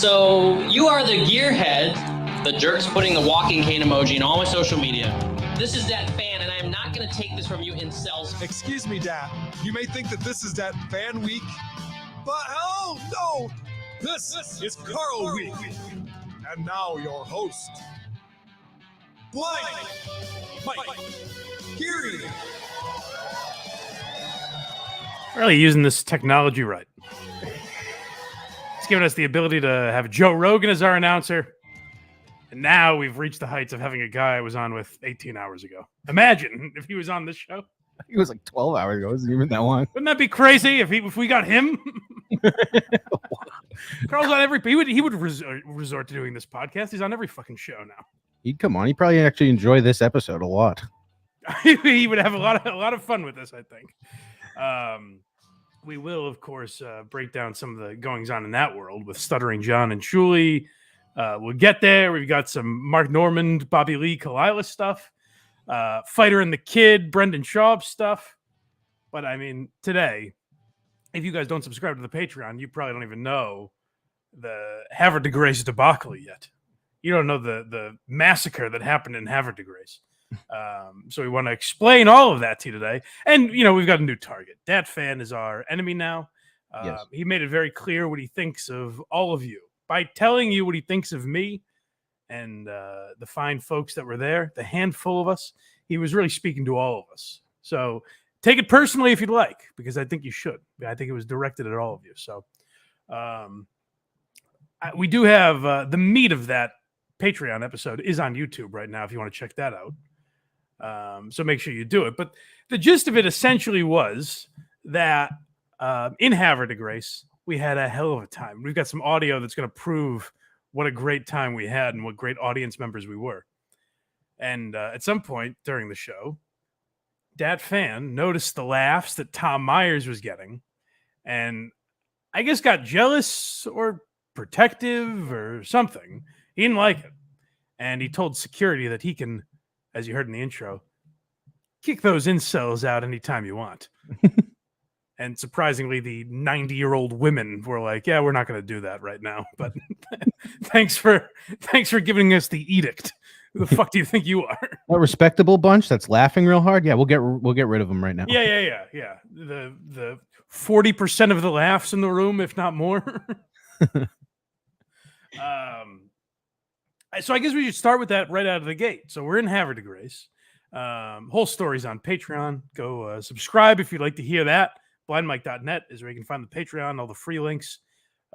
So you are the gearhead, the jerks putting the walking cane emoji in all my social media. This is Dat Phan, and I am not going to take this from you incels. Excuse me, Dat. You may think that this is Dat Phan week, but hell no! This is Carl week. And now your host, Blind Mike Geary. Really using this technology right. It's given us the ability to have Joe Rogan as our announcer. And now we've reached the heights of having a guy I was on with 18 hours ago. Imagine if he was on this show. It was like 12 hours ago. It wasn't even that long. Wouldn't that be crazy if we got him? Carl's on every... He would resort to doing this podcast. He's on every fucking show now. He'd come on. He'd probably actually enjoy this episode a lot. He would have a lot of fun with this, I think. We will, of course, break down some of the goings-on in that world with Stuttering John and Shuli. We'll get there. We've got some Mark Normand, Bobby Lee, Khalyla stuff. Fighter and the Kid, Brendan Schaubs stuff. But, I mean, today, if you guys don't subscribe to the Patreon, you probably don't even know the Havre de Grace debacle yet. You don't know the massacre that happened in Havre de Grace. So we want to explain all of that to you today. And, you know, we've got a new target. Dat Phan is our enemy now. Yes. He made it very clear what he thinks of all of you by telling you what he thinks of me and the fine folks that were there, the handful of us. He was really speaking to all of us. So take it personally if you'd like, because I think you should. I think it was directed at all of you. So we do have the meat of that Patreon episode is on YouTube right now if you want to check that out. So make sure you do it. But the gist of it essentially was that in Havre de Grace, we had a hell of a time. We've got some audio that's going to prove what a great time we had and what great audience members we were. And at some point during the show, Dat Phan noticed the laughs that Tom Myers was getting and I guess got jealous or protective or something. He didn't like it. And he told security that he can, as you heard in the intro, kick those incels out anytime you want. And surprisingly, the 90-year-old women were like, yeah, we're not going to do that right now. But thanks for giving us the edict. Who the fuck do you think you are? A respectable bunch that's laughing real hard. Yeah, we'll get rid of them right now. Yeah. The 40% of the laughs in the room, if not more. So I guess we should start with that right out of the gate. So we're in Havre de Grace. Whole story's on Patreon. Go subscribe if you'd like to hear that. blindmike.net is where you can find the Patreon, all the free links.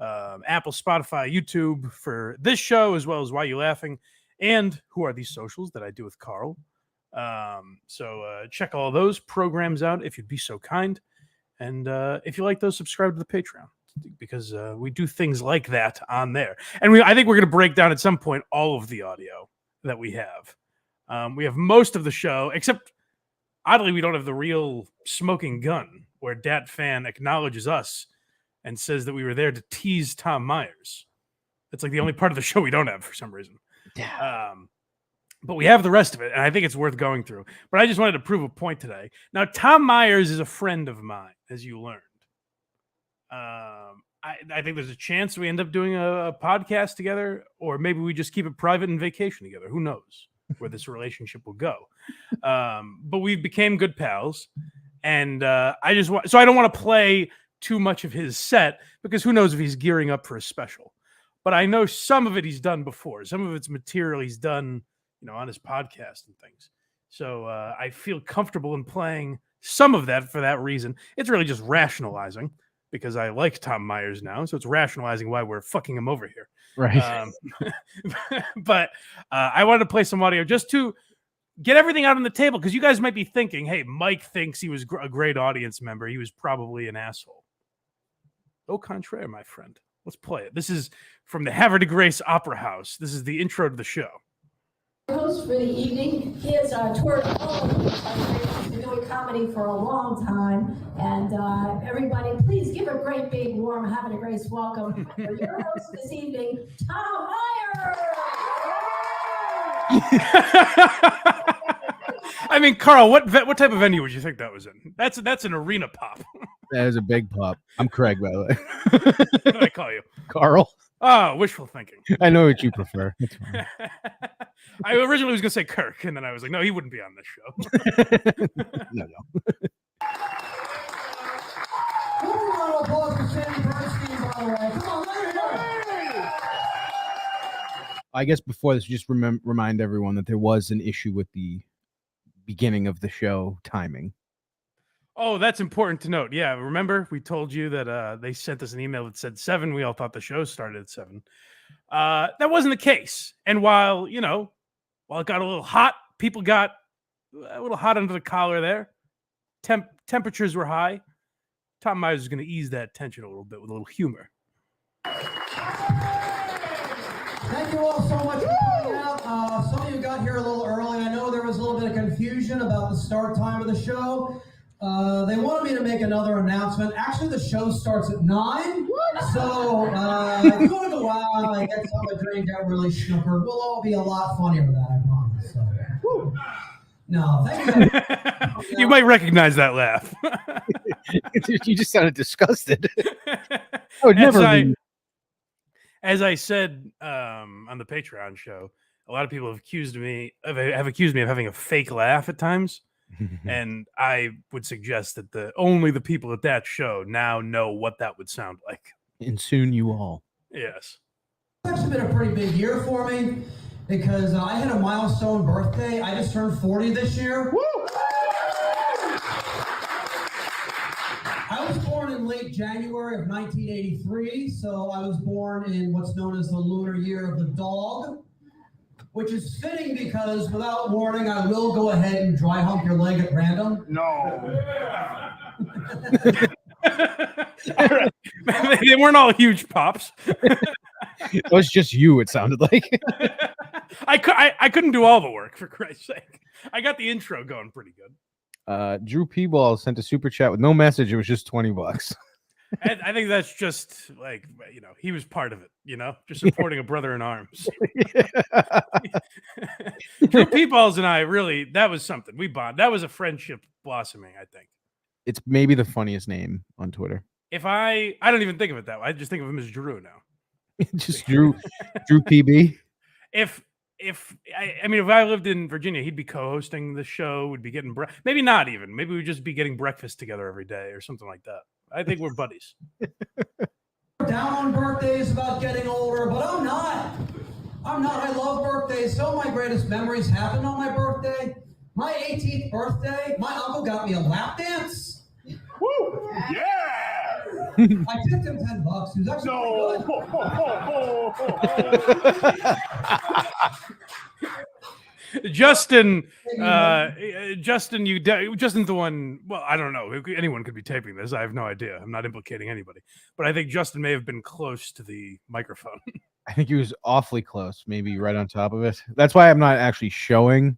Apple, Spotify, YouTube for this show, as well as Why You Laughing, and Who Are These Socials that I do with Carl. So check all those programs out if you'd be so kind. And if you like those, subscribe to the Patreon, because we do things like that on there. And I think we're going to break down at some point all of the audio that we have. We have most of the show, except, oddly, we don't have the real smoking gun, where Dat Phan acknowledges us and says that we were there to tease Tom Myers. That's like the only part of the show we don't have for some reason. But we have the rest of it, and I think it's worth going through. But I just wanted to prove a point today. Now, Tom Myers is a friend of mine, as you learned. I think there's a chance we end up doing a podcast together, or maybe we just keep it private and vacation together. Who knows where this relationship will go? But we became good pals, and so I don't want to play too much of his set, because who knows if he's gearing up for a special. But I know some of it he's done before. Some of it's material he's done, on his podcast and things. So I feel comfortable in playing some of that for that reason. It's really just rationalizing, because I like Tom Myers now. So it's rationalizing why we're fucking him over here. Right. But I wanted to play some audio just to get everything out on the table, because you guys might be thinking, hey, Mike thinks he was a great audience member. He was probably an asshole. Au contraire, my friend. Let's play it. This is from the Havre de Grace Opera House. This is the intro to the show. Host for the evening. He has toured all over the country. He's been doing comedy for a long time. And everybody, please give a great big warm Havre de Grace welcome for your host this evening, Tom Myers. I mean, Carl, what type of venue would you think that was in? That's an arena pop. That is a big pop. I'm Craig, by the way. What did I call you? Carl. Oh, wishful thinking. I know what you prefer. It's fine. I originally was going to say Kirk, and then I was like, no, he wouldn't be on this show. No. One round of applause for Sandy Bernstein, by the way. Come on, let me hear it. I guess before this, just remind everyone that there was an issue with the beginning of the show timing. Oh, that's important to note. Yeah, remember we told you that they sent us an email that said 7. We all thought the show started at 7. That wasn't the case. And while it got a little hot, people got a little hot under the collar there. Temperatures were high. Tom Myers is going to ease that tension a little bit with a little humor. Thank you all so much for coming out. Some of you got here a little early. I know there was a little bit of confusion about the start time of the show. They wanted me to make another announcement. Actually, the show starts at 9. So if you want to go out and get some a drink, get really snookered, we'll all be a lot funnier with that, I promise. So, no, thank you. You might recognize that laugh. You just sounded disgusted. I would never be. As I said on the Patreon show, a lot of people have accused me of having a fake laugh at times. And I would suggest that only the people at that show now know what that would sound like. And soon you all. Yes. It's actually been a pretty big year for me because I had a milestone birthday. I just turned 40 this year. Woo! I was born in late January of 1983, so I was born in what's known as the lunar year of the dog, which is fitting because without warning, I will go ahead and dry hump your leg at random. No. All right. They weren't all huge pops. It was just you, it sounded like. I couldn't do all the work, for Christ's sake. I got the intro going pretty good. Drew Peeball sent a super chat with no message. It was just $20. I think that's just like, he was part of it, just supporting a brother in arms. Drew Peeballs and I really, that was something. We bond. That was a friendship blossoming, I think. It's maybe the funniest name on Twitter. If I don't even think of it that way. I just think of him as Drew now. Just Drew PB. If I lived in Virginia, he'd be co-hosting the show. We'd be getting maybe not even. Maybe we'd just be getting breakfast together every day or something like that. I think we're buddies. Down on birthdays about getting older, but I'm not. I love birthdays. Some of my greatest memories happened on my birthday. My 18th birthday, my uncle got me a lap dance. Woo! Yeah! I tipped him $10. He was actually Justin's the one. Well, I don't know. Anyone could be taping this. I have no idea. I'm not implicating anybody, but I think Justin may have been close to the microphone. I think he was awfully close, maybe right on top of it. That's why I'm not actually showing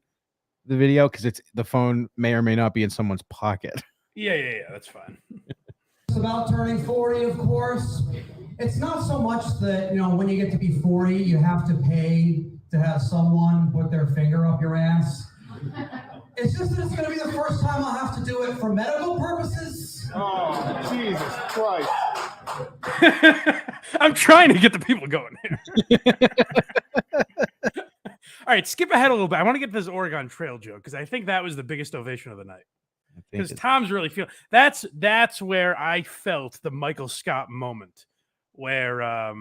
the video, because the phone may or may not be in someone's pocket. Yeah, that's fine. It's about turning 40, of course. It's not so much that, when you get to be 40, you have to pay to have someone put their finger up your ass. It's just that it's going to be the first time I'll have to do it for medical purposes. Oh, Jesus Christ. I'm trying to get the people going here. All right, skip ahead a little bit. I want to get to this Oregon Trail joke because I think that was the biggest ovation of the night. Because Tom's really feeling that's where I felt the Michael Scott moment, where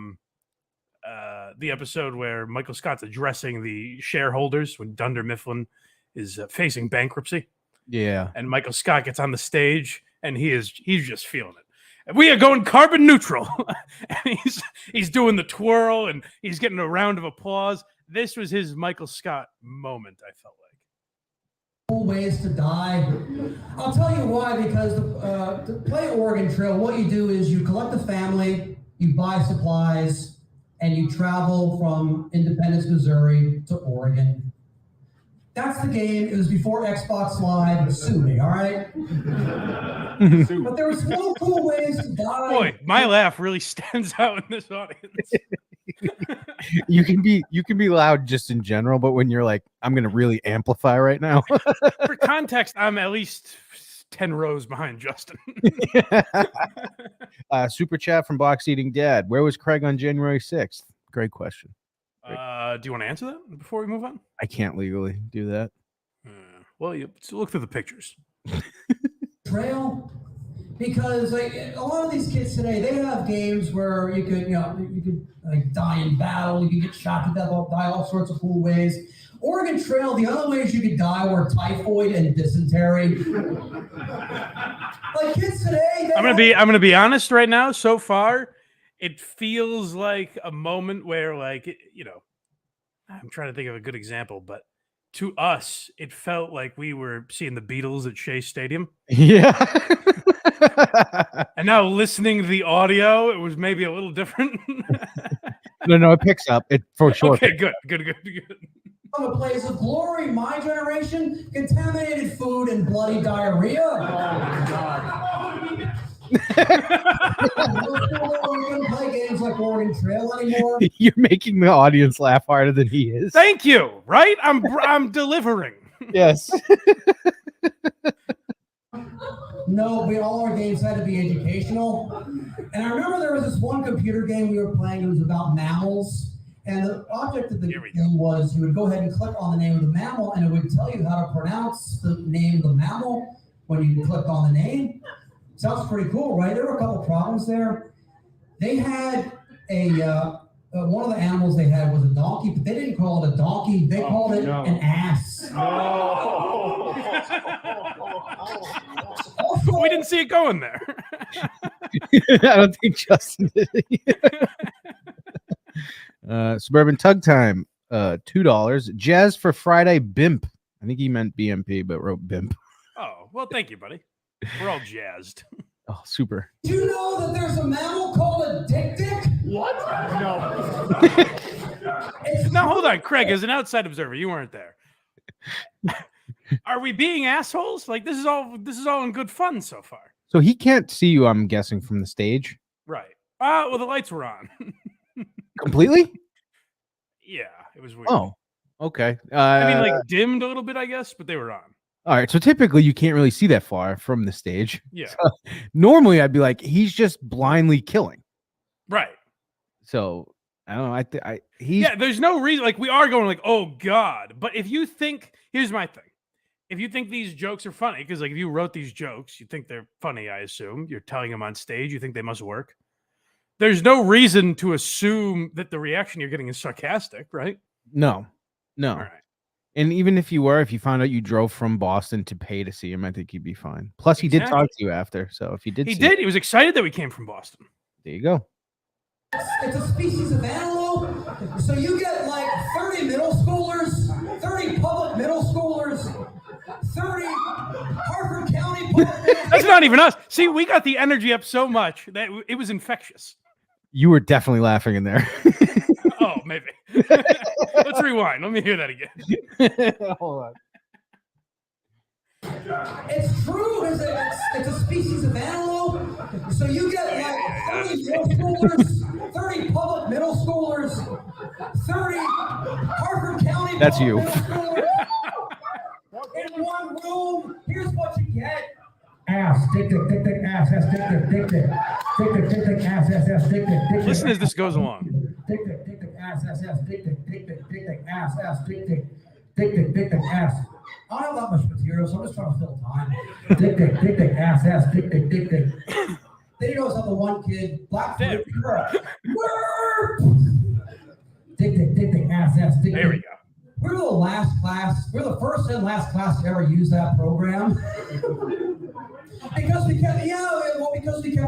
the episode where Michael Scott's addressing the shareholders when Dunder Mifflin is facing bankruptcy. Yeah, and Michael Scott gets on the stage and he's just feeling it. We are going carbon neutral, and he's doing the twirl and he's getting a round of applause. This was his Michael Scott moment, I felt like. Ways to die. I'll tell you why, because to play Oregon Trail, what you do is you collect a family, you buy supplies, and you travel from Independence, Missouri to Oregon. That's the game. It was before Xbox Live. Sue me, all right? But there was no cool ways to die. Boy, my laugh really stands out in this audience. You can be loud just in general, but when you're like, I'm gonna really amplify right now. For context, I'm at least 10 rows behind Justin. Super chat from Box Eating Dad. Where was Craig on January 6th? Great question. Do you want to answer that before we move on? I can't legally do that. Well, you look through the pictures. Trail, because like a lot of these kids today, they have games where you could like die in battle, you could get shot to death, die all sorts of cool ways. Oregon Trail, the other ways you could die were typhoid and dysentery. Like kids today, I'm gonna be honest right now. So far, it feels like a moment where, like, I'm trying to think of a good example, but to us, it felt like we were seeing the Beatles at Shea Stadium. Yeah. And now listening to the audio, it was maybe a little different. No, it picks up. It for sure. Okay, good. From a place of glory, my generation, contaminated food and bloody diarrhea. Oh my God. We couldn't play games like Oregon Trail anymore. You're making the audience laugh harder than he is. Thank you. Right? I'm delivering. Yes. No, all our games had to be educational. And I remember there was this one computer game we were playing. It was about mammals. And the object of the game was you would go ahead and click on the name of the mammal, and it would tell you how to pronounce the name of the mammal when you clicked on the name. Sounds pretty cool, right? There were a couple problems there. They had one of the animals they had was a donkey, but they didn't call it a donkey. They called it an ass. Also, We didn't see it going there. I don't think Justin did. Suburban Tug Time, $2. Jazz for Friday, BIMP. I think he meant BMP, but wrote BIMP. Oh, well, thank you, buddy. We're all jazzed. Oh, super. do you know that there's a mammal called a dick? What? No. Now, hold on, Craig. As an outside observer, you weren't there. Are we being assholes? Like, this is all in good fun so far. So he can't see you, I'm guessing, from the stage. Right. Well, the lights were on. Completely? Yeah, it was weird. Oh, okay. I mean, like dimmed a little bit, I guess, but they were on. All right. So typically you can't really see that far from the stage. Yeah. So normally I'd be like, he's just blindly killing. Right. So I don't know. Yeah, there's no reason. Like, we are going like, oh God. But if you think, here's my thing. If you think these jokes are funny, because like if you wrote these jokes, you think they're funny, I assume. You're telling them on stage, you think they must work. There's no reason to assume that the reaction you're getting is sarcastic, right? No. All right. And even if you found out you drove from Boston to pay to see him, I think you'd be fine. Plus, he did talk to you after. So if he did, He was excited that we came from Boston. There you go. It's a species of antelope. So you get like 30 middle schoolers, 30 public middle schoolers, 30 Harford County public. That's not even us. See, we got the energy up so much that it was infectious. You were definitely laughing in there. Oh, maybe. Let's rewind. Let me hear that again. Hold on. It's true. It's a species of antelope. So you get like 30 middle schoolers, 30 public middle schoolers, 30 Harford County. That's you. In one room. Here's what you get. Ass, dick, dick, dick, dick, ass, ass, dick, dick, dick, dick, dick, dick, dick, dick, ass, ass, ass, dick, dick, dick. Listen as this goes along. Dick, dick, dick, dick, ass, ass, ass, dick, dick, dick, dick, dick, dick, ass, ass, dick, dick, dick, dick, dick, dick, ass. I don't have that much material, so I'm just trying to fill time. Dick, dick, dick, dick, ass, ass, dick, dick, dick, dick. Then you notice how the one kid, black girl, dick, dick, dick, dick, ass, ass, dick, dick. There we go. We're the last class. We're the first and last class to ever use that program. Because we kept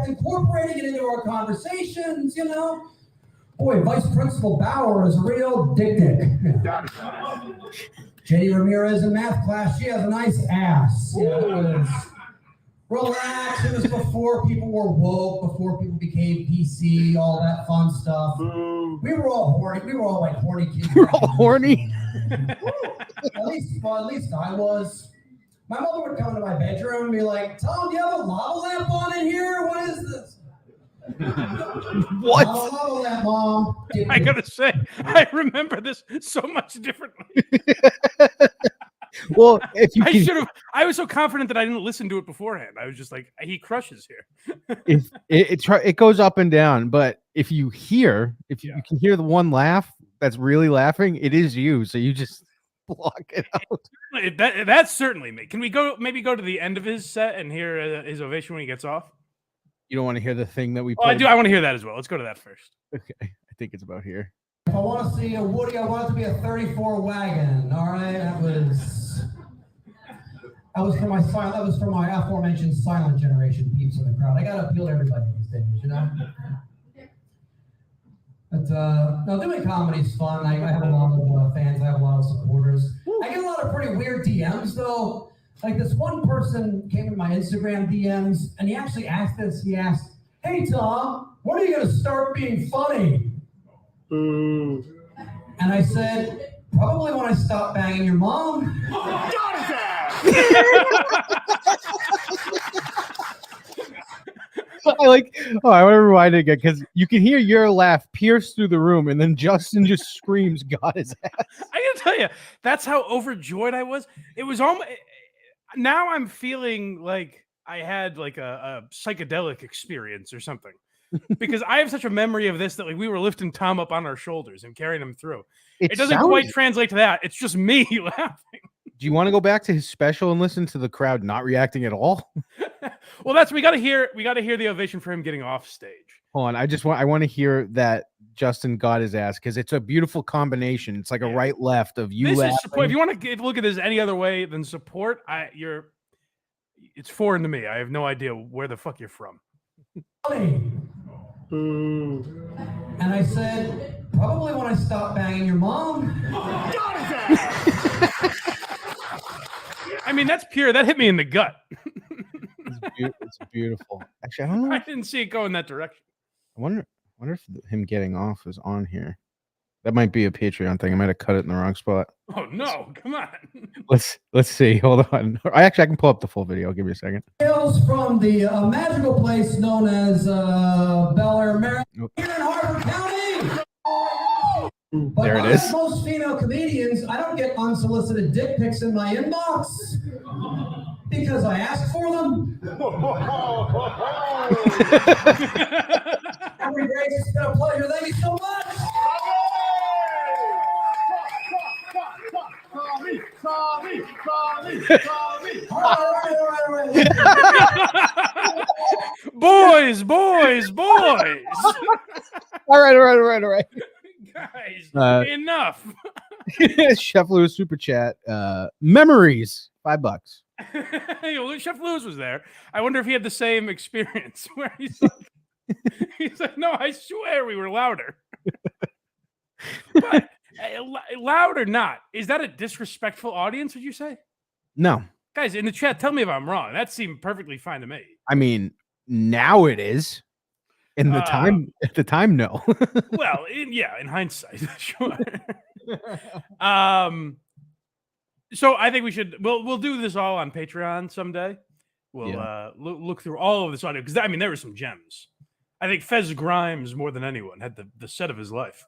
incorporating it into our conversations, you know. Boy, Vice Principal Bauer is a real dick. Jenny Ramirez in math class, she has a nice ass. You know, it was relax. It was before people were woke, before people became PC, all that fun stuff. We were all horny. We were all like horny kids. You're all horny. At least I was. My mother would come to my bedroom and be like, "Tom, do you have a lava lamp on in here? What is this?" What? Lava lamp, Mom. I gotta say, I remember this so much differently. Well, if you I can, should have. I was so confident that I didn't listen to it beforehand. I was just like, he crushes here. if it goes up and down, but if you hear, if you can hear the one laugh that's really laughing, it is you. So you just block it out. That's certainly me. Can we maybe go to the end of his set and hear his ovation when he gets off? You don't want to hear the thing that we Oh, I played? do. I want to hear that as well. Let's go to that first. Okay, I think it's about here. If I want to see a Woody, I want it to be a 34 wagon. All right, that was for my silent. That was for my aforementioned silent generation peeps in the crowd. I gotta appeal to everybody these days, you know. But no, doing comedy is fun. I have a lot of fans. I have a lot of supporters. I get a lot of pretty weird DMs though. Like this one person came in my Instagram DMs, and he actually asked this. He asked, "Hey Tom, when are you gonna start being funny?" And I said, "Probably when I stop banging your mom." I like. Oh, I want to rewind it again because you can hear your laugh pierce through the room, and then Justin just screams, "God his ass!" I gotta tell you, that's how overjoyed I was. It was almost. Now I'm feeling like I had like a psychedelic experience or something, because I have such a memory of this that like we were lifting Tom up on our shoulders and carrying him through. It doesn't quite translate to that. It's just me laughing. Do you want to go back to his special and listen to the crowd not reacting at all? Well, we got to hear the ovation for him getting off stage. Hold on, I want to hear that Justin got his ass because it's a beautiful combination. It's like a right left of you. This laughing. is support. If you want to look at this any other way than support, it's foreign to me. I have no idea where the fuck you're from. And I said, "Probably when I stop banging your mom." I mean, that's pure. That hit me in the gut. It's beautiful. Actually, I don't know. I didn't see it go in that direction. I wonder if him getting off is on here. That might be a Patreon thing. I might have cut it in the wrong spot. Oh no! Come on. Let's see. Hold on. I can pull up the full video. I'll give you a second. Hails from the magical place known as Bel Air, Maryland, here in Harford County. But there it is. Most female comedians, I don't get unsolicited dick pics in my inbox because I asked for them. Every Grace, it's been a pleasure. Thank you so much. Boys. All right. Guys, enough. Chef Lewis super chat. Memories, $5. Chef Lewis was there. I wonder if he had the same experience where he's like, no, I swear we were louder. But loud or not, is that a disrespectful audience, would you say? No. Guys, in the chat, tell me if I'm wrong. That seemed perfectly fine to me. I mean, now it is. At the time, no. Well, in hindsight, sure. So I think we'll do this all on Patreon someday. We'll look through all of this audio because there were some gems. I think Fez Grimes more than anyone had the set of his life.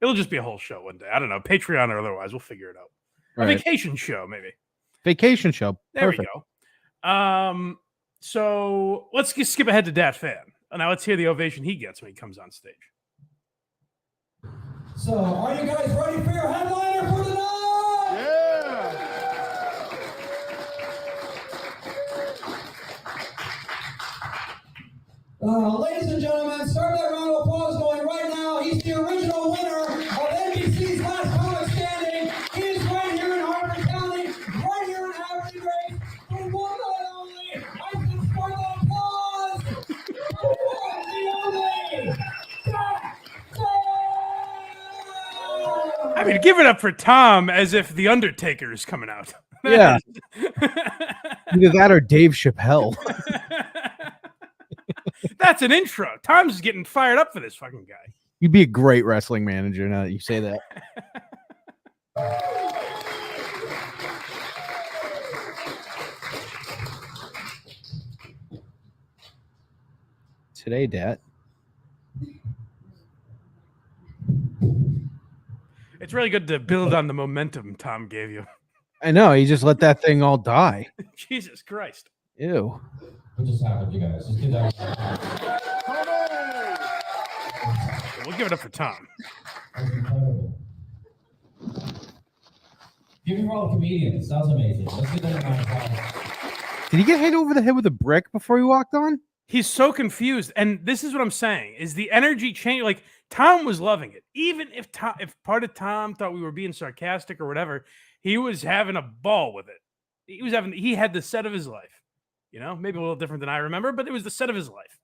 It'll just be a whole show one day. I don't know, Patreon or otherwise. We'll figure it out. Right. A vacation show, maybe. Vacation show. There we go. So let's just skip ahead to Dat Phan. Now let's hear the ovation he gets when he comes on stage. So, are you guys ready for your headliner for tonight? Yeah! Ladies and gentlemen, start that round of applause going right now. He's the original winner of NBC's Last Comic Standing. He is right here in Harford County, right here in Haverty Grace, for one night only. I can start the applause. For one the only. I mean, give it up for Tom as if The Undertaker is coming out. Yeah. Either that or Dave Chappelle. That's an intro. Tom's getting fired up for this fucking guy. You'd be a great wrestling manager now that you say that. Today, Dat. It's really good to build on the momentum Tom gave you. I know. He just let that thing all die. Jesus Christ. Ew. What just happened, you guys? Just give that. We'll give it up for Tom. That's incredible. Give me all the comedians. That was amazing. Let's get that round of applause. Did he get hit over the head with a brick before he walked on? He's so confused, and this is what I'm saying: is the energy change? Like Tom was loving it, even if part of Tom thought we were being sarcastic or whatever, he was having a ball with it. He had the set of his life, you know, maybe a little different than I remember, but it was the set of his life.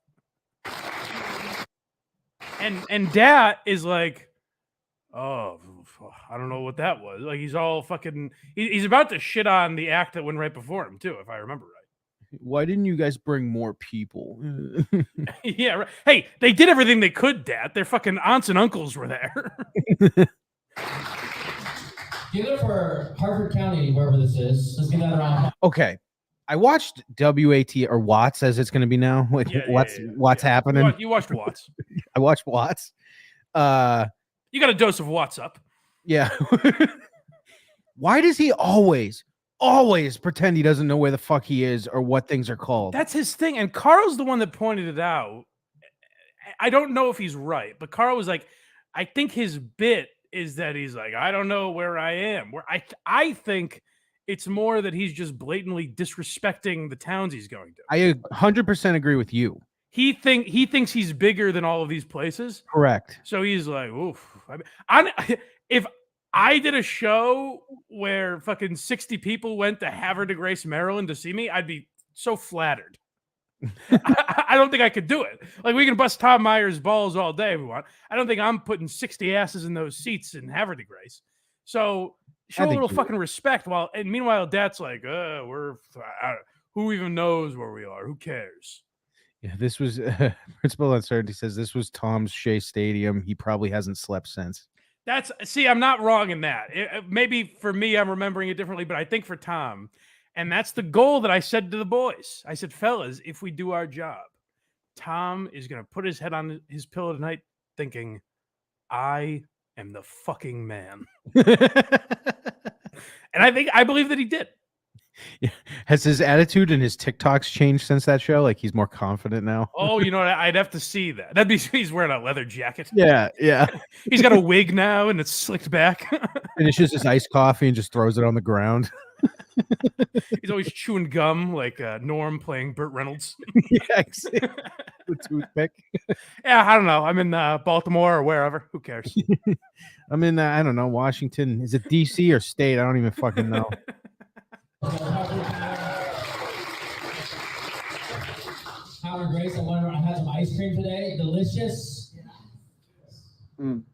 And Dat is like, oh, I don't know what that was. Like he's all fucking. He's about to shit on the act that went right before him too, if I remember right. Why didn't you guys bring more people? Yeah, right. Hey, they did everything they could, Dad. Their fucking aunts and uncles were there. Give it for Harford County, wherever this is. Let's get that around. Okay. I watched WAT or Watts as it's going to be now. Like, what's happening? You watched Watts. I watched Watts. You got a dose of Watts up. Yeah. Why does he always pretend he doesn't know where the fuck he is or what things are called? That's his thing. And Carl's the one that pointed it out. I don't know if he's right, but Carl was like, I think his bit is that he's like, I don't know where I am. Where I think it's more that he's just blatantly disrespecting the towns he's going to. I 100% agree with you. He thinks he's bigger than all of these places. Correct. So he's like, oof. If I did a show where fucking 60 people went to Havre de Grace, Maryland to see me, I'd be so flattered. I don't think I could do it. Like, we can bust Tom Myers' balls all day if we want. I don't think I'm putting 60 asses in those seats in Havre de Grace. So show a little fucking respect. And meanwhile, Dad's like, who even knows where we are? Who cares? Yeah, this was Principal Uncertainty says this was Tom's Shea Stadium. He probably hasn't slept since. I'm not wrong in that. Maybe for me, I'm remembering it differently, but I think for Tom, and that's the goal that I said to the boys. I said, fellas, if we do our job, Tom is going to put his head on his pillow tonight thinking, I am the fucking man. And I believe that he did. Yeah. Has his attitude and his TikToks changed since that show? Like he's more confident now? Oh, you know what? I'd have to see that. He's wearing a leather jacket. Yeah. He's got a wig now and it's slicked back. Finishes his iced coffee and just throws it on the ground. He's always chewing gum like Norm playing Burt Reynolds. Yeah, exactly. The toothpick. Yeah, I don't know. I'm in Baltimore or wherever. Who cares? I'm in, I don't know, Washington. Is it DC or state? I don't even fucking know. Howard Grace, I had some ice cream today. Delicious.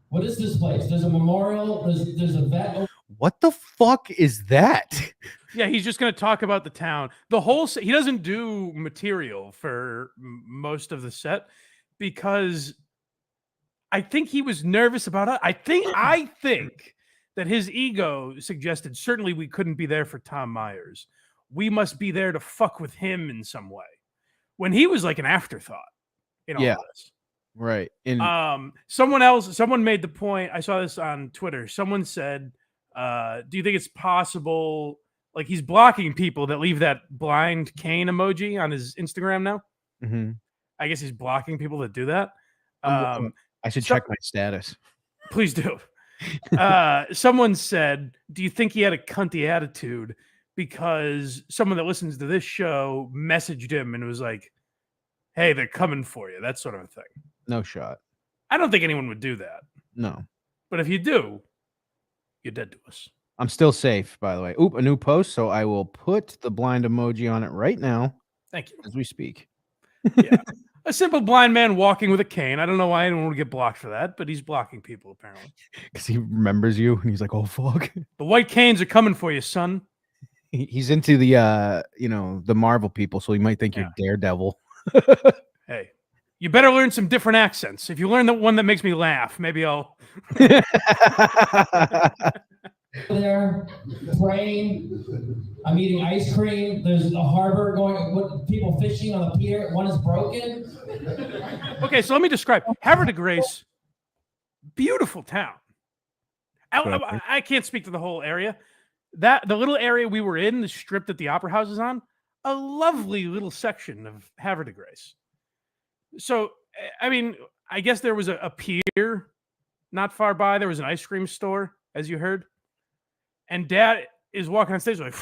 What is this place? There's a memorial. There's a vet. What the fuck is that? Yeah, he's just going to talk about the town. He doesn't do material for most of the set because I think he was nervous about it. I think that his ego suggested certainly we couldn't be there for Tom Myers. We must be there to fuck with him in some way. When he was like an afterthought in all this. Right. Someone made the point. I saw this on Twitter. Someone said, do you think it's possible, like he's blocking people that leave that blind cane emoji on his Instagram now? Mm-hmm. I guess he's blocking people that do that. I should check my status. Please do. Someone said, do you think he had a cunty attitude because someone that listens to this show messaged him and was like, hey, they're coming for you, that sort of a thing? No shot. I don't think anyone would do that. No. But if you do, you're dead to us. I'm still safe, by the way. Oop, a new post. So I will put the blind emoji on it right now. Thank you. As we speak. Yeah. A simple blind man walking with a cane. I don't know why anyone would get blocked for that, but he's blocking people apparently. Because he remembers you and he's like, oh, fuck. The white canes are coming for you, son. He's into the, the Marvel people, so he might think you're Daredevil. Hey, you better learn some different accents. If you learn the one that makes me laugh, maybe I'll... There, praying. I'm eating ice cream. There's a harbor going. People fishing on the pier. One is broken. Okay, so let me describe Havre de Grace. Beautiful town. I can't speak to the whole area. The little area we were in, the strip that the Opera House is on, a lovely little section of Havre de Grace. So, I mean, I guess there was a pier not far by. There was an ice cream store, as you heard. And Dad is walking on stage like,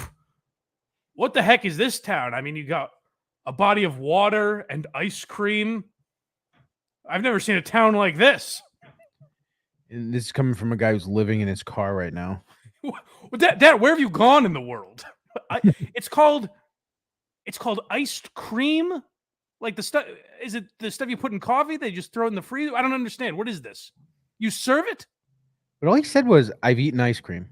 what the heck is this town? I mean, you got a body of water and ice cream. I've never seen a town like this. And this is coming from a guy who's living in his car right now. Dad, where have you gone in the world? It's called iced cream. Like the stuff, is it the stuff you put in coffee? They just throw it in the freezer. I don't understand. What is this? You serve it? But all he said was, "I've eaten ice cream."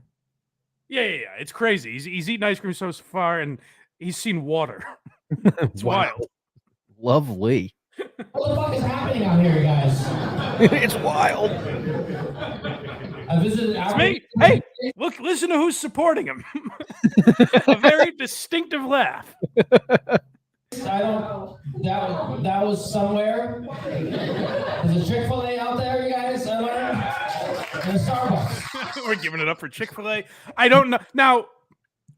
Yeah. It's crazy. He's eaten ice cream so far, and he's seen water. It's Wow. wild. Lovely. What the fuck is happening out here, guys? It's wild. I visited. It's me. Hey, look! Listen to who's supporting him. A very distinctive laugh. I don't. That was somewhere. There's a Chick-fil-A out there, you guys. I learned. And a Starbucks. We're giving it up for Chick-fil-A. I don't know. Now,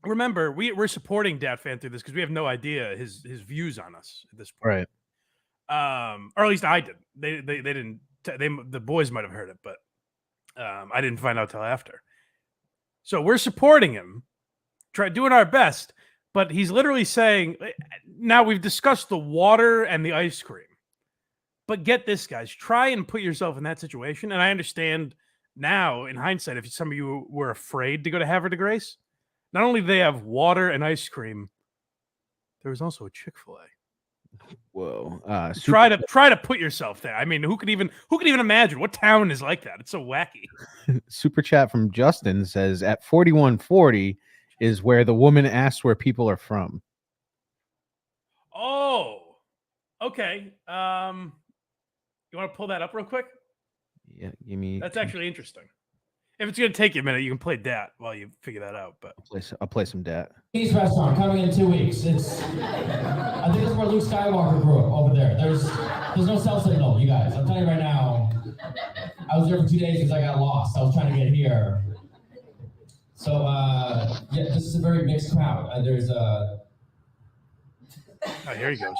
remember, we're supporting Dat Phan through this because we have no idea his views on us at this point. Right. Or at least I did. They didn't. The boys might have heard it, but I didn't find out till after. So we're supporting him, doing our best. But he's literally saying, now we've discussed the water and the ice cream. But get this, guys, try and put yourself in that situation. And I understand now, in hindsight, if some of you were afraid to go to Havre de Grace, not only do they have water and ice cream, there was also a Chick-fil-A. Whoa. Try to put yourself there. I mean, who could even imagine what town is like that? It's so wacky. Super chat from Justin says, at 4140 is where the woman asks where people are from. Oh, okay. You want to pull that up real quick? Yeah, give me. That's actually interesting. If it's gonna take you a minute, you can play Dat while you figure that out. But I'll play some Dat. Chinese restaurant coming in 2 weeks. I think that's where Luke Skywalker grew up over there. There's no cell signal, you guys. I'm telling you right now. I was there for 2 days because I got lost. I was trying to get here. So, yeah, this is a very mixed crowd. There's a... Oh, here he goes.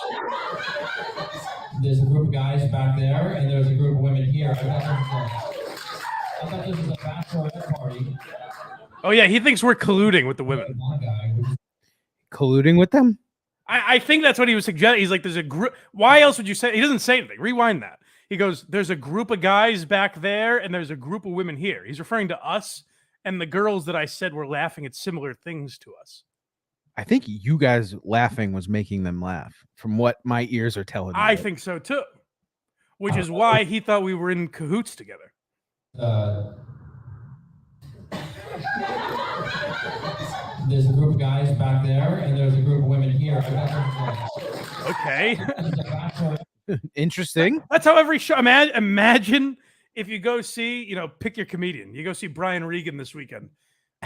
There's a group of guys back there, and there's a group of women here. I thought this was a bachelorette party. Oh, yeah, he thinks we're colluding with the women. Colluding with them? I think that's what he was suggesting. He's like, there's a group. Why else would you say? He doesn't say anything. Rewind that. He goes, there's a group of guys back there, and there's a group of women here. He's referring to us and the girls that I said were laughing at similar things to us. I think you guys laughing was making them laugh, from what my ears are telling me. I think so too, which is why he thought we were in cahoots together. There's a group of guys back there, and there's a group of women here. Okay. Interesting. That's how every show. Imagine if you go see, pick your comedian. You go see Brian Regan this weekend.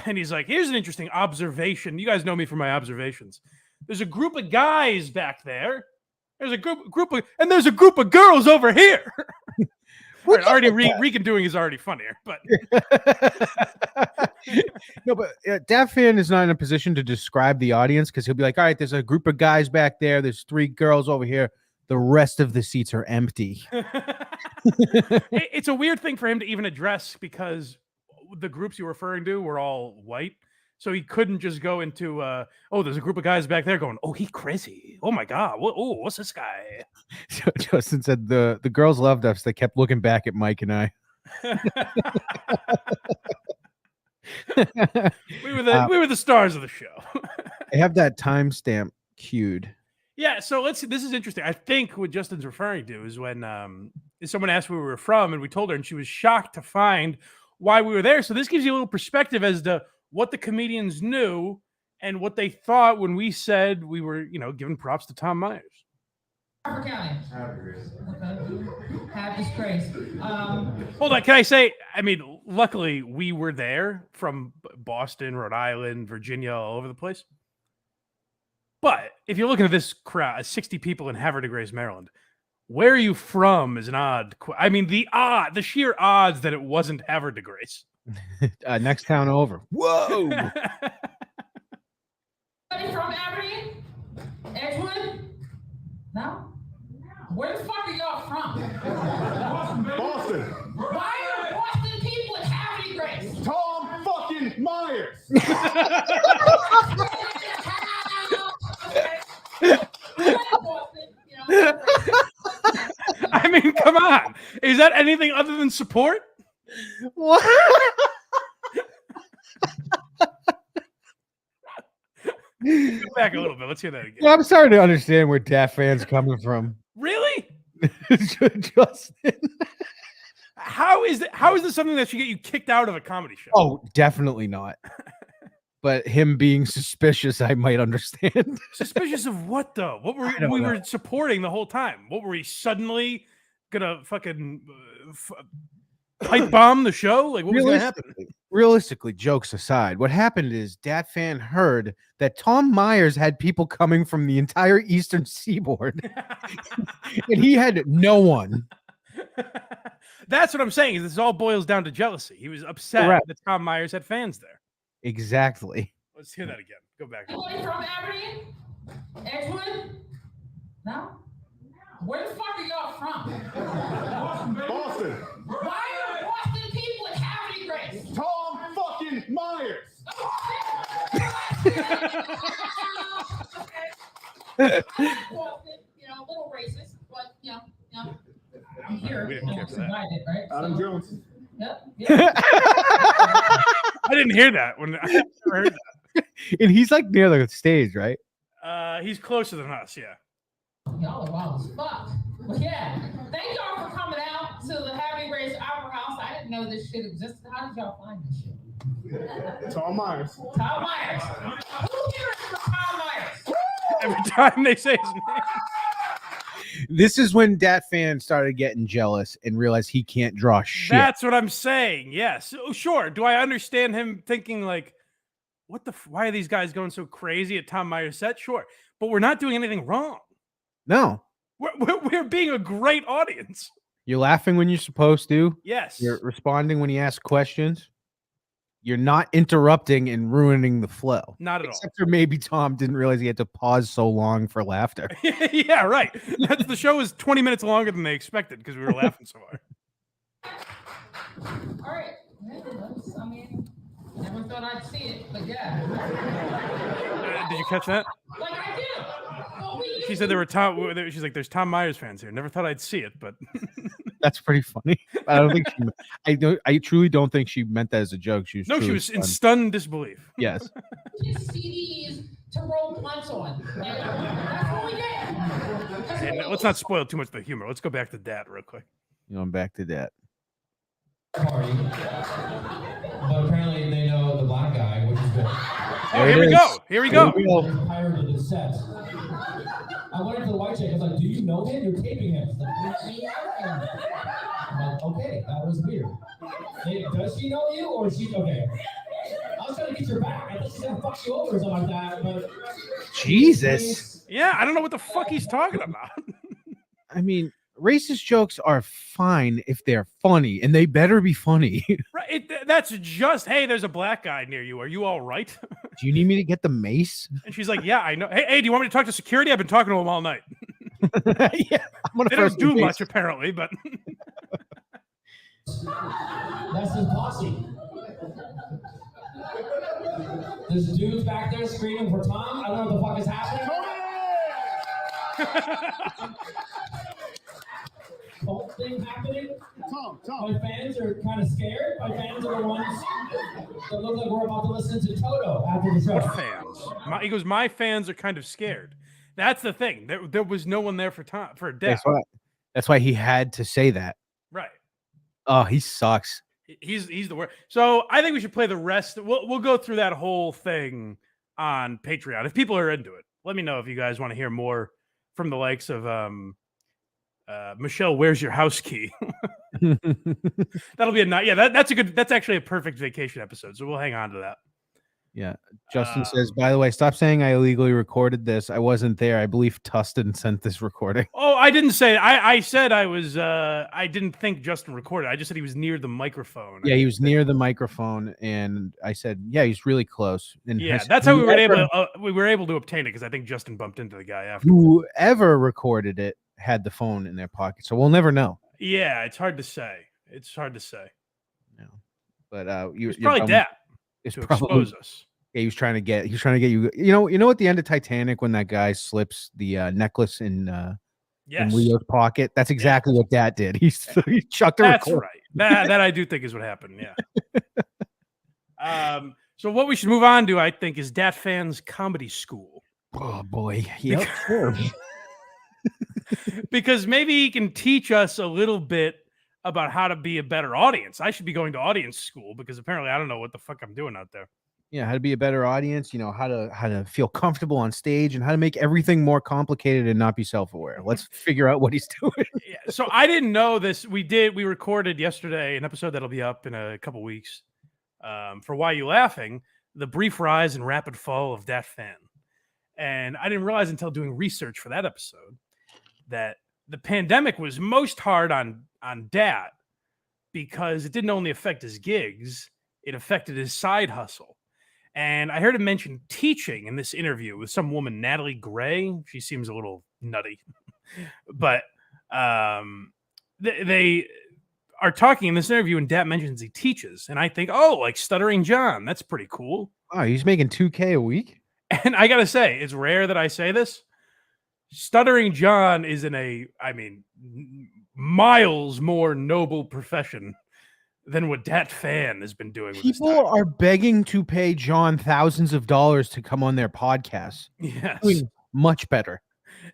And he's like, here's an interesting observation. You guys know me for my observations. There's a group of guys back there. There's a group of girls over here. Right, already Regan doing is already funnier, but no, but Dat Phan is not in a position to describe the audience because he'll be like, all right, there's a group of guys back there. There's 3 girls over here. The rest of the seats are empty. It's a weird thing for him to even address because the groups you're referring to were all white. So he couldn't just go into, there's a group of guys back there going, oh, he crazy. Oh, my God. What's this guy? So Justin said the girls loved us. They kept looking back at Mike and I. We were the stars of the show. I have that timestamp queued. Yeah, so this is interesting. I think what Justin's referring to is when someone asked where we were from, and we told her, and she was shocked to find why we were there. So this gives you a little perspective as to what the comedians knew and what they thought when we said we were, giving props to Tom Myers. Harper County. Have disgrace. Hold on, can I say, luckily we were there from Boston, Rhode Island, Virginia, all over the place. But if you're looking at this crowd, 60 people in Havre de Grace, Maryland, where are you from is an odd. The sheer odds that it wasn't Havre de Grace. Next town over. Whoa. Anybody from Aberdeen? Edgewood? No? Where the fuck are y'all from? Boston. Why are Boston people in Havre Grace? Tom fucking Myers. I mean, come on. Is that anything other than support? What? Go back a little bit. Let's hear that again. Yeah, I'm starting to understand where Dat Phan's coming from. Really? Justin. How is this something that should get you kicked out of a comedy show? Oh, definitely not. But him being suspicious, I might understand. Suspicious of what though? What were we were supporting the whole time? What were we suddenly gonna fucking pipe bomb the show? Like what was gonna happen? Realistically, jokes aside, what happened is Dat Phan heard that Tom Myers had people coming from the entire Eastern Seaboard, and he had no one. That's what I'm saying. Is this all boils down to jealousy? He was upset that Tom Myers had fans there. Exactly. Let's hear that again. Go back. Anybody from Aberdeen? Edgewood? No? Where the fuck are y'all from? Boston. Why are Boston people in Havre Grace? Tom fucking Myers. Boston, a little racist, but I'm here. We didn't care for that. Invited, right? Adam Jones. Yep. I didn't hear that when I never heard that. And he's like near the stage, right? He's closer than us, yeah. Y'all are wild as fuck. But yeah, thank y'all for coming out to the Havre Grace Opera House. I didn't know this shit existed. How did y'all find this shit? Tom Myers. Tom Myers. Who here is for Tom Myers? Every time they say his name. This is when Dat Phan started getting jealous and realized he can't draw shit. That's what I'm saying. Yes. Oh, sure. Do I understand him thinking like, what the? Why are these guys going so crazy at Tom Myers' set? Sure, but we're not doing anything wrong. No. We're being a great audience. You're laughing when you're supposed to. Yes. You're responding when you ask questions. You're not interrupting and ruining the flow. Not at all. Except for maybe Tom didn't realize he had to pause so long for laughter. Yeah, right. The show was 20 minutes longer than they expected because we were laughing so hard. All right. I mean, never thought I'd see it, but yeah. Did you catch that? Like I do. She said she's like, there's Tom Myers fans here. Never thought I'd see it, but That's pretty funny. I don't think I truly don't think she meant that as a joke. She was in stunned disbelief. Yes. CDs to roll blunts on. That's what we did. And let's not spoil too much of the humor. Let's go back to Dat real quick. I'm back to that. Party. But apparently they know the black guy, which is good. Oh, here we go. Here we go. Pirated the set. I went into the white chick. I was like, "Do you know him? You're taping him." She's like, I'm like, "Okay, that was weird." Does she know you, or is she okay? I was trying to get your back. I thought she was gonna fuck you over or something like that. But Jesus. Yeah, I don't know what the fuck he's talking about. I mean, racist jokes are fine if they're funny, and they better be funny. Right? That's just, hey, there's a black guy near you. Are you all right? Do you need me to get the mace? And she's like, yeah, I know. Hey, do you want me to talk to security? I've been talking to him all night. Yeah, they don't do much apparently, but that's his posse. There's dudes back there screaming for Tom. I don't know what the fuck is happening. Whole thing happening. Tom. My fans are kind of scared. My fans are the ones that look like we're about to listen to Toto after the show. what fans? He goes, my fans are kind of scared. That's the thing. There was no one there for Dad. That's why he had to say that. Right. Oh, he sucks. He's the worst. So I think we should play the rest. We'll go through that whole thing on Patreon. If people are into it, let me know if you guys want to hear more from the likes of Michelle, where's your house key? That'll be a night. Yeah, that's actually a perfect vacation episode. So we'll hang on to that. Yeah. Justin says, by the way, stop saying I illegally recorded this. I wasn't there. I believe Tustin sent this recording. Oh, I didn't say. I said I was. I didn't think Justin recorded. I just said he was near the microphone. Yeah, he was near the microphone, and I said, yeah, he's really close. And Yeah, that's how we were able to obtain it, because I think Justin bumped into the guy after. Whoever recorded it had the phone in their pocket, so we'll never know. Yeah, it's hard to say. It's hard to say. No, but it's probably that. It's to probably expose us. Yeah, he was trying to get you. You know, at the end of Titanic when that guy slips the necklace in Leo's pocket. That's exactly what that did. He chucked a That's record. right. That I do think is what happened. Yeah. So what we should move on to, I think, is Dat Phan's comedy school. Oh boy. Yep. Sure. Because maybe he can teach us a little bit about how to be a better audience. I should be going to audience school, because apparently I don't know what the fuck I'm doing out there. Yeah, how to be a better audience, you know, how to feel comfortable on stage, and how to make everything more complicated and not be self-aware. Let's figure out what he's doing. Yeah, so I didn't know this. We recorded yesterday an episode that'll be up in a couple weeks for Why You Laughing, the brief rise and rapid fall of Dat Phan. And I didn't realize until doing research for that episode that the pandemic was most hard on Dat, because it didn't only affect his gigs, it affected his side hustle. And I heard him mention teaching in this interview with some woman, Natalie Gray. She seems a little nutty, but they are talking in this interview, and Dat mentions he teaches. And I think, oh, like Stuttering John. That's pretty cool. Oh, he's making $2,000 a week. And I got to say, it's rare that I say this. Stuttering John is miles more noble profession than what Dat Phan has been doing. People are begging to pay John thousands of dollars to come on their podcast. Yes. Doing much better.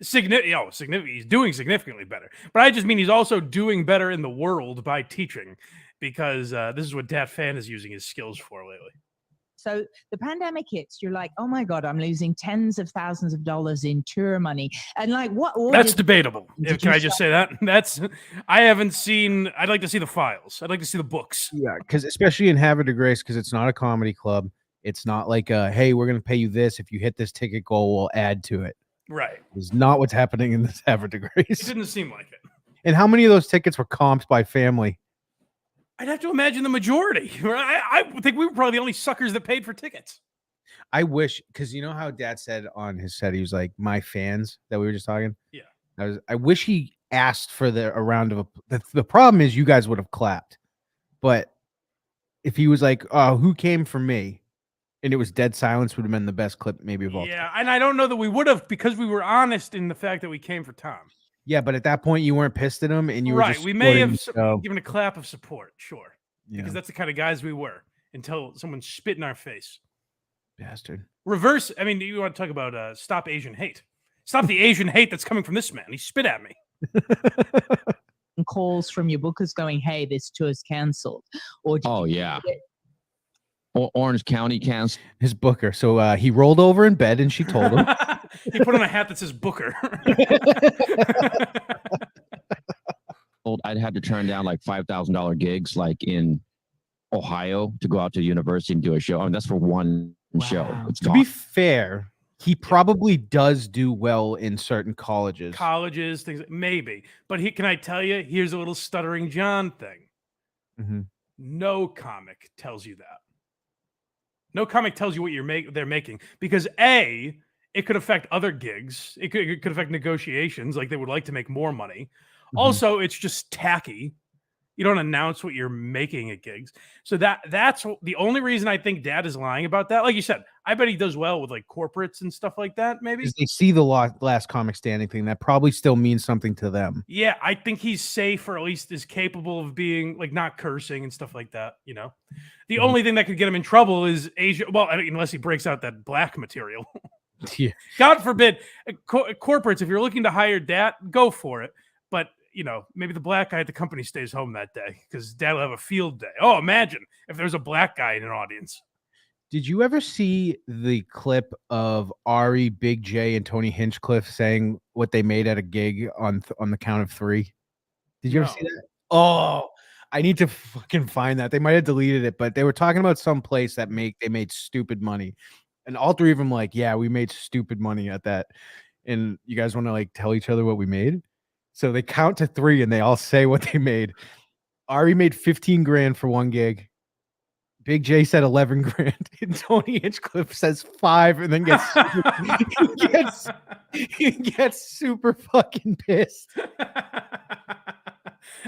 He's doing significantly better. But I just mean he's also doing better in the world by teaching, because this is what Dat Phan is using his skills for lately. So the pandemic hits, you're like, oh my God, I'm losing tens of thousands of dollars in tour money. And like, what? That's debatable. Can I just say that? I haven't seen, I'd like to see the files. I'd like to see the books. Yeah, because especially in Havre de Grace, because it's not a comedy club. It's not like, hey, we're going to pay you this. If you hit this ticket goal, we'll add to it. Right. It's not what's happening in this Havre de Grace. It didn't seem like it. And how many of those tickets were comped by family? I'd have to imagine the majority. I think we were probably the only suckers that paid for tickets. I wish, because you know how Dad said on his set, he was like, my fans that we were just talking. Yeah. I wish he asked for a round of the problem is you guys would have clapped. But if he was like, oh, who came for me? And it was dead silence, would have been the best clip maybe of all time. Yeah, and I don't know that we would have, because we were honest in the fact that we came for Tom. Yeah, but at that point you weren't pissed at him, and you were right. just We may have given a clap of support, sure, because that's the kind of guys we were until someone spit in our face. Bastard. Reverse. I mean, you want to talk about stop Asian hate? Stop the Asian hate that's coming from this man. He spit at me. Calls from your bookers going, "Hey, this tour's cancelled." Or Orange County canceled his booker. So he rolled over in bed, and she told him. He put on a hat that says Booker. I'd had to turn down like $5,000 gigs, like in Ohio, to go out to the university and do a show. I mean, that's for one show. To be fair, he probably does do well in certain colleges. Things maybe. But can I tell you? Here's a little Stuttering John thing. Mm-hmm. No comic tells you that. No comic tells you what they're making, because A, it could affect other gigs. It could affect negotiations. Like, they would like to make more money. Mm-hmm. Also, it's just tacky. You don't announce what you're making at gigs. So that's the only reason I think Dad is lying about that. Like you said, I bet he does well with like corporates and stuff like that. Maybe because they see the last comic standing thing. That probably still means something to them. Yeah, I think he's safe, or at least is capable of being like not cursing and stuff like that. You know, the only thing that could get him in trouble is Asia. Well, I mean, unless he breaks out that black material. Yeah. God forbid, corporates. If you're looking to hire Dad, go for it. But you know, maybe the black guy at the company stays home that day, because Dad will have a field day. Oh, imagine if there's a black guy in an audience. Did you ever see the clip of Ari, Big J, and Tony Hinchcliffe saying what they made at a gig on the count of three? Did you ever see that? Oh, I need to fucking find that. They might have deleted it, but they were talking about some place that they made stupid money, and all three of them like, yeah, we made stupid money at that. And you guys want to like tell each other what we made? So they count to 3 and they all say what they made. Ari made 15 grand for one gig. Big J said 11 grand. And Tony Hinchcliffe says 5 and then he gets super fucking pissed.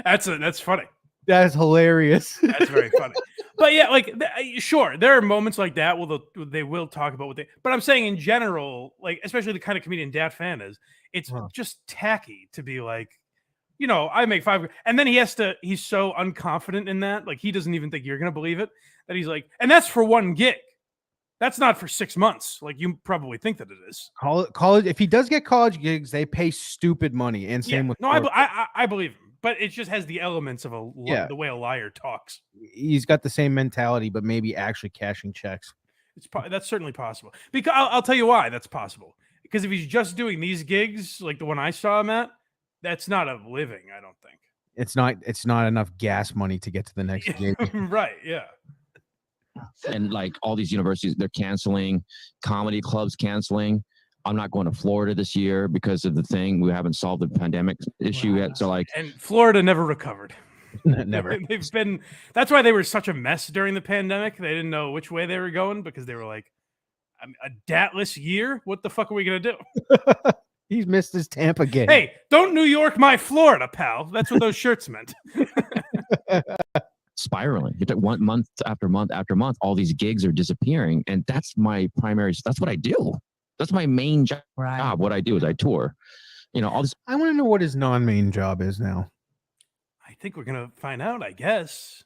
That's funny. That is hilarious. That's very funny. But yeah, like sure, there are moments like that where they will talk about what they. But I'm saying in general, like especially the kind of comedian Dat Phan is, it's just tacky to be like, you know, I make 5, and then he's so unconfident in that, like he doesn't even think you're gonna believe it, that he's like, and that's for one gig. That's not for 6 months, like you probably think that it is. College. If he does get college gigs, they pay stupid money, and same with. No, I believe him. But it just has the elements of the way a liar talks. He's got the same mentality, but maybe actually cashing checks. That's certainly possible. Because I'll tell you why that's possible. Because if he's just doing these gigs, like the one I saw him at, that's not a living, I don't think. It's not enough gas money to get to the next gig. Right, yeah. And like all these universities, they're canceling, comedy clubs canceling. I'm not going to Florida this year because of the thing. We haven't solved the pandemic issue yet. So like, and Florida never recovered. Never. That's why they were such a mess during the pandemic. They didn't know which way they were going because they were like, a datless year? What the fuck are we going to do? He's missed his Tampa game. Hey, don't New York my Florida, pal. That's what those shirts meant. Spiraling. It's like one month after month after month, all these gigs are disappearing. And that's my primary, that's what I do. That's my main job. Right. What I do is I tour. You know, all this. I want to know what his non-main job is now. I think we're gonna find out, I guess.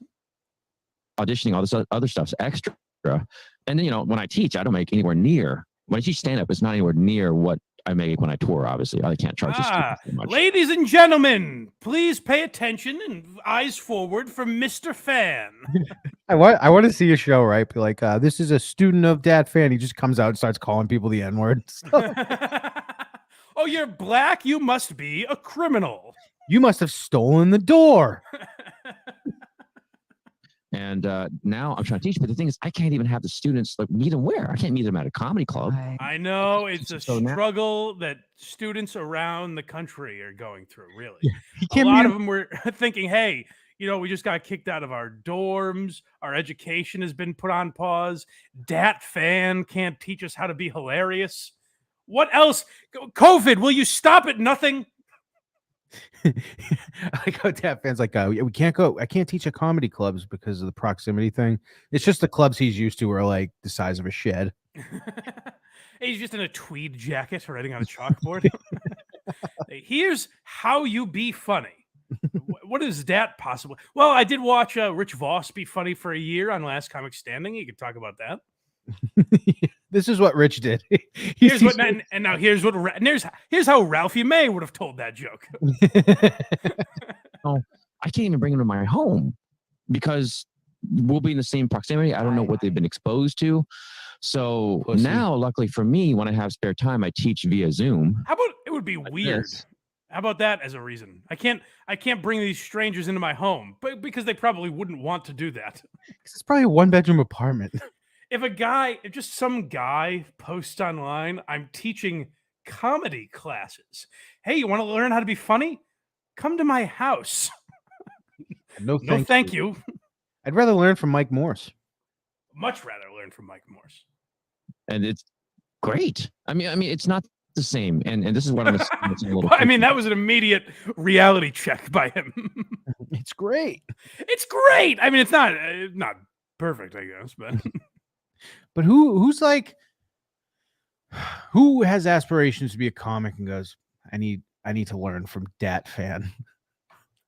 Auditioning, all this other stuff's extra. And then, you know, when I teach, I don't make anywhere near. When I teach stand-up, it's not anywhere near what I make when I tour, obviously. I can't charge this so much. Ladies and gentlemen, please pay attention and eyes forward for Mr. Phan. I want to see a show, right? Be like, this is a student of Dat Phan. He just comes out and starts calling people the N-word. Oh, you're black? You must be a criminal. You must have stolen the door. And now I'm trying to teach, but the thing is, I can't even have the students like meet them where? I can't meet them at a comedy club. I know it's a struggle that students around the country are going through. Really, a lot of them were thinking, "Hey, you know, we just got kicked out of our dorms. Our education has been put on pause. Dat Phan can't teach us how to be hilarious. What else? COVID? Will you stop at nothing?" I like how Dat Phan's like, we can't go. I can't teach at comedy clubs because of the proximity thing. It's just the clubs he's used to are like the size of a shed. He's just in a tweed jacket writing on a chalkboard. Here's how you be funny. What is that possible? Well, I did watch Rich Voss be funny for a year on Last Comic Standing. You could talk about that. This is what Rich did. Here's how Ralphie May would have told that joke. Oh, I can't even bring them to my home because we'll be in the same proximity. I don't know what they've been exposed to. So now, luckily for me, when I have spare time, I teach via Zoom. How about it would be weird? How about that as a reason? I can't bring these strangers into my home, but because they probably wouldn't want to do that. It's probably a 1-bedroom apartment. If just some guy posts online, I'm teaching comedy classes. Hey, you want to learn how to be funny? Come to my house. No, thank you. I'd rather learn from Mike Morse. Much rather learn from Mike Morse. And it's great. I mean, it's not the same. And this is what I'm a little. I mean, that was an immediate reality check by him. It's great. It's great. I mean, it's not perfect, I guess, but. But who's like, who has aspirations to be a comic and goes, I need to learn from Dat Phan.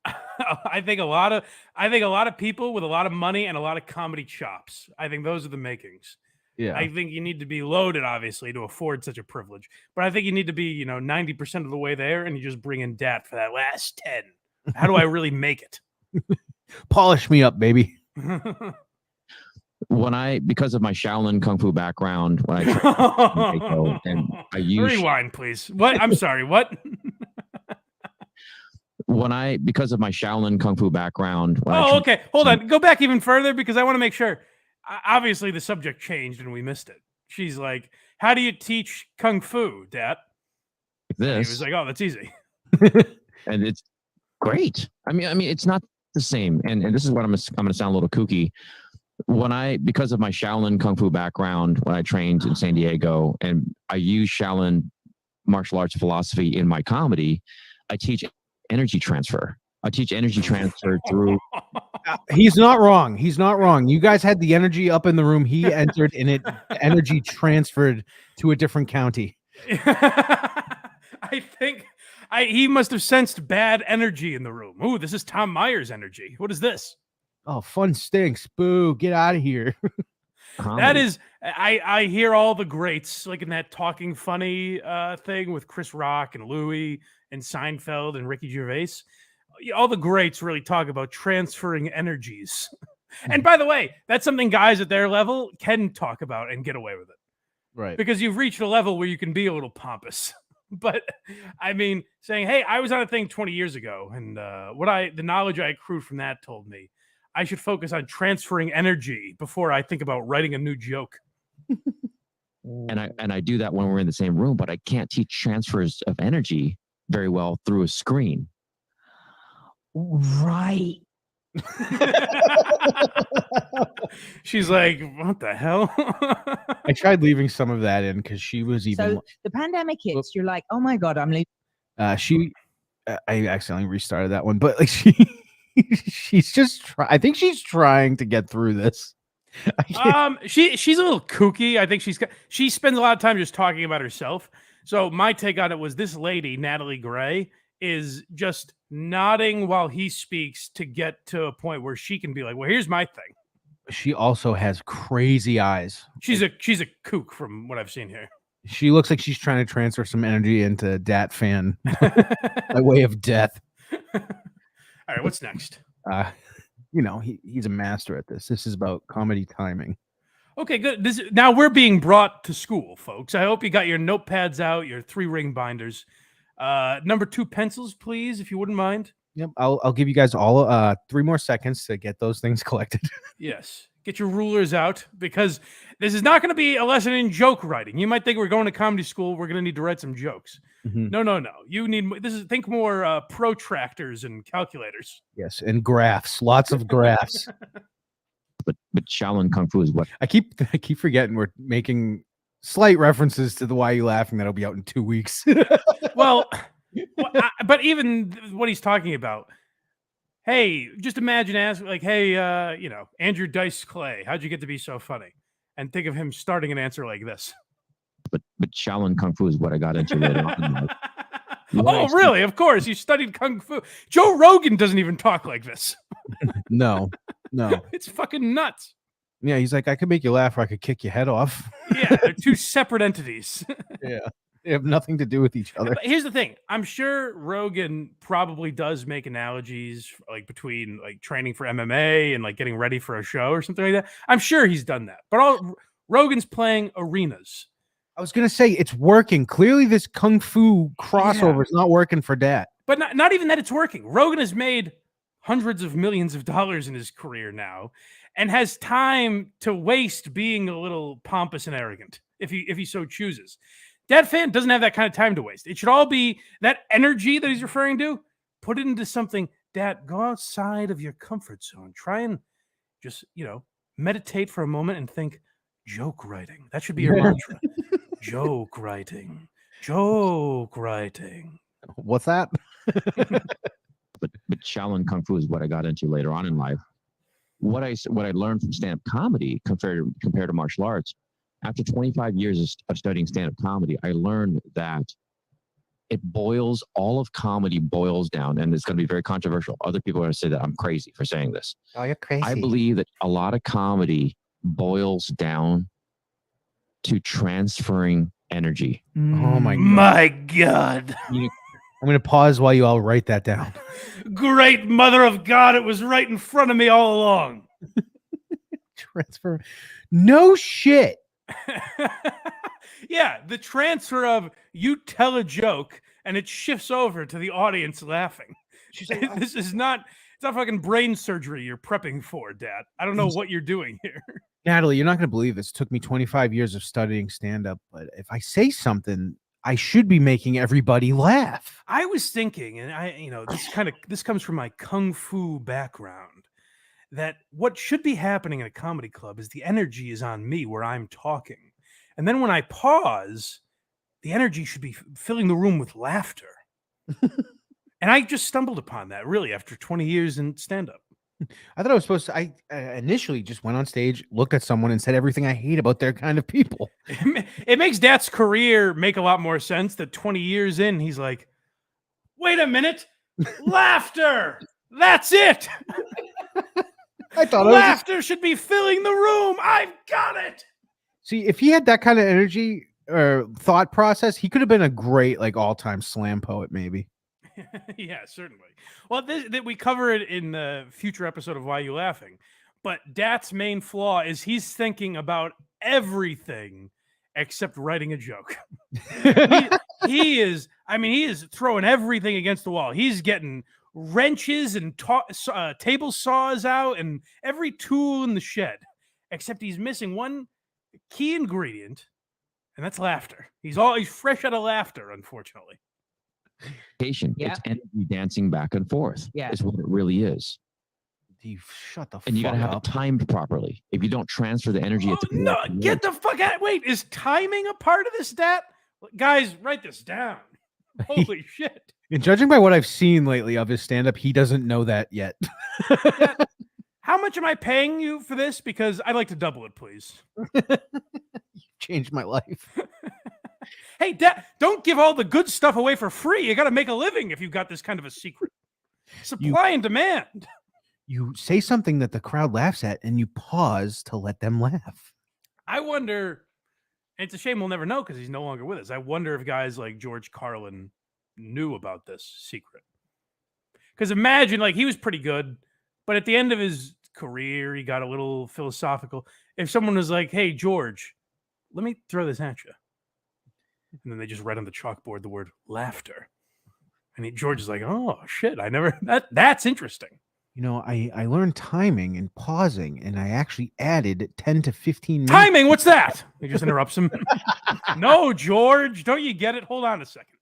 I think a lot of people with a lot of money and a lot of comedy chops. I think those are the makings. Yeah. I think you need to be loaded, obviously, to afford such a privilege. But I think you need to be, 90% of the way there, and you just bring in Dat for that last 10. How do I really make it? Polish me up, baby. Because of my Shaolin Kung Fu background, when I use rewind, please. What? I'm sorry. What? because of my Shaolin Kung Fu background. Oh, okay. Hold on. Go back even further because I want to make sure. Obviously, the subject changed and we missed it. She's like, "How do you teach Kung Fu, Dad?" This. And he was like, "Oh, that's easy." And it's great. I mean, it's not the same. And this is what I'm going to sound a little kooky. Because of my Shaolin Kung Fu background, when I trained in San Diego, and I use Shaolin martial arts philosophy in my comedy, I teach energy transfer. I teach energy transfer through. He's not wrong. He's not wrong. You guys had the energy up in the room. He entered and it energy transferred to a different county. I think he must have sensed bad energy in the room. Ooh, this is Tom Myers energy. What is this? Oh, fun stinks. Boo, get out of here. That is, I hear all the greats, like in that Talking Funny thing with Chris Rock and Louis and Seinfeld and Ricky Gervais. All the greats really talk about transferring energies. And by the way, that's something guys at their level can talk about and get away with it. Right. Because you've reached a level where you can be a little pompous. But I mean, saying, "Hey, I was on a thing 20 years ago, and the knowledge I accrued from that told me I should focus on transferring energy before I think about writing a new joke." And I do that when we're in the same room, but I can't teach transfers of energy very well through a screen. Right. She's like, "What the hell?" I tried leaving some of that in because she was even. So the pandemic hits, you're like, "Oh my God, I'm leaving." I accidentally restarted that one, but like she's just I think she's trying to get through this. She's a little kooky. I think she spends a lot of time just talking about herself. So my take on it was this lady, Natalie Gray, is just nodding while he speaks to get to a point where she can be like, "Well, here's my thing." She also has crazy eyes. She's a kook from what I've seen here. She looks like she's trying to transfer some energy into Dat Phan by way of death. All right, what's next? He's a master at this. This is about comedy timing. Okay, good. Now we're being brought to school, folks. I hope you got your notepads out, your 3-ring binders. Number 2 pencils, please, if you wouldn't mind. Yep, I'll give you guys all 3 more seconds to get those things collected. Yes, get your rulers out because this is not going to be a lesson in joke writing. You might think we're going to comedy school. We're going to need to write some jokes. Mm-hmm. No. You need think more protractors and calculators. Yes, and graphs, lots of graphs. But Shaolin Kung Fu is what I keep forgetting we're making slight references to the Why You Laughing that'll be out in 2 weeks. Well, but even what he's talking about, hey, just imagine asking like, "Hey, Andrew Dice Clay, how'd you get to be so funny?" And think of him starting an answer like this. But Shaolin Kung Fu is what I got into later on. Oh, really? Of course, you studied Kung Fu. Joe Rogan doesn't even talk like this. No. It's fucking nuts. Yeah, he's like, "I could make you laugh or I could kick your head off." Yeah, they're 2 separate entities. Yeah. They have nothing to do with each other. But here's the thing. I'm sure Rogan probably does make analogies like between like training for MMA and like getting ready for a show or something like that. I'm sure he's done that. But Rogan's playing arenas. I was going to say it's working. Clearly this Kung Fu crossover is not working for Dat. But not even that it's working. Rogan has made hundreds of millions of dollars in his career now and has time to waste being a little pompous and arrogant if he so chooses. Dat Phan doesn't have that kind of time to waste. It should all be that energy that he's referring to. Put it into something. Dat, go outside of your comfort zone. Try and just, meditate for a moment and think joke writing. That should be your mantra. Joke writing. Joke writing. What's that? But Shaolin Kung Fu is what I got into later on in life. What I learned from stand-up comedy compared to martial arts. After 25 years of studying stand-up comedy, I learned that all of comedy boils down, and it's going to be very controversial. Other people are going to say that I'm crazy for saying this. Oh, you're crazy. I believe that a lot of comedy boils down to transferring energy. Oh my God. My God. I'm going to pause while you all write that down. Great mother of God, it was right in front of me all along. Transfer. No shit. Yeah, the transfer of you tell a joke and it shifts over to the audience laughing. She's like, This is not. It's not fucking brain surgery you're prepping for, Dad. I don't know what you're doing here. Natalie, you're not going to believe this. It took me 25 years of studying stand-up, but if I say something, I should be making everybody laugh. I was thinking, and this comes from my kung fu background, that what should be happening in a comedy club is the energy is on me where I'm talking. And then when I pause, the energy should be filling the room with laughter. And I just stumbled upon that really after 20 years in stand-up. I thought I was supposed to. I initially just went on stage, looked at someone, and said everything I hate about their kind of people. It makes Dat's career make a lot more sense that 20 years in, he's like, wait a minute, laughter. That's it. I thought laughter should be filling the room. I've got it. See, if he had that kind of energy or thought process, he could have been a great all-time slam poet, maybe. Yeah, certainly. Well, we cover it in the future episode of Why You Laughing. But Dat's main flaw is he's thinking about everything except writing a joke. he is throwing everything against the wall. He's getting wrenches and table saws out and every tool in the shed, except he's missing one key ingredient, and that's laughter. He's fresh out of laughter, unfortunately. It's energy dancing back and forth. Yeah. Is what it really is. You shut the fuck up. And you gotta have it timed properly. If you don't transfer the energy, Get the fuck out. Wait, is timing a part of this, Dat? Guys, write this down. Holy shit. And judging by what I've seen lately of his stand-up, he doesn't know that yet. How much am I paying you for this? Because I'd like to double it, please. You've changed my life. Hey, Dad, don't give all the good stuff away for free. You got to make a living if you've got this kind of a secret. Supply and demand. You say something that the crowd laughs at, and you pause to let them laugh. I wonder, and it's a shame we'll never know because he's no longer with us. I wonder if guys like George Carlin knew about this secret. Because imagine, he was pretty good, but at the end of his career, he got a little philosophical. If someone was like, hey, George, let me throw this at you. And then they just read on the chalkboard the word laughter. And George is like, oh, shit, that's interesting. You know, I learned timing and pausing, and I actually added 10 to 15 minutes. Timing, what's that? He just interrupts him. No, George, don't you get it? Hold on a second.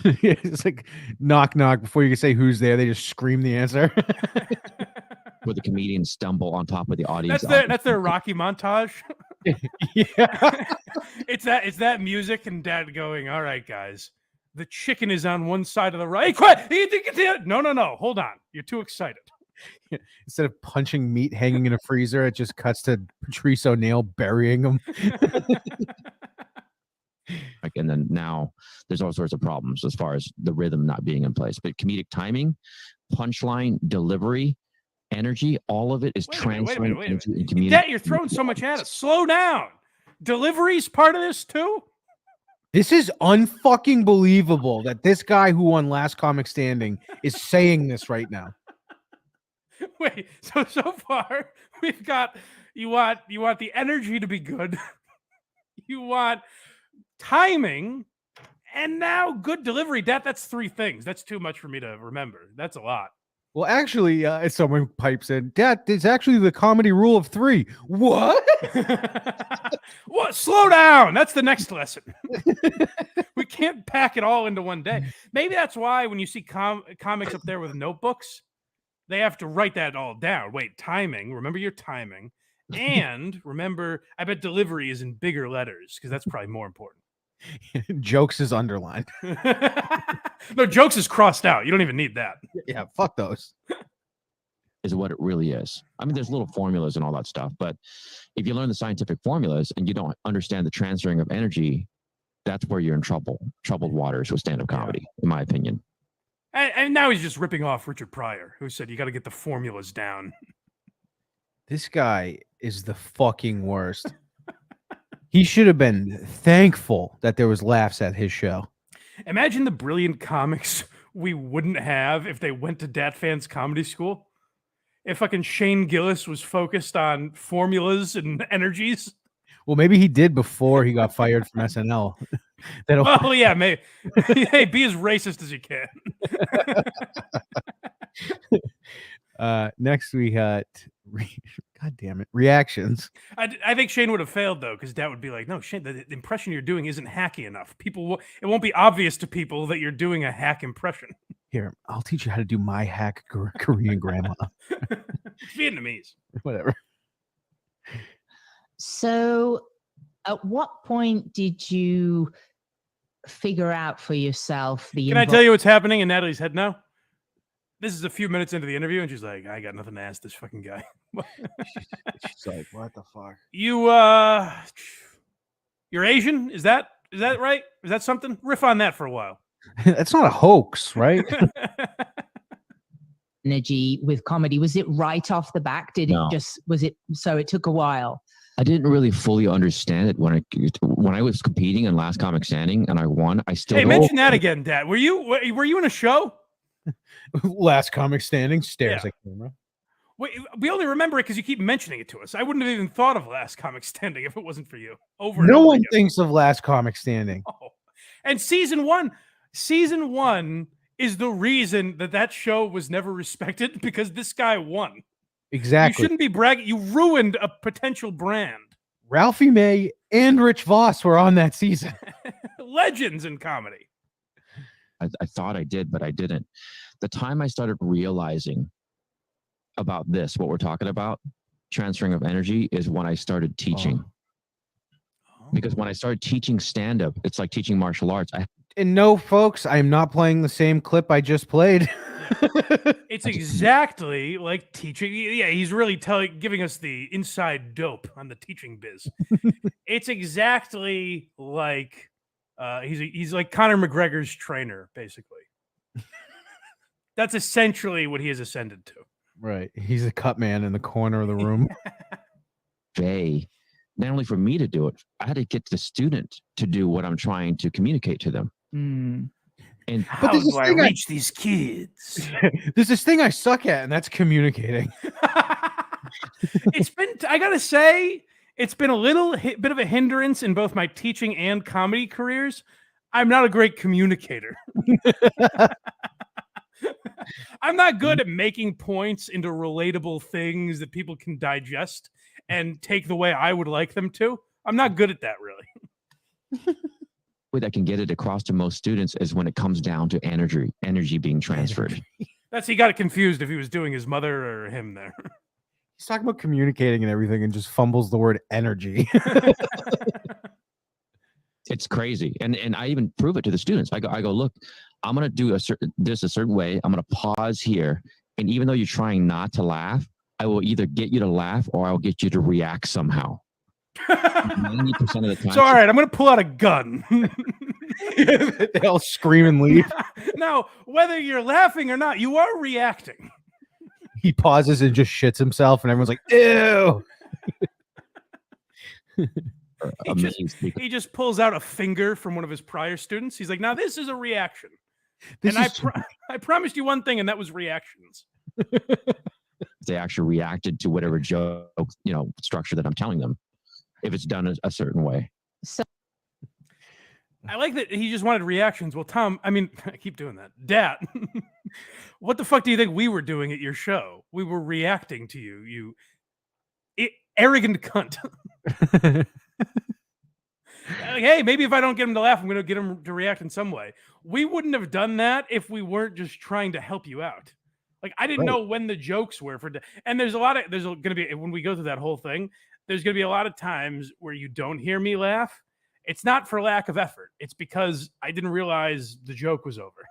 It's like knock, knock. Before you can say who's there, they just scream the answer. Where the comedians stumble on top of the audience. That's their Rocky montage. Yeah. It's that music and Dad going, all right, guys, the chicken is on one side of the right. Quiet. No. Hold on. You're too excited. Instead of punching meat hanging in a freezer, it just cuts to Patrice O'Neill burying him. And then now there's all sorts of problems as far as the rhythm not being in place. But comedic timing, punchline, delivery, energy, all of it is transferring into comedic. Dad, you're throwing so much at us. Slow down. Delivery's part of this too? This is unfucking believable that this guy who won Last Comic Standing is saying this right now. Wait, so far we've got you want the energy to be good. You want timing, and now good delivery. That's three things. That's too much for me to remember. That's a lot. Well, actually, someone pipes in, Dad, it's actually the comedy rule of 3. What? What? Slow down. That's the next lesson. We can't pack it all into one day. Maybe that's why when you see comics up there with notebooks, they have to write that all down. Wait, timing. Remember your timing. And remember, I bet delivery is in bigger letters because that's probably more important. Jokes is underlined. No, jokes is crossed out. You don't even need that. Yeah, fuck those. Is what it really is. I mean, there's little formulas and all that stuff, but if you learn the scientific formulas and you don't understand the transferring of energy, that's where you're in troubled waters with stand-up comedy, in my opinion. And now he's just ripping off Richard Pryor, who said you got to get the formulas down. This guy is the fucking worst. He should have been thankful that there was laughs at his show. Imagine the brilliant comics we wouldn't have if they went to Dat Phan's comedy school. If fucking Shane Gillis was focused on formulas and energies. Well, maybe he did before he got fired from SNL. That'll Well, yeah, maybe. Hey, be as racist as you can. next we got God damn it, reactions. I think Shane would have failed though, because Dad would be like, "No, Shane, the impression you're doing isn't hacky enough. It won't be obvious to people that you're doing a hack impression." Here, I'll teach you how to do my hack Korean grandma. Vietnamese. Whatever. So, at what point did you figure out for yourself the? Can I tell you what's happening in Natalie's head now? This is a few minutes into the interview, and she's like, "I got nothing to ask this fucking guy." She's like, "What the fuck?" You're Asian? Is that right? Is that something? Riff on that for a while. That's not a hoax, right? Energy with comedy, was it right off the back? No. So it took a while? I didn't really fully understand it when I was competing in Last Comic Standing and I won. I still mention that again, Dad. Were you in a show? Last Comic Standing, stares at camera. Wait, we only remember it because you keep mentioning it to us. I wouldn't have even thought of Last Comic Standing if it wasn't for you. No one thinks of Last Comic Standing. Oh. And season one is the reason that show was never respected, because this guy won. Exactly. You shouldn't be bragging. You ruined a potential brand. Ralphie May and Rich Voss were on that season. Legends in comedy. I thought I did, but I didn't. The time I started realizing about this, what we're talking about, transferring of energy, is when I started teaching. Because when I started teaching stand-up, it's like teaching martial arts. And no, folks, I'm not playing the same clip I just played. It's exactly like teaching. Yeah, he's really giving us the inside dope on the teaching biz. It's exactly like he's like Conor McGregor's trainer, basically. That's essentially what he has ascended to. Right. He's a cut man in the corner of the room. Not only for me to do it, I had to get the student to do what I'm trying to communicate to them. And how do I reach these kids? There's this thing I suck at, and that's communicating. I gotta say, it's been a little bit of a hindrance in both my teaching and comedy careers. I'm not a great communicator. I'm not good at making points into relatable things that people can digest and take the way I would like them to. I'm not good at that, really. Way that can get it across to most students is when it comes down to energy being transferred. He got it confused if he was doing his mother or him there. He's talking about communicating and everything and just fumbles the word energy. It's crazy. And I even prove it to the students. I go, look, I'm going to do a certain way. I'm going to pause here. And even though you're trying not to laugh, I will either get you to laugh or I'll get you to react somehow. 90% of the time. So, all right, I'm going to pull out a gun. They all scream and leave. Now, whether you're laughing or not, you are reacting. He pauses and just shits himself, and everyone's like, ew. He just pulls out a finger from one of his prior students. He's like, now this is a reaction. I promised you one thing, and that was reactions. They actually reacted to whatever joke, structure that I'm telling them, if it's done a certain way. So I like that he just wanted reactions. Well, Tom, I keep doing that. Dad, what the fuck do you think we were doing at your show? We were reacting to you, you arrogant cunt. Hey, maybe if I don't get him to laugh, I'm going to get him to react in some way. We wouldn't have done that if we weren't just trying to help you out. Like, I didn't know when the jokes were and there's going to be, when we go through that whole thing, there's going to be a lot of times where you don't hear me laugh. It's not for lack of effort. It's because I didn't realize the joke was over.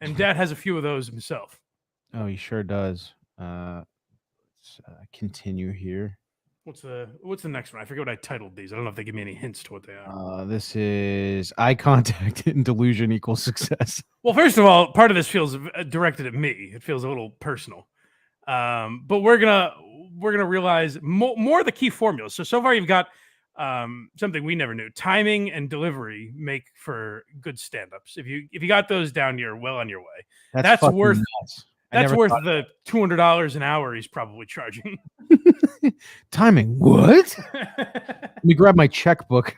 And Dad has a few of those himself. Oh, he sure does. Let's continue here. What's the next one? I forget what I titled these. I don't know if they give me any hints to what they are. This is eye contact and delusion equals success. Well, first of all, part of this feels directed at me. It feels a little personal. But we're gonna realize more of the key formulas. So far you've got something we never knew. Timing and delivery make for good stand-ups. If you got those down, you're well on your way. That's worth nuts. That's worth the $200 an hour he's probably charging. Timing? What? Let me grab my checkbook.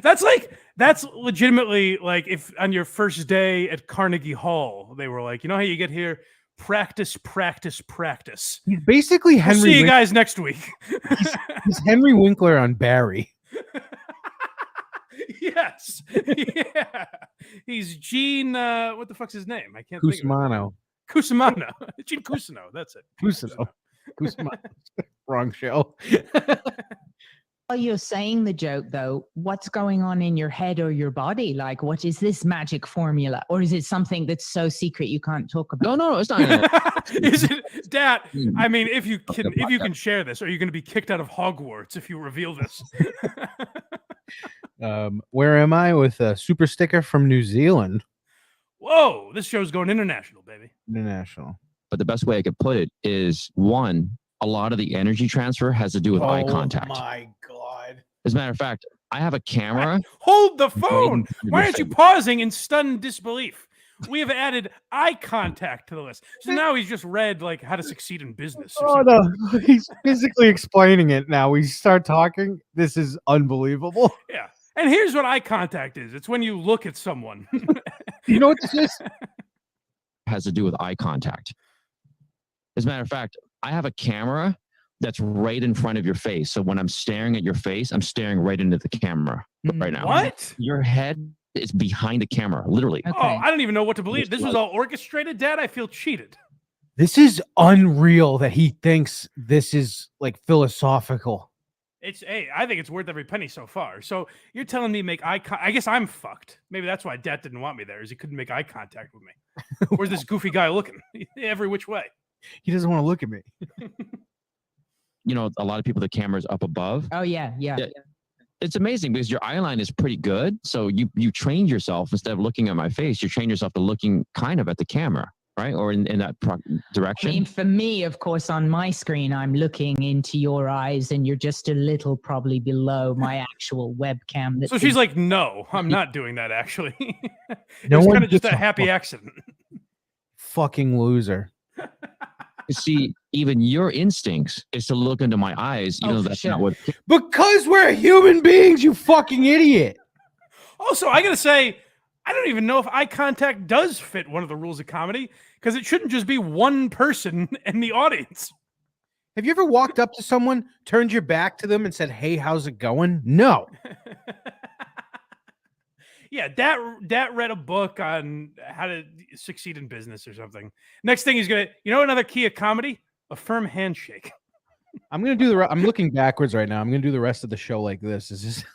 That's like That's legitimately like if on your first day at Carnegie Hall, they were like, you know how you get here? Practice, practice, practice. He's basically We'll Henry. see you guys next week. He's Henry Winkler on Barry. Yes. Yeah. He's Gene, what the fuck's his name? I can't think of it. Cusimano. Cusimano. Gene Cusino. That's it. Cusino. Cusimano. Wrong show. While you're saying the joke, though, what's going on in your head or your body? Like, what is this magic formula? Or is it something that's so secret you can't talk about? No, it's not. Is it, Dad? I mean, if you can share this, are you going to be kicked out of Hogwarts if you reveal this? Where am I with a super sticker from New Zealand? Whoa, this show's going international, baby. International. But the best way I could put it is one, a lot of the energy transfer has to do with eye contact. My God. As a matter of fact, I have a camera. Hold the phone. Why aren't you pausing in stunned disbelief? We have added eye contact to the list. So now he's just read like how to succeed in business. Oh no, he's physically explaining it now. We start talking. This is unbelievable. Yeah. And here's what eye contact is. It's when you look at someone. You know what this is? Has to do with eye contact. As a matter of fact, I have a camera that's right in front of your face. So when I'm staring at your face, I'm staring right into the camera right now. What? Your head is behind the camera, literally. Okay. Oh, I don't even know what to believe. This was all orchestrated, Dad. I feel cheated. This is unreal that he thinks this is like philosophical. Hey, I think it's worth every penny so far. So you're telling me make eye contact. I guess I'm fucked. Maybe that's why Dad didn't want me there, is he couldn't make eye contact with me. Where's this goofy guy looking? Every which way. He doesn't want to look at me. You know, a lot of people, the camera's up above. Oh, yeah. It's amazing because your eye line is pretty good. So you trained yourself, instead of looking at my face, you train yourself to looking kind of at the camera, right? Or in that direction. I mean, for me, of course, on my screen, I'm looking into your eyes and you're just a little probably below my actual webcam. So she's like, no, I'm not doing that, actually. No It's one kind of just gets a a happy accident. Fucking loser. See, even your instincts is to look into my eyes, even though that's not what. Because we're human beings, you fucking idiot. Also, I gotta say, I don't even know if eye contact does fit one of the rules of comedy, because it shouldn't just be one person in the audience. Have you ever walked up to someone, turned your back to them, and said, "Hey, how's it going?" No. Yeah, Dat read a book on how to succeed in business or something. Next thing he's gonna, another key of comedy, a firm handshake. I'm gonna do I'm looking backwards right now. I'm gonna do the rest of the show like this. Does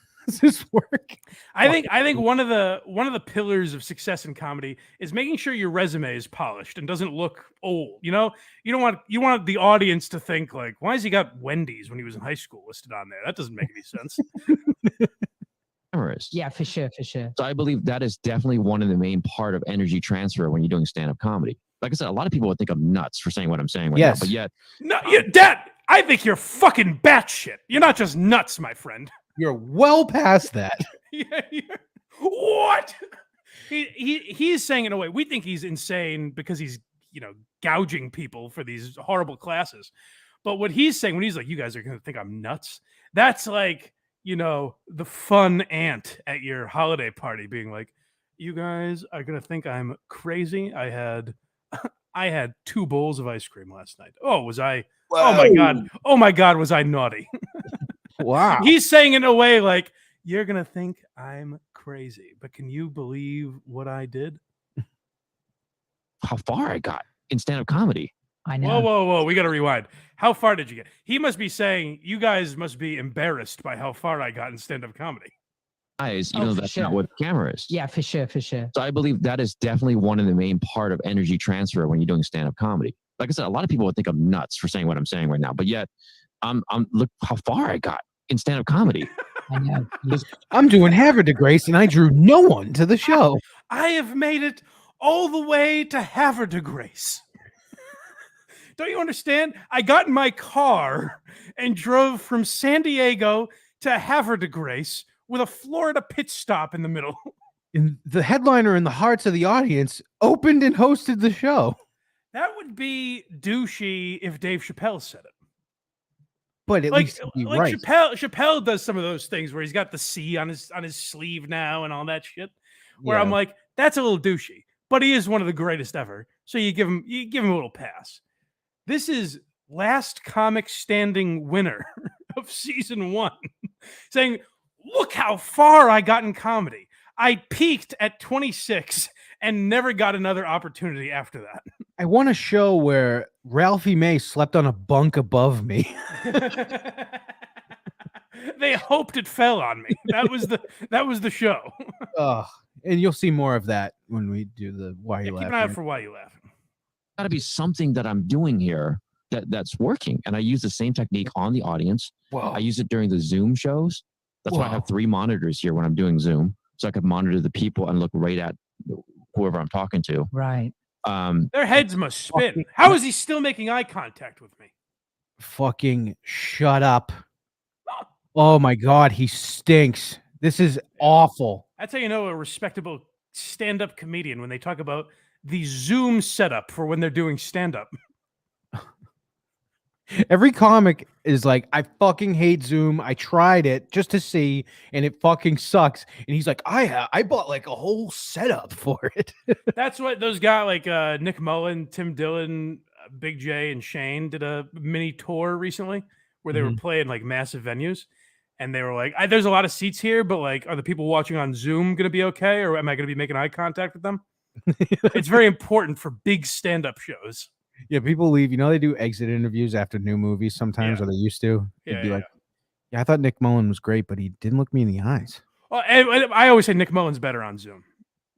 this work? I think one of the pillars of success in comedy is making sure your resume is polished and doesn't look old. You want the audience to think like, why has he got Wendy's when he was in high school listed on there? That doesn't make any sense. Cameras. Yeah, for sure. So I believe that is definitely one of the main part of energy transfer when you're doing stand-up comedy. Like I said, a lot of people would think I'm nuts for saying what I'm saying right now, but yet. No, Dad, I think you're fucking batshit. You're not just nuts, my friend. You're well past that. What? He's saying in a way, we think he's insane because he's, gouging people for these horrible classes. But what he's saying when he's like, you guys are going to think I'm nuts, that's like, the fun aunt at your holiday party being like, you guys are going to think I'm crazy. I had 2 bowls of ice cream last night. Oh, was I? Whoa. Oh my God, was I naughty? Wow. He's saying in a way like, you're going to think I'm crazy, but can you believe what I did? How far I got in stand-up comedy. I know. Whoa. We got to rewind. How far did you get? He must be saying you guys must be embarrassed by how far I got in stand-up comedy. Eyes, even though that's not what the camera is. Yeah, for sure. So I believe that is definitely one of the main part of energy transfer when you're doing stand-up comedy. Like I said, a lot of people would think I'm nuts for saying what I'm saying right now, but yet look how far I got in stand-up comedy. I know. I'm doing Havre de Grace, and I drew no one to the show. I have made it all the way to Havre de Grace. Don't you understand? I got in my car and drove from San Diego to Havre de Grace with a Florida pit stop in the middle. And the headliner in the hearts of the audience opened and hosted the show. That would be douchey if Dave Chappelle said it. but at least he'd be right. Chappelle does some of those things where he's got the C on his sleeve now and all that shit. Where I'm like, that's a little douchey, but he is one of the greatest ever. So you give him a little pass. This is last comic standing winner of season 1, saying, "Look how far I got in comedy. I peaked at 26 and never got another opportunity after that." I want a show where Ralphie May slept on a bunk above me. They hoped it fell on me. That was the show. And you'll see more of that when we do the Why You Laughing. Keep an eye out for Why You Laughing. Got to be something that I'm doing here that's working, and I use the same technique on the audience. Whoa. I use it during the Zoom shows. That's why I have 3 monitors here when I'm doing Zoom, so I could monitor the people and look right at whoever I'm talking to. Right. Their heads must spin. How is he still making eye contact with me? Fucking shut up. Oh my God, he stinks. This is awful. That's how you know a respectable stand-up comedian, when they talk about the Zoom setup for when they're doing stand-up. Every comic is like, I fucking hate Zoom. I tried it just to see, and it fucking sucks. And he's like, I bought like a whole setup for it. That's what those guys like Nick Mullen, Tim Dillon, Big J, and Shane did a mini tour recently where they were playing like massive venues. And they were like, there's a lot of seats here, but like, are the people watching on Zoom going to be okay? Or am I going to be making eye contact with them? It's very important for big stand-up shows. Yeah, people leave. You know, they do exit interviews after new movies sometimes, or they used to. They'd be like, I thought Nick Mullen was great, but he didn't look me in the eyes. Well, I always say Nick Mullen's better on Zoom.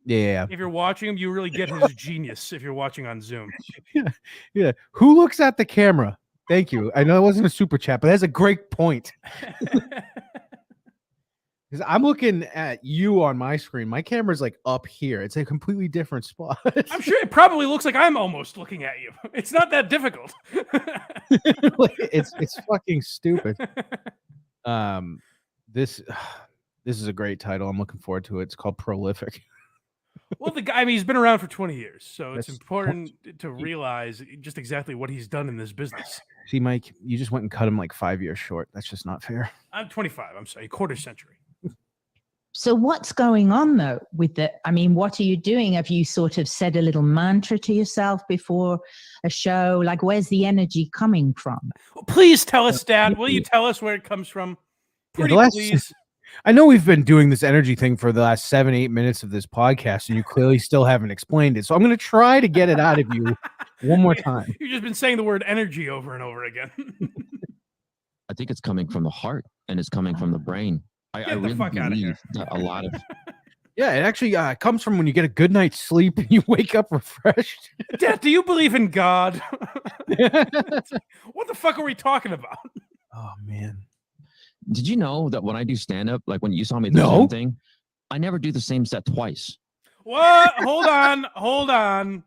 Yeah. If you're watching him, you really get his genius if you're watching on Zoom. Yeah. Who looks at the camera? Thank you. I know it wasn't a super chat, but that's a great point. Because I'm looking at you on my screen. My camera's like up here. It's a completely different spot. I'm sure it probably looks like I'm almost looking at you. It's not that difficult. It's fucking stupid. This is a great title. I'm looking forward to it. It's called Prolific. Well, the guy, I mean, he's been around for 20 years, so it's important to realize just exactly what he's done in this business. See, Mike, you just went and cut him like 5 years short. That's just not fair. I'm 25. I'm sorry, quarter century. So what's going on though with the, I mean, what are you doing? Have you sort of said a little mantra to yourself before a show? Like, where's the energy coming from? Well, please tell us, Dad. Will you tell us where it comes from? Pretty please. I know we've been doing this energy thing for the last 7-8 minutes of this podcast, and you clearly still haven't explained it. So I'm going to try to get it out of you one more time. You've just been saying the word energy over and over again. I think it's coming from the heart, and it's coming from the brain. I really believe that a lot of... Yeah, it actually comes from when you get a good night's sleep and you wake up refreshed. Dad, do you believe in God? What the fuck are we talking about? Oh, man. Did you know that when I do stand-up, like when you saw me do the same thing, I never do the same set twice? What? Hold on.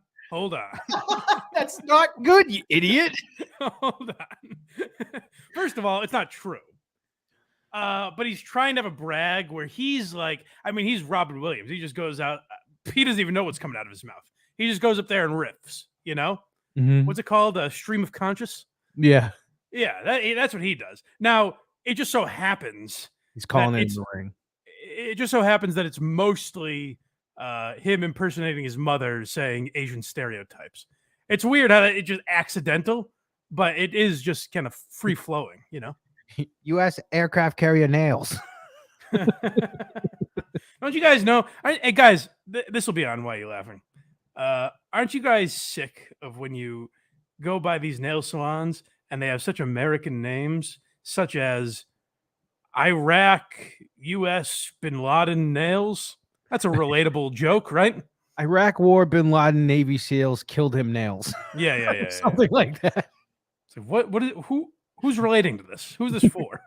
That's not good, you idiot. Hold on. First of all, it's not true. But he's trying to have a brag where he's like, I mean, he's Robin Williams. He just goes out. He doesn't even know what's coming out of his mouth. He just goes up there and riffs, you know? Mm-hmm. What's it called? A stream of conscious? Yeah. Yeah, that's what he does. Now, it just so happens he's calling it in the ring. It just so happens that it's mostly him impersonating his mother saying Asian stereotypes. It's weird how it's just accidental, but it is just kind of free flowing, you know? U.S. aircraft carrier nails. Don't you guys know? Hey, guys, this will be on Why You Laughing. Aren't you guys sick of when you go by these nail salons and they have such American names, such as Iraq, U.S. Bin Laden nails? That's a relatable joke, right? Iraq War, Bin Laden, Navy SEALs killed him nails. Yeah. Something like that. So who's relating to this? Who's this for?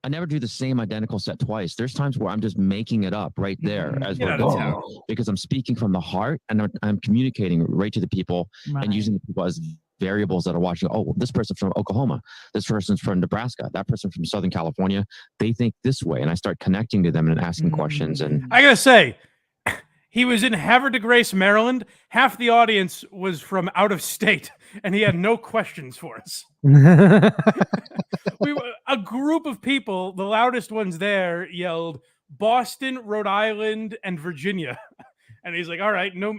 I never do the same identical set twice. There's times where I'm just making it up right there as we're going because I'm speaking from the heart and I'm communicating right to the people and using the people as variables that are watching. Oh, this person's from Oklahoma. This person's from Nebraska. That person from Southern California. They think this way. And I start connecting to them and asking questions. And I got to say, He was in Havre de Grace, Maryland. Half the audience was from out of state, and he had no questions for us. We were a group of people. The loudest ones there yelled Boston, Rhode Island, and Virginia. And he's like, "All right, no,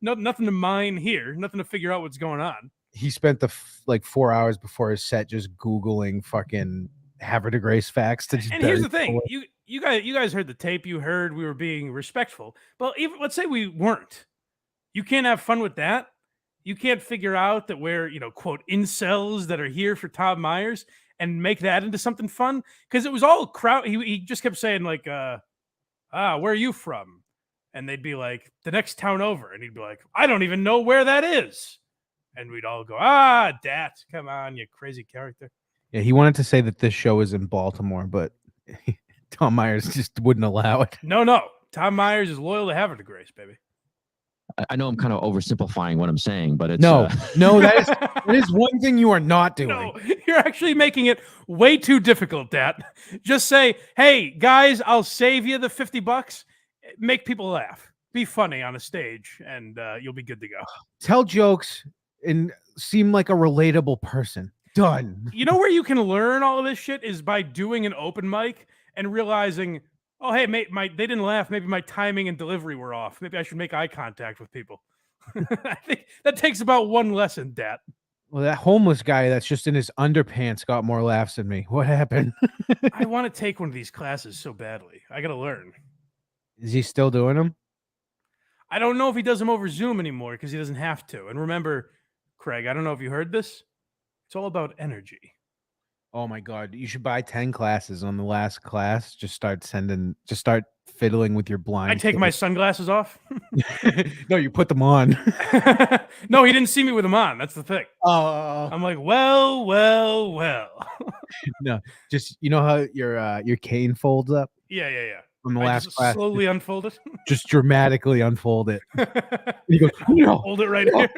nothing to mine here. Nothing to figure out what's going on." He spent the 4 hours before his set just Googling fucking Havre de Grace facts. And here's the thing: you guys heard the tape. You heard we were being respectful. But even let's say we weren't. You can't have fun with that. You can't figure out that we're, quote, incels that are here for Tom Myers and make that into something fun. Because it was all crowd. He just kept saying, like, where are you from? And they'd be like, the next town over. And he'd be like, I don't even know where that is. And we'd all go, Dat, come on, you crazy character. Yeah, he wanted to say that this show is in Baltimore, but Tom Myers just wouldn't allow it. No. Tom Myers is loyal to Havre de Grace, baby. I know I'm kind of oversimplifying what I'm saying, but it's no, that is one thing you are not doing. No, you're actually making it way too difficult, Dat. Just say, hey, guys, I'll save you the $50. Make people laugh. Be funny on a stage, and you'll be good to go. Tell jokes and seem like a relatable person. Done. You know where you can learn all of this shit is by doing an open mic and realizing, oh, hey, mate, they didn't laugh. Maybe my timing and delivery were off. Maybe I should make eye contact with people. I think that takes about one lesson, Dat. Well, that homeless guy that's just in his underpants got more laughs than me. What happened? I want to take one of these classes so badly. I got to learn. Is he still doing them? I don't know if he does them over Zoom anymore because he doesn't have to. And remember, Craig, I don't know if you heard this. It's all about energy. Oh my God. You should buy 10 classes on the last class. Just start fiddling with your blind. I take my sunglasses off. No, you put them on. No, he didn't see me with them on. That's the thing. Oh, I'm like, well. No, just, you know how your cane folds up? Yeah. On the I last just class. slowly unfold it. Just dramatically unfold it. He goes, no. Hold it right here.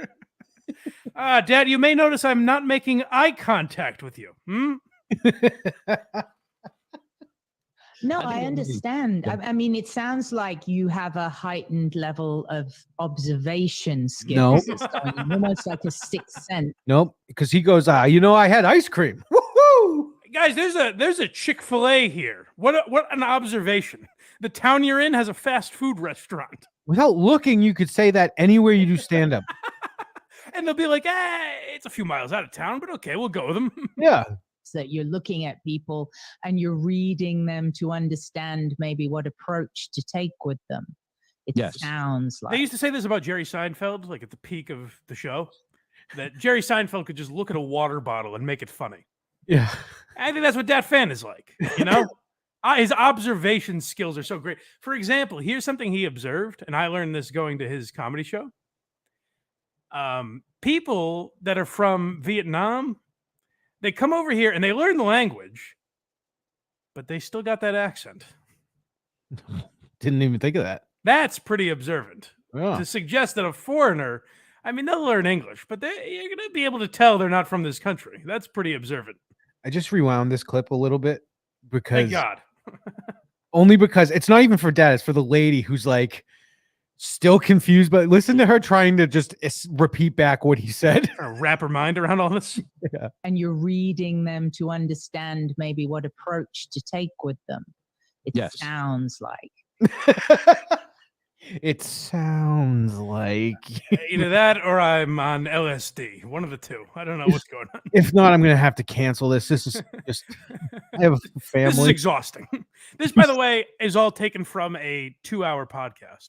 Dad, you may notice I'm not making eye contact with you. No, I understand. I mean, it sounds like you have a heightened level of observation skills. No. It's almost like a sixth sense. Nope, because he goes, I had ice cream. Woohoo! Guys, there's a Chick-fil-A here. What an observation. The town you're in has a fast food restaurant. Without looking, you could say that anywhere you do stand up. And they'll be like, it's a few miles out of town, but okay, we'll go with them. Yeah. That you're looking at people and you're reading them to understand maybe what approach to take with them. It sounds like. They used to say this about Jerry Seinfeld, like at the peak of the show, that Jerry Seinfeld could just look at a water bottle and make it funny. Yeah. I think that's what Dat Phan is like, you know? His observation skills are so great. For example, here's something he observed, and I learned this going to his comedy show. People that are from Vietnam, they come over here and they learn the language, but they still got that accent. Didn't even think of that. That's pretty observant. Yeah. To suggest that a foreigner, I mean, they'll learn English, but you're going to be able to tell they're not from this country. That's pretty observant. I just rewound this clip a little bit because Thank God. Only because it's not even for Dad, it's for the lady who's like still confused, but listen to her trying to just repeat back what he said. Wrap her mind around all this. Yeah. And you're reading them to understand maybe what approach to take with them. It sounds like. It sounds like either that or I'm on LSD. One of the two. I don't know what's going on. If not, I'm going to have to cancel this. This is just, I have a family. This is exhausting. This, by the way, is all taken from a 2-hour podcast.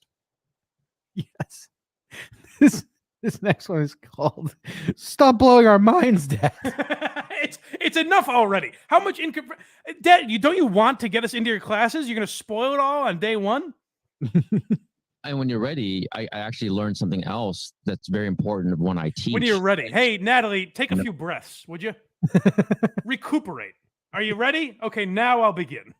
Yes. This next one is called "Stop Blowing Our Minds, Dad." It's enough already. How much Dad, don't you want to get us into your classes? You're going to spoil it all on day one? And when you're ready, I actually learned something else that's very important when I teach. When you're ready. Hey, Natalie, take a few breaths, would you? Recuperate. Are you ready? Okay, now I'll begin.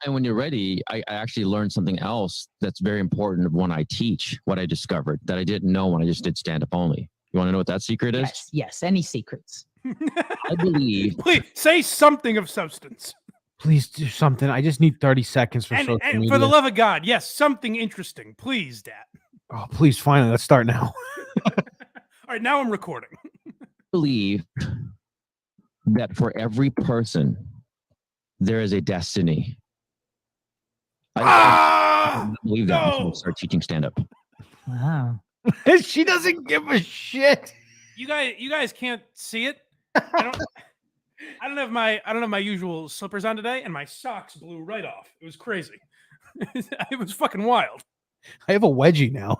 And when you're ready, I actually learned something else that's very important when I teach, what I discovered that I didn't know when I just did stand-up only. You want to know what that secret is? Yes. Any secrets? I believe. Please, say something of substance. Please do something. I just need 30 seconds for social media. For the love of God, yes, something interesting. Please, Dad. Oh, please, finally, let's start now. All right, now I'm recording. Believe that for every person, there is a destiny. I believe that before I start teaching stand-up. Wow. She doesn't give a shit. You guys can't see it. I don't have my usual slippers on today, and my socks blew right off. It was crazy. It was fucking wild. I have a wedgie now.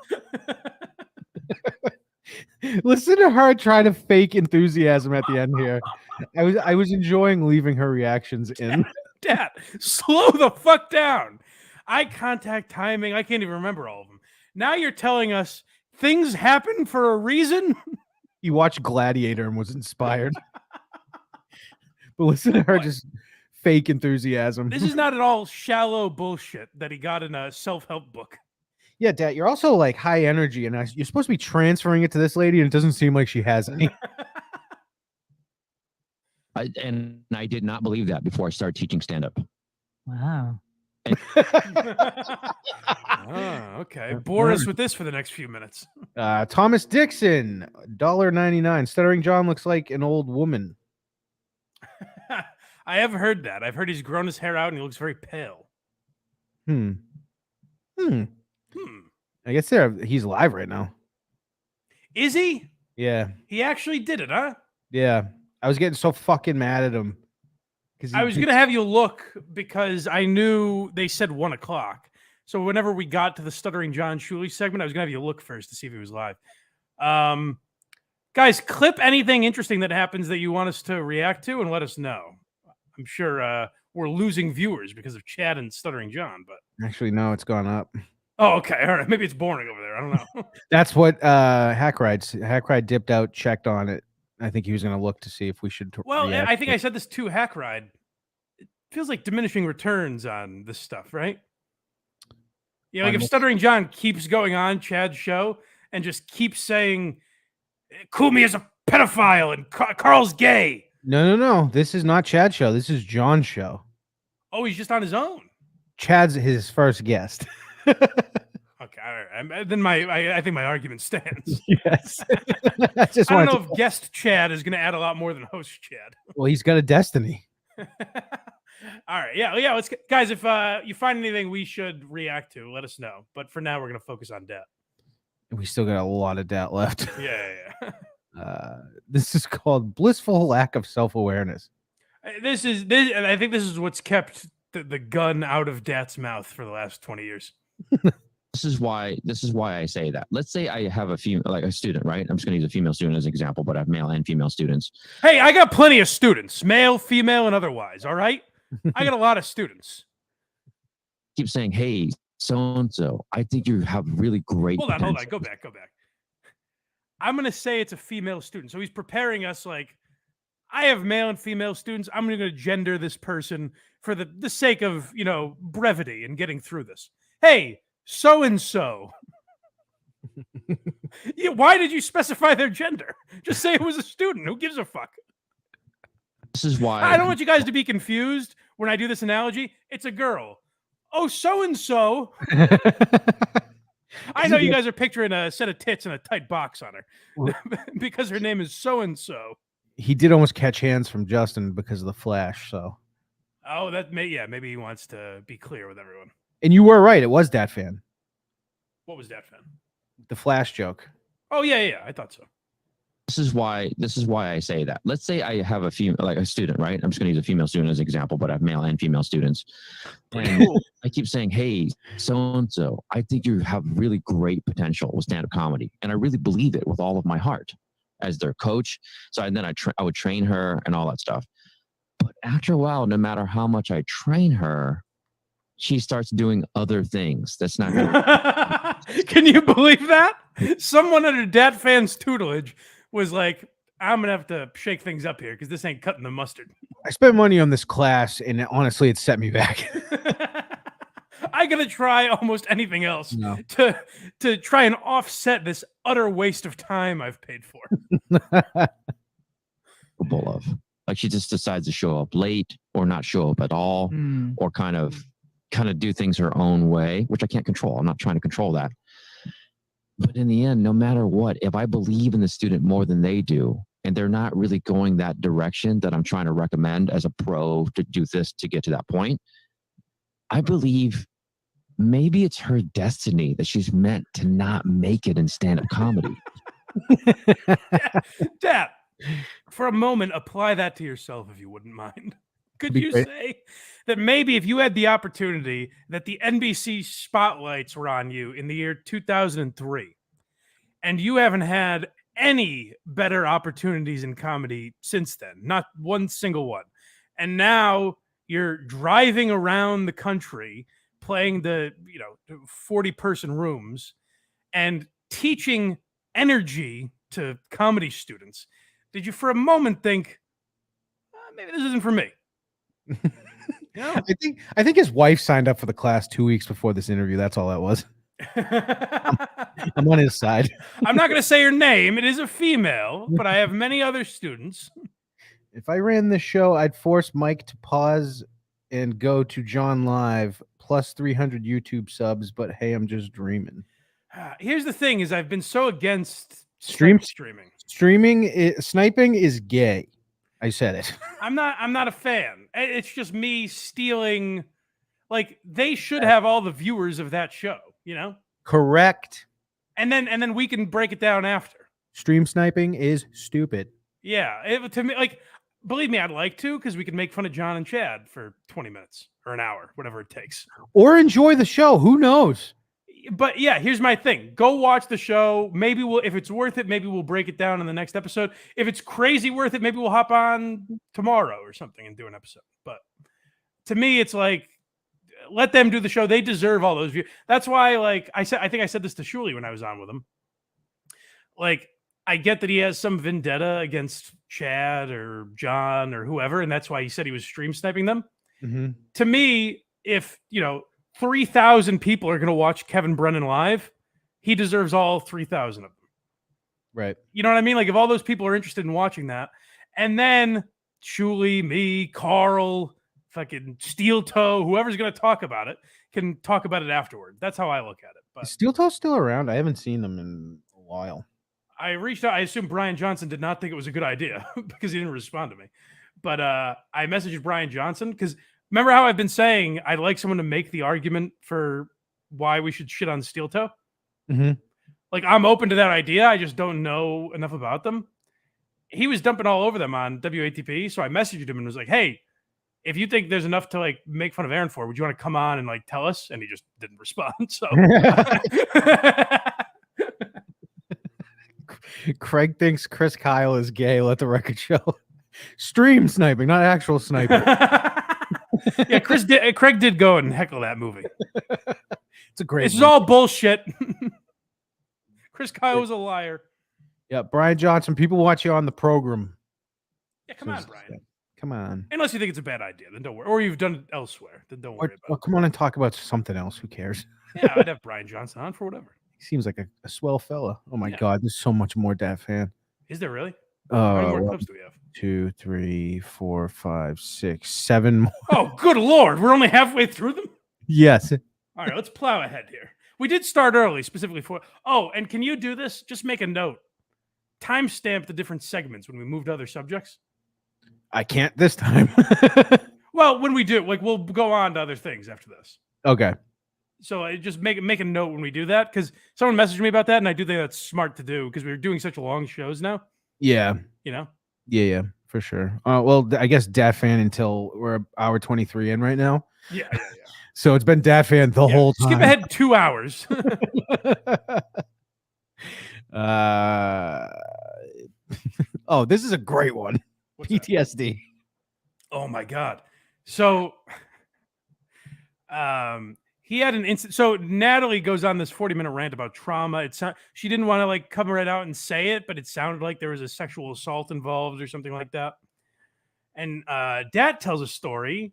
Listen to her try to fake enthusiasm at the end here. I was enjoying leaving her reactions in. Dad, slow the fuck down. Eye contact, timing. I can't even remember all of them. Now you're telling us things happen for a reason. You watched Gladiator and was inspired. But listen to her just fake enthusiasm. This is not at all shallow bullshit that he got in a self-help book. Yeah, Dad, you're also like high energy, and you're supposed to be transferring it to this lady, and it doesn't seem like she has any. I did not believe that before I started teaching stand-up. Wow. Okay. Bore us with this for the next few minutes. Thomas Dixon, $1.99. Stuttering John looks like an old woman. I have heard that. I've heard he's grown his hair out and he looks very pale. I guess he's live right now. Is he? Yeah. He actually did it, huh? Yeah. I was getting so fucking mad at him. I was going to have you look because I knew they said 1 o'clock. So whenever we got to the Stuttering John Shuli segment, I was going to have you look first to see if he was live. Guys, clip anything interesting that happens that you want us to react to and let us know. I'm sure we're losing viewers because of Chad and Stuttering John, but actually, no, it's gone up. Oh, okay. All right. Maybe it's boring over there. I don't know. That's what Hackride dipped out, checked on it. I think he was going to look to see if we should. Well, I think I said this to Hackride. It feels like diminishing returns on this stuff, right? Yeah, like if Stuttering John keeps going on Chad's show and just keeps saying, Kumi is a pedophile and Carl's gay. No. This is not Chad's show. This is John's show. Oh, he's just on his own. Chad's his first guest. Okay, all right. Then I think my argument stands. Yes. I don't know if guest Chad is going to add a lot more than host Chad. Well, he's got a destiny. All right, yeah. Let's guys. If you find anything we should react to, let us know. But for now, we're going to focus on debt. We still got a lot of debt left. Yeah. This is called blissful lack of self-awareness. This. I think this is what's kept the gun out of Dat's mouth for the last 20 years. This is why I say that. Let's say I have a student, right? I'm just going to use a female student as an example, but I have male and female students. Hey, I got plenty of students, male, female, and otherwise. All right, I got a lot of students. Keep saying, "Hey, so and so, I think you have really great." Hold on. Go back. I'm going to say it's a female student, so he's preparing us like I have male and female students. I'm going to gender this person for the sake of brevity and getting through this. Hey, so and so. Yeah, why did you specify their gender? Just say it was a student. Who gives a fuck? This is why I don't want you guys to be confused when I do this analogy. It's a girl. Oh, so and so. I know you guys are picturing a set of tits and a tight box on her because her name is so and so. He did almost catch hands from Justin because of the flash. So. Oh, maybe he wants to be clear with everyone. And you were right. It was Dat Phan. What was Dat Phan? The flash joke. Oh, yeah. I thought so. This is why I say that. Let's say I have a student, right? I'm just going to use a female student as an example, but I have male and female students. And I keep saying, "Hey, so and so, I think you have really great potential with stand-up comedy," and I really believe it with all of my heart as their coach. So I would train her and all that stuff. But after a while, no matter how much I train her, she starts doing other things. That's not gonna... Can you believe that? Someone under Dat Phan's tutelage was like, I'm going to have to shake things up here because this ain't cutting the mustard. I spent money on this class, and honestly, it set me back. I got to try almost anything else to try and offset this utter waste of time I've paid for. Like she just decides to show up late or not show up at all, or kind of do things her own way, which I can't control. I'm not trying to control that. But in the end, no matter what, if I believe in the student more than they do, and they're not really going that direction that I'm trying to recommend as a pro to do this to get to that point, I believe maybe it's her destiny that she's meant to not make it in stand-up comedy. Dad, for a moment, apply that to yourself if you wouldn't mind. Could Be you great. say that maybe if you had the opportunity that the NBC spotlights were on you in the year 2003 and you haven't had any better opportunities in comedy since then, not one single one, and now you're driving around the country playing the 40-person rooms and teaching energy to comedy students, did you for a moment think, maybe this isn't for me? I think his wife signed up for the class 2 weeks before this interview. That's all that was. I'm on his side. I'm not going to say her name. It is a female, but I have many other students. If I ran this show, I'd force Mike to pause and go to John Live plus 300 YouTube subs. But hey, I'm just dreaming. Here's the thing: is I've been so against streaming. Sniping is gay. I said it. I'm not a fan. It's just me stealing. Like, they should have all the viewers of that show, Correct. And then we can break it down after. Stream sniping is stupid. Yeah, to me, like, believe me, I'd like to, because we can make fun of John and Chad for 20 minutes or an hour, whatever it takes. Or enjoy the show. Who knows? But yeah, here's my thing. Go watch the show. Maybe if it's worth it, maybe we'll break it down in the next episode. If it's crazy worth it, maybe we'll hop on tomorrow or something and do an episode. But to me, it's like, let them do the show. They deserve all those views. That's why, like I think I said this to Shuli when I was on with him. Like, I get that he has some vendetta against Chad or John or whoever, and that's why he said he was stream sniping them. Mm-hmm. To me, if 3,000 people are going to watch Kevin Brennan live, he deserves all 3,000 of them. Right. You know what I mean? Like, if all those people are interested in watching that, and then Shuli, me, Carl, fucking Steel Toe, whoever's going to talk about it, can talk about it afterward. That's how I look at it. But Is Steel Toe's still around? I haven't seen them in a while. I reached out. I assume Brian Johnson did not think it was a good idea because he didn't respond to me. But I messaged Brian Johnson because remember how I've been saying I'd like someone to make the argument for why we should shit on Steel Toe? Mm-hmm. Like, I'm open to that idea. I just don't know enough about them. He was dumping all over them on WATP. So I messaged him and was like, hey, if you think there's enough to like make fun of Aaron for, would you want to come on and like tell us? And he just didn't respond. So Craig thinks Chris Kyle is gay. Let the record show. Stream sniping, not actual sniping. Yeah, Craig did go and heckle that movie. It's a great. This is all bullshit. Chris Kyle was a liar. Yeah, Brian Johnson. People watch you on the program. Yeah, come on, Brian. Come on. Unless you think it's a bad idea, then don't worry. Or you've done it elsewhere, then don't worry about it. Come on and talk about something else. Who cares? Yeah, I'd have Brian Johnson on for whatever. He seems like a swell fella. Oh my God, there's so much more Dat Phan. Is there really? How many more clips do we have? 2, 3, 4, 5, 6, 7 more. Oh, good Lord. We're only halfway through them? Yes. All right, let's plow ahead here. We did start early, specifically for... Oh, and can you do this? Just make a note. Timestamp the different segments when we move to other subjects. I can't this time. Well, when we do, like, we'll go on to other things after this. Okay. So just make a note when we do that, because someone messaged me about that, and I do think that's smart to do, because we're doing such long shows now. Yeah. Yeah, for sure. Well, I guess Dat Phan until we're hour 23 in right now. Yeah. So it's been Dat Phan the whole time. Skip ahead 2 hours. Oh, this is a great one. What's PTSD. that? Oh my God. So he had an incident. So Natalie goes on this 40-minute rant about trauma. She didn't want to like come right out and say it, but it sounded like there was a sexual assault involved or something like that. And Dat tells a story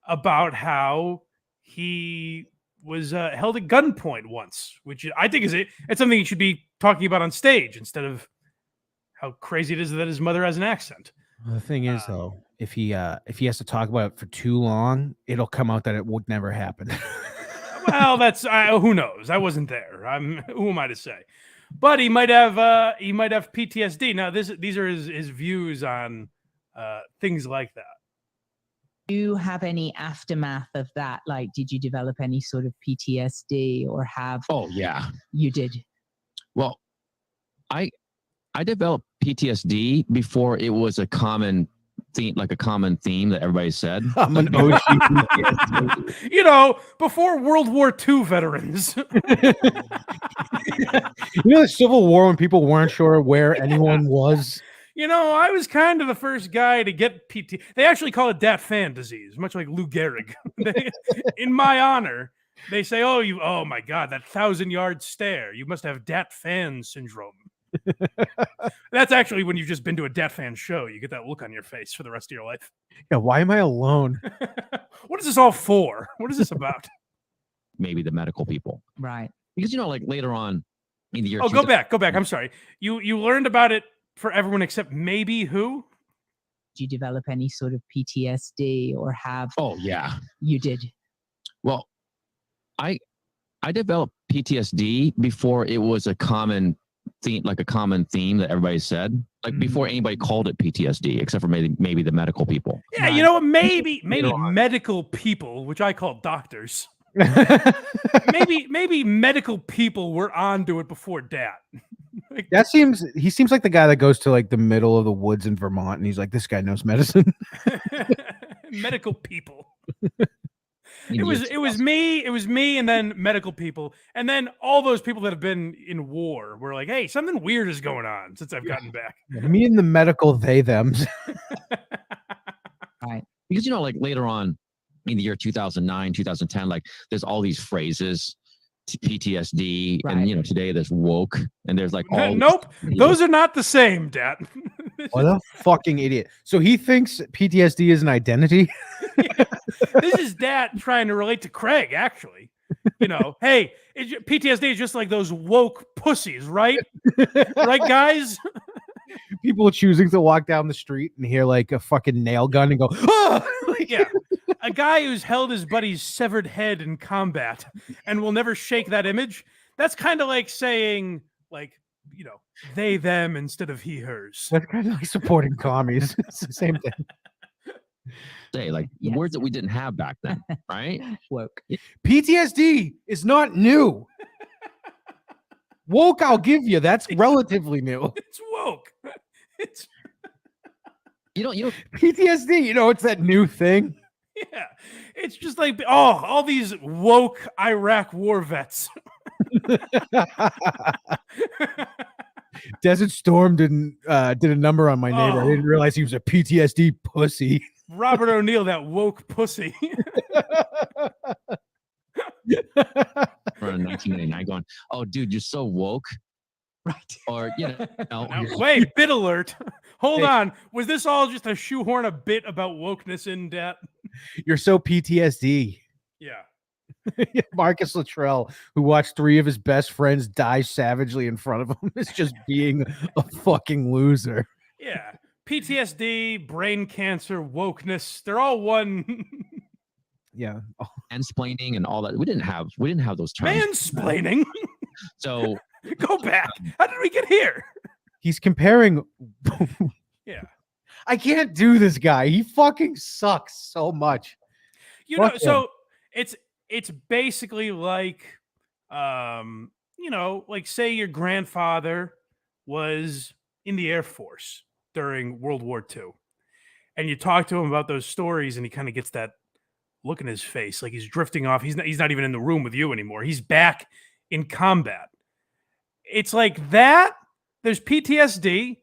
about how he was held at gunpoint once, which I think it's something he should be talking about on stage instead of how crazy it is that his mother has an accent. Well, the thing is, though, if he has to talk about it for too long, it'll come out that it would never happen. Well, that's who knows. I wasn't there. Who am I to say? But he might have PTSD. Now, these are his views on things like that. Do you have any aftermath of that? Like, did you develop any sort of PTSD or have? Oh yeah, you did. Well, I developed PTSD before it was a common theme, that everybody said. I'm an OG. You know, before World War II veterans. You know, the Civil War when people weren't sure where anyone was. You know, I was kind of the first guy to get PT. They actually call it Dat Phan disease, much like Lou Gehrig. In my honor, they say, "Oh my God, that 1,000-yard stare. You must have Dat Phan syndrome." That's actually when you've just been to a Dat Phan show. You get that look on your face for the rest of your life. Yeah, why am I alone? What is this all for? What is this about? Maybe the medical people, Right? Because like later on in the year. Oh, go back. I'm sorry. You learned about it for everyone except maybe who? Did you develop any sort of PTSD or have? Oh yeah, you did. Well, I developed PTSD before it was a common theme, that everybody said. Like before anybody called it PTSD, except for maybe the medical people. Yeah, you know what? Maybe medical people, which I call doctors. maybe medical people were onto it before Dat. He seems like the guy that goes to like the middle of the woods in Vermont and he's like, this guy knows medicine. Medical people. It was me and then medical people. And then all those people that have been in war were like, hey, something weird is going on since I've gotten back. Me and the medical they thems. Right. Because like later on in the year 2009, 2010, like there's all these phrases, PTSD, Right. and today there's woke, and there's like all nope, those are not the same, Dat. What a fucking idiot. So he thinks PTSD is an identity? Yeah. This is Dat trying to relate to Craig, actually. Hey, PTSD is just like those woke pussies, right? Right, guys? People choosing to walk down the street and hear like a fucking nail gun and go, ah! Yeah. A guy who's held his buddy's severed head in combat and will never shake that image. That's kind of like saying, like, they, them instead of he, hers. That's kind of like supporting commies. It's the same thing. Say like Yes. words that we didn't have back then, right? Woke. PTSD is not new. Woke, I'll give you. That's relatively new. It's woke. It's You know, PTSD, it's that new thing. yeah. It's just like all these woke Iraq war vets. Desert Storm did a number on my neighbor. I didn't realize he was a PTSD pussy. Robert O'Neill, that woke pussy. from 1989, going, "Oh, dude, you're so woke." Right. Or Wait, bit alert. Hold on. Was this all just a shoehorn a bit about wokeness in Dat? You're so PTSD. Yeah. Marcus Luttrell, who watched 3 of his best friends die savagely in front of him, is just being a fucking loser. Yeah. PTSD, brain cancer, wokeness, they're all one. Yeah. mansplaining and all that. We didn't have those terms. Mansplaining? So Go back. How did we get here? He's comparing. Yeah. I can't do this guy. He fucking sucks so much. So it's basically like, like say your grandfather was in the Air Force during World War II, and you talk to him about those stories, and he kind of gets that look in his face, like he's drifting off. He's not even in the room with you anymore. He's back in combat. It's like that. There's PTSD,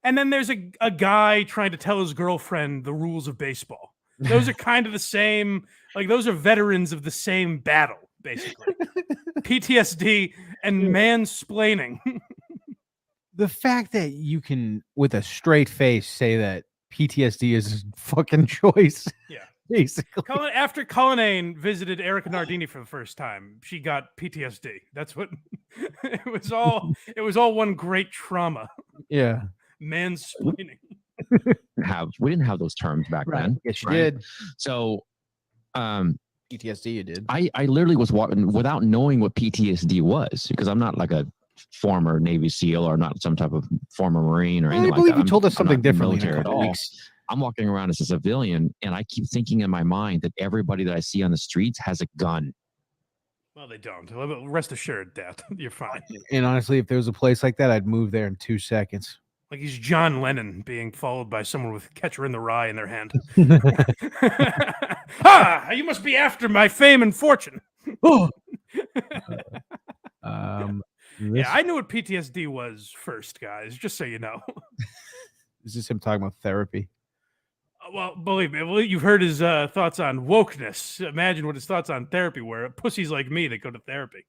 and then there's a guy trying to tell his girlfriend the rules of baseball. Those are kind of the same. Like those are veterans of the same battle, basically. PTSD and mansplaining. The fact that you can, with a straight face, say that PTSD is a fucking choice. Yeah. Basically. After Cullinane visited Erica Nardini for the first time, she got PTSD. That's what it was all. It was all one great trauma. Yeah. Mansplaining. we didn't have those terms back then. Yes, you right? did. So, PTSD you did. I literally was walking without knowing what PTSD was, because I'm not like a former Navy SEAL or not some type of former Marine or anything I believe like that. you told us I'm something not in the differently in a military at couple all. weeks. I'm walking around as a civilian, and I keep thinking in my mind that everybody that I see on the streets has a gun. Well, they don't. Well, rest assured, Dad, you're fine. And honestly, if there was a place like that, I'd move there in 2 seconds. Like he's John Lennon being followed by someone with Catcher in the Rye in their hand. Ah, you must be after my fame and fortune. Yeah, I knew what PTSD was first, guys, just so you know. Is this him talking about therapy? Well, believe me, you've heard his thoughts on wokeness. Imagine what his thoughts on therapy were. Pussies like me that go to therapy.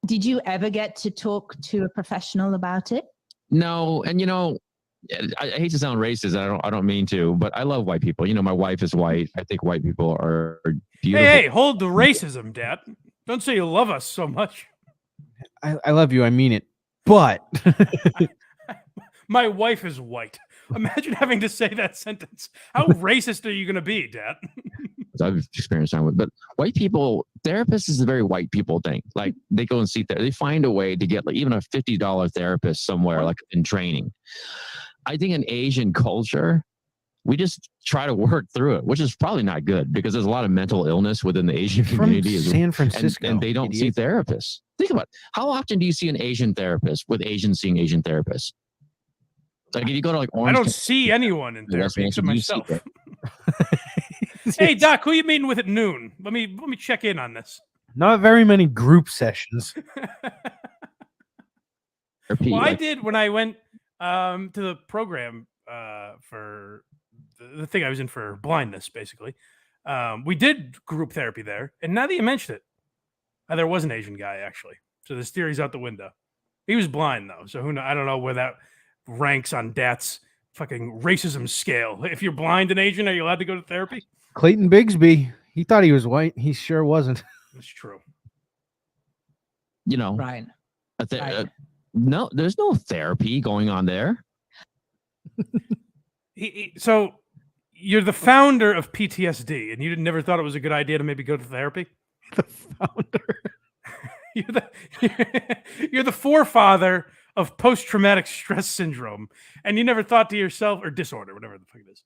Did you ever get to talk to a professional about it? No, and I hate to sound racist. I don't mean to, but I love white people. My wife is white. I think white people are beautiful. Hey, hold the racism, Dad. Don't say you love us so much. I love you. I mean it. But my wife is white. Imagine having to say that sentence. How racist are you going to be, Dad? I've experienced that with, but white people, therapists is a very white people thing. Like they go and see they find a way to get like even a $50 therapist somewhere, like in training. I think in Asian culture, we just try to work through it, which is probably not good because there's a lot of mental illness within the Asian community. San Francisco, and they don't see therapists. Think about it. How often do you see an Asian therapist with Asians seeing Asian therapists? Like if you go to like Orange, I don't see anyone in therapy except you see myself. Hey, Doc, who are you meeting with at noon? Let me check in on this. Not very many group sessions. Well, I did when I went to the program for the thing I was in for blindness, basically. We did group therapy there, and now that you mention it, there was an Asian guy actually. So this theory's out the window. He was blind though, so who knows? I don't know where that ranks on DAT's fucking racism scale. If you're blind and Asian, are you allowed to go to therapy? Clayton Bigsby, he thought he was white. He sure wasn't. That's true. Right. No, there's no therapy going on there. So you're the founder of PTSD, and you never thought it was a good idea to maybe go to therapy? The founder. You're the forefather of post-traumatic stress syndrome, and you never thought to yourself, or disorder, whatever the fuck it is,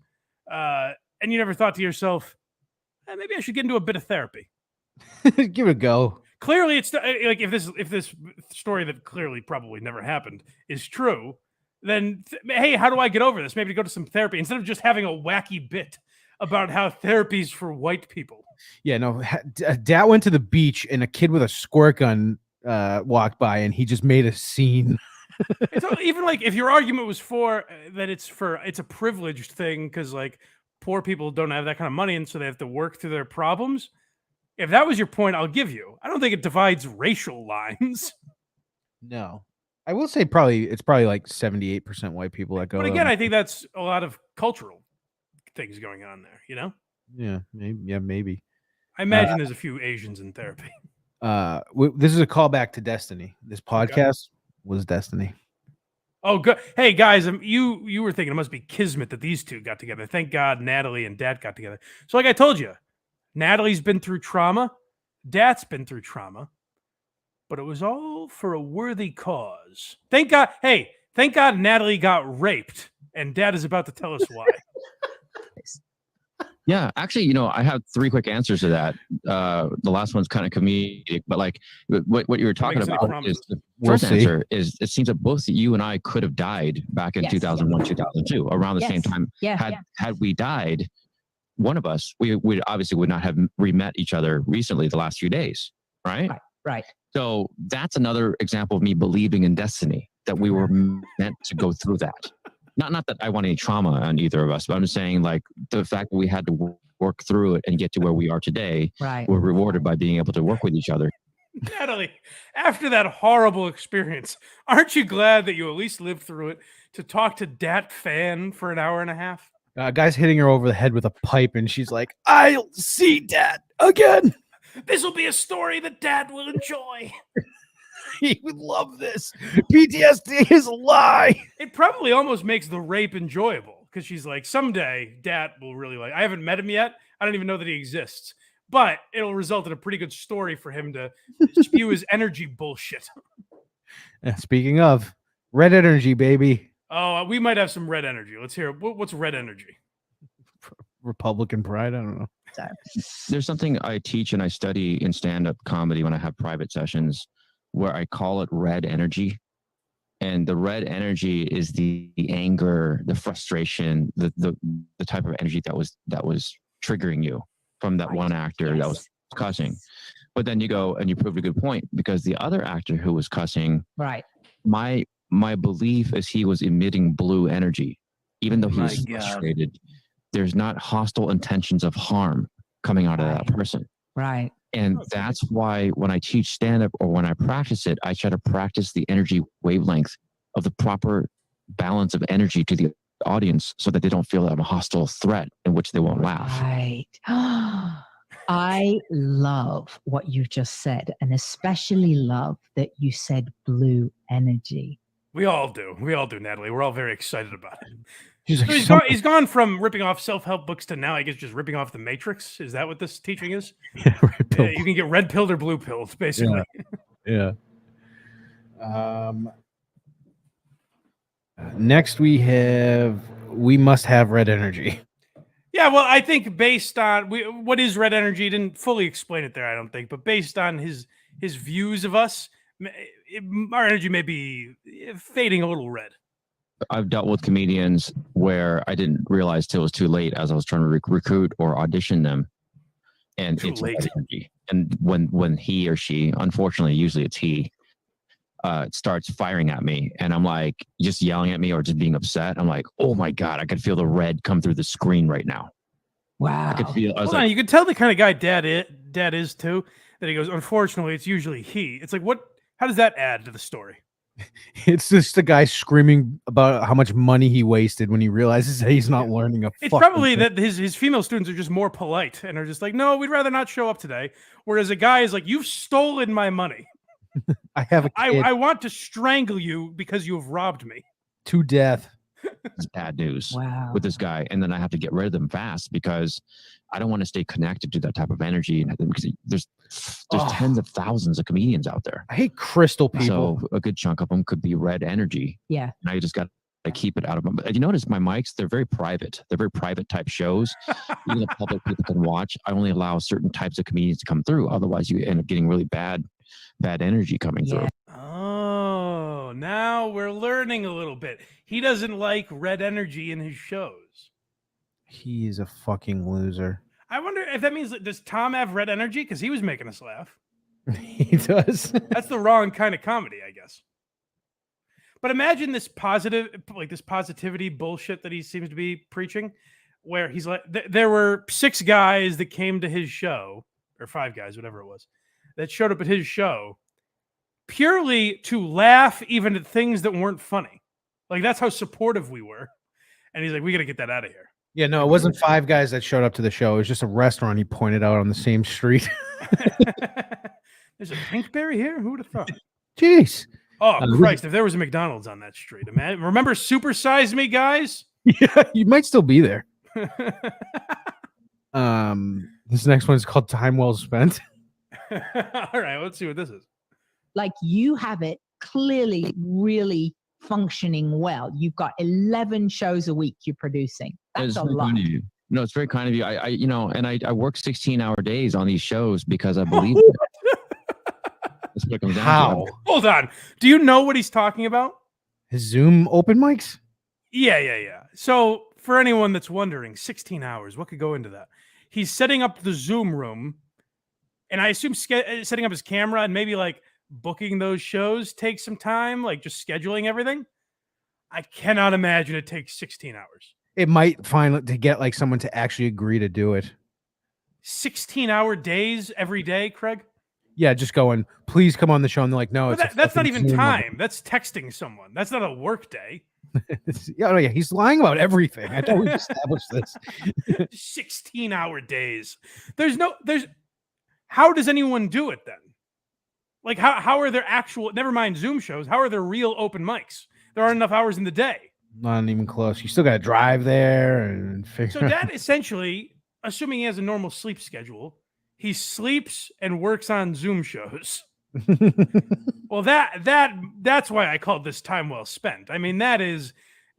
and you never thought to yourself, maybe I should get into a bit of therapy. Give it a go. Clearly, it's like if this story that clearly probably never happened is true, then hey, how do I get over this? Maybe to go to some therapy instead of just having a wacky bit about how therapy's for white people. Yeah, no. Dad went to the beach and a kid with a squirt gun walked by, and he just made a scene. It's even like if your argument was for that it's a privileged thing because like poor people don't have that kind of money and so they have to work through their problems. If that was your point, I'll give you. I don't think it divides racial lines. No, I will say it's probably like 78% white people that go. But again, I think that's a lot of cultural things going on there. Yeah, maybe. I imagine there's a few Asians in therapy. This is a callback to Destiny. This podcast was Destiny. Oh, good. Hey guys, you were thinking it must be kismet that these two got together. Thank God Natalie and Dat got together. So like I told you, Natalie's been through trauma, Dat's been through trauma, but it was all for a worthy cause. Thank God. Hey, thank God Natalie got raped, and Dat is about to tell us why. Yeah, actually, I have 3 quick answers to that. The last one's kind of comedic, but like what you were talking about is the first answer is it seems that both you and I could have died back in 2001, 2002, around the same time. Had we died, one of us, we obviously would not have re-met each other recently the last few days, right? Right. So that's another example of me believing in destiny, that we were meant to go through that. Not that I want any trauma on either of us, but I'm just saying like the fact that we had to work through it and get to where we are today, we're rewarded by being able to work with each other. Natalie, after that horrible experience, aren't you glad that you at least lived through it to talk to Dat Phan for an hour and a half? Guy's hitting her over the head with a pipe, and she's like, "I'll see Dad again. This will be a story that Dad will enjoy." He would love this. PTSD is a lie. It probably almost makes the rape enjoyable because she's like, someday Dat will really like. I haven't met him yet. I don't even know that he exists. but it'll result in a pretty good story for him to spew his energy bullshit. Speaking of red energy, baby. Oh, we might have some red energy. Let's hear it. What's red energy? Republican pride. I don't know. There's something I teach and I study in stand-up comedy when I have private sessions where I call it red energy. And the red energy is the anger, the frustration, the type of energy that was triggering you from that one actor that was cussing. But then you go and you proved a good point, because the other actor who was cussing, right? My belief is he was emitting blue energy, even though he was frustrated. There's not hostile intentions of harm coming out of that person. Right. And that's why when I teach stand-up or when I practice it, I try to practice the energy wavelength of the proper balance of energy to the audience so that they don't feel I'm a hostile threat in which they won't laugh. Right. I love what you've just said, and especially love that you said blue energy. We all do. We all do, Natalie. We're all very excited about it. He's So he's gone from ripping off self-help books to now, I guess, just ripping off the Matrix. Is that what this teaching is? Yeah, you can get red pilled or blue pilled, basically. Yeah. Next we must have red energy. Yeah, well, I think based on what is red energy, didn't fully explain it there, I don't think, but based on his views of us, our energy may be fading a little red. I've dealt with comedians where I didn't realize till it was too late as I was trying to recruit or audition them. And Too it's late. red energy. And when he or she, unfortunately, usually it's he, starts firing at me and I'm like just yelling at me or just being upset, I'm like, oh my God, I could feel the red come through the screen right now. Wow. I could feel, I was Hold on, like, you can tell the kind of guy dad is too, that he goes, unfortunately, it's usually he. It's like, how does that add to the story? It's just the guy screaming about how much money he wasted when he realizes that he's not learning a It's fucking probably thing. that his female students are just more polite and are just like, no, we'd rather not show up today. Whereas a guy is like, you've stolen my money. I have a kid I want to strangle you because you have robbed me. to death. it's bad news Wow. with this guy. And then I have to get rid of them fast because I don't want to stay connected to that type of energy. Because there's tens of thousands of comedians out there. I hate crystal people. So a good chunk of them could be red energy. Yeah. And I just got to keep it out of them. But you notice my mics, they're very private. They're very private type shows. Even the public people can watch. I only allow certain types of comedians to come through. Otherwise, you end up getting really bad energy coming through. Oh, now we're learning a little bit. He doesn't like red energy in his shows. He's a fucking loser. I wonder if that means, does Tom have red energy? Because he was making us laugh. He does. That's the wrong kind of comedy, I guess. But imagine this positivity bullshit that he seems to be preaching, where he's like, there were 6 guys that came to his show, or 5 guys, whatever it was, that showed up at his show purely to laugh even at things that weren't funny. Like, that's how supportive we were. And he's like, we got to get that out of here. Yeah, no, it wasn't 5 guys that showed up to the show. It was just a restaurant he pointed out on the same street. There's a Pinkberry here? Who would have thought? Jeez. Oh, Christ. If there was a McDonald's on that street. Remember Super Size Me, guys? Yeah, you might still be there. This next one is called Time Well Spent. All right, let's see what this is. Like, you have it clearly really functioning well. You've got 11 shows a week you're producing. That's It's a very lot. kind of you. No, it's very kind of you. I work 16-hour days on these shows because I believe it. That's what it comes down How? to. Hold on. Do you know what he's talking about? His Zoom open mics? Yeah. So for anyone that's wondering, 16 hours, what could go into that? He's setting up the Zoom room, and I assume setting up his camera and maybe like booking those shows takes some time, like just scheduling everything. I cannot imagine it takes 16 hours. It might find to get like someone to actually agree to do it. 16-hour days every day, Craig? Yeah, just going, please come on the show. And they're like, no, But that's not even time. That's texting someone. That's not a work day. Yeah, he's lying about everything. I thought we established this. 16-hour days. How does anyone do it then? Like, how are there actual, never mind Zoom shows, how are there real open mics? There aren't enough hours in the day. Not even close. You still got to drive there and figure So that essentially, assuming he has a normal sleep schedule, he sleeps and works on Zoom shows. Well, that's why I called this time well spent. I mean, that is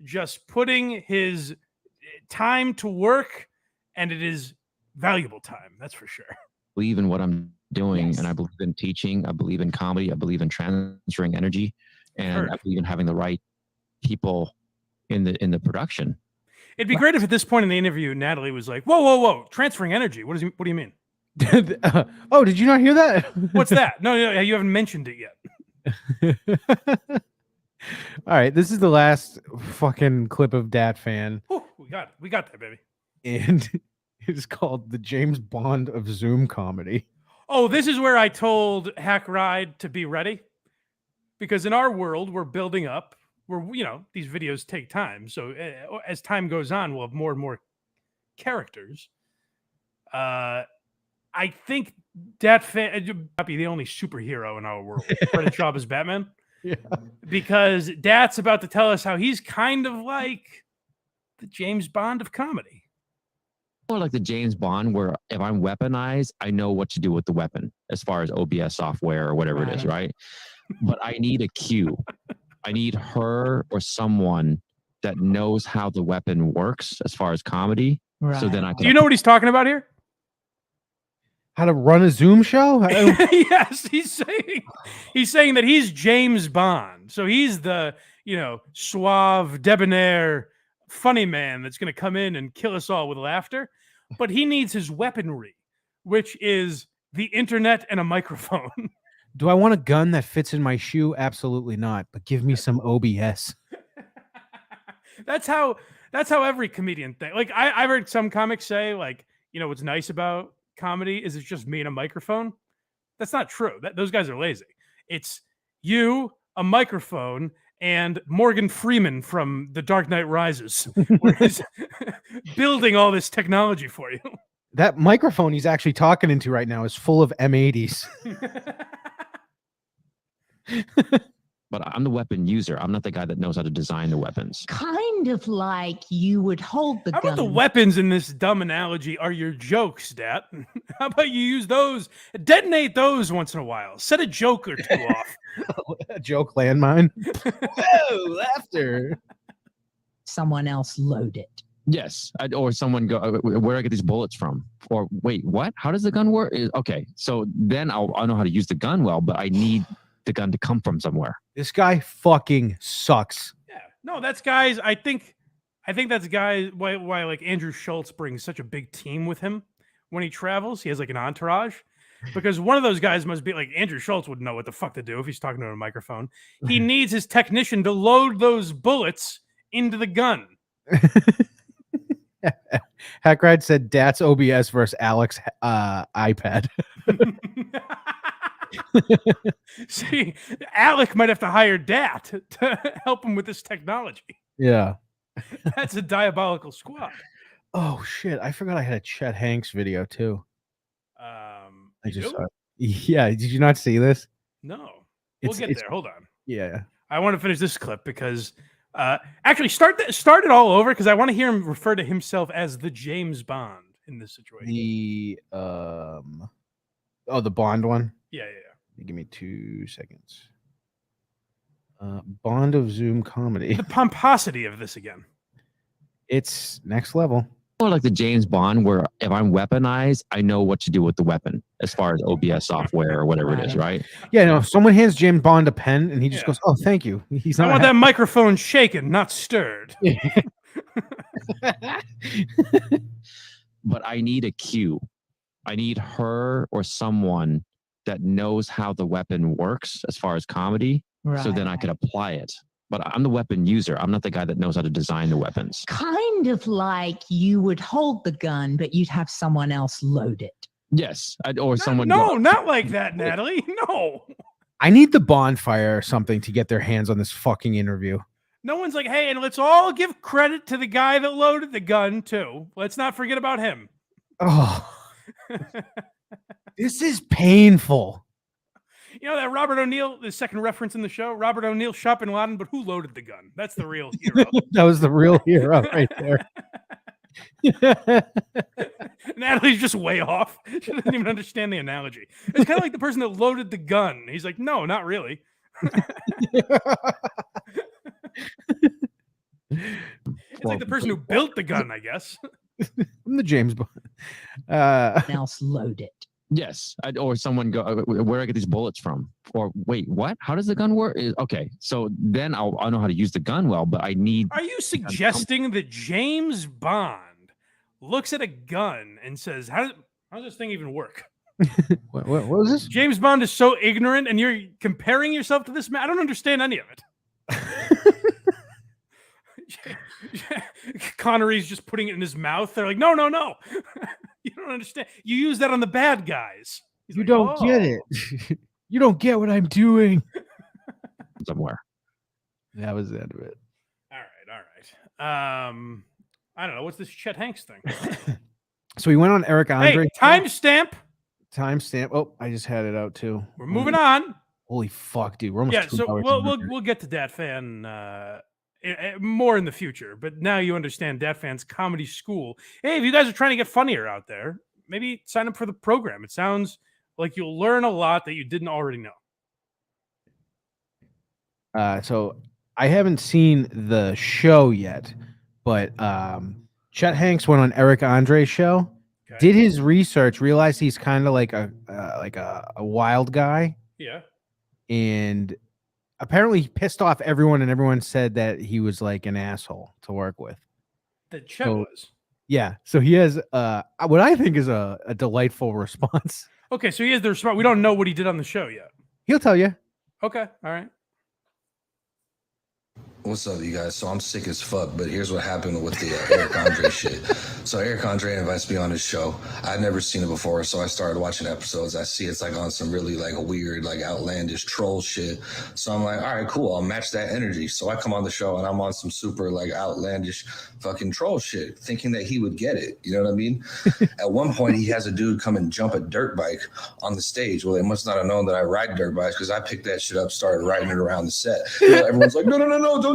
just putting his time to work, and it is valuable time. That's for sure. Believe in what I'm doing, Yes. and I believe in teaching. I believe in comedy. I believe in transferring energy, and Heard. I believe in having the right people in the production. It'd be great if at this point in the interview, Natalie was like, whoa, transferring energy. What do you mean? Oh, did you not hear that? What's that? No, you haven't mentioned it yet. All right, this is the last fucking clip of Dat Phan, Whew, we got that, baby. and it is called the James Bond of Zoom comedy. Oh, this is where I told Hack Ride to be ready, because in our world, we're building up. These videos take time, so as time goes on, we'll have more and more characters. I think Dat Phan might be the only superhero in our world. Redditt Schaubs is Batman. Yeah. Because Dat's about to tell us how he's kind of like the James Bond of comedy. Or like the James Bond, where if I'm weaponized, I know what to do with the weapon as far as OBS software or whatever it is, right? But I need a cue. I need her or someone that knows how the weapon works as far as comedy. Right. So then I can. Do you know what he's talking about here? How to run a Zoom show? Yes, he's saying that he's James Bond. So he's the, suave, debonair, funny man that's going to come in and kill us all with laughter. But he needs his weaponry, which is the internet and a microphone. Do I want a gun that fits in my shoe? Absolutely not. But give me some OBS. That's how every comedian thinks. Like I've heard some comics say, like, what's nice about comedy is it's just me and a microphone. That's not true. Those guys are lazy. It's you, a microphone, and Morgan Freeman from The Dark Knight Rises, where he's building all this technology for you. That microphone he's actually talking into right now is full of M80s. But I'm the weapon user. I'm not the guy that knows how to design the weapons. Kind of like you would hold the How gun. about the weapons in this dumb analogy are your jokes, Dat? How about you use those, detonate those once in a while, set a joke or two off. A joke landmine. Whoa, laughter. Someone else load it. Yes, or someone go, where do I get these bullets from? Or wait, what? How does the gun work? Okay, so then I'll know how to use the gun well, but I need the gun to come from somewhere. This guy fucking sucks. Yeah, no, that's guys. I think that's guys. Why like Andrew Schultz brings such a big team with him when he travels. He has like an entourage, because one of those guys must be like Andrew Schultz would know what the fuck to do if he's talking to a microphone. He needs his technician to load those bullets into the gun. Hackride said Dat's OBS versus Alex iPad. See, Alec might have to hire Dat to help him with this technology. Yeah. That's a diabolical squad. Oh shit! I forgot I had a Chet Hanks video too. I just saw it. Yeah. Did you not see this? No. We'll get there. Hold on. Yeah. I want to finish this clip because actually start it all over, because I want to hear him refer to himself as the James Bond in this situation. The the Bond one. Yeah. Give me 2 seconds. Bond of Zoom comedy. The pomposity of this again. It's next level. Or like the James Bond, where if I'm weaponized, I know what to do with the weapon as far as OBS software or whatever it is, right? Yeah, no. If someone hands James Bond a pen and he just goes, "Oh, thank you." He's not. I want that microphone shaken, not stirred. But I need a cue. I need her or someone that knows how the weapon works as far as comedy. So then I can apply it. But I'm the weapon user. I'm not the guy that knows how to design the weapons. Kind of like you would hold the gun, but you'd have someone else load it. Yes, or someone. No, not like that, Natalie. No. I need the bonfire or something to get their hands on this fucking interview. No one's like, hey, and let's all give credit to the guy that loaded the gun too. Let's not forget about him. Oh, this is painful. You know that Robert O'Neill, the second reference in the show, Robert O'Neill shot Bin Laden, but who loaded the gun? That's the real hero. That was the real hero right there. Natalie's just way off. She doesn't even understand the analogy. It's kind of like the person that loaded the gun. He's like, no, not really. It's like the person who built the gun, I guess. I'm the James Bond. Else load it. Yes, or someone go, where do I get these bullets from? Or wait, what? How does the gun work? Okay, so then I'll know how to use the gun well, but I need. Are you suggesting that James Bond looks at a gun and says, how does this thing even work? What was this? James Bond is so ignorant, and you're comparing yourself to this man. I don't understand any of it. Connery's just putting it in his mouth. They're like, no. You don't understand. You use that on the bad guys. He's You like, don't get it. You don't get what I'm doing. Somewhere. That was the end of it. All right. I don't know. What's this Chet Hanks thing? So we went on Eric Andre. Hey, timestamp. Timestamp. Oh, I just had it out too. We're moving on. Holy fuck, dude. We're almost Yeah, 2 so hours we'll get to Dat Phan more in the future, but now you understand Dat Phan's comedy school. Hey, if you guys are trying to get funnier out there, maybe sign up for the program. It sounds like you'll learn a lot that you didn't already know. So I haven't seen the show yet, but Chet Hanks went on Eric Andre's show, did his research, realized he's kind of like a wild guy. Yeah. And apparently he pissed off everyone, and everyone said that he was like an asshole to work with. That Chet was. Yeah. So he has what I think is a delightful response. Okay, so he has the response. We don't know what he did on the show yet. He'll tell you. Okay. All right. What's up, you guys? So I'm sick as fuck, but here's what happened with the Eric Andre shit. So Eric Andre invites me on his show. I'd never seen it before, so I started watching episodes. I see it's like on some really like weird, like outlandish troll shit. So I'm like, all right, cool. I'll match that energy. So I come on the show and I'm on some super like outlandish fucking troll shit, thinking that he would get it. You know what I mean? At one point, he has a dude come and jump a dirt bike on the stage. Well, they must not have known that I ride dirt bikes because I picked that shit up, started riding it around the set. You know, everyone's like, no,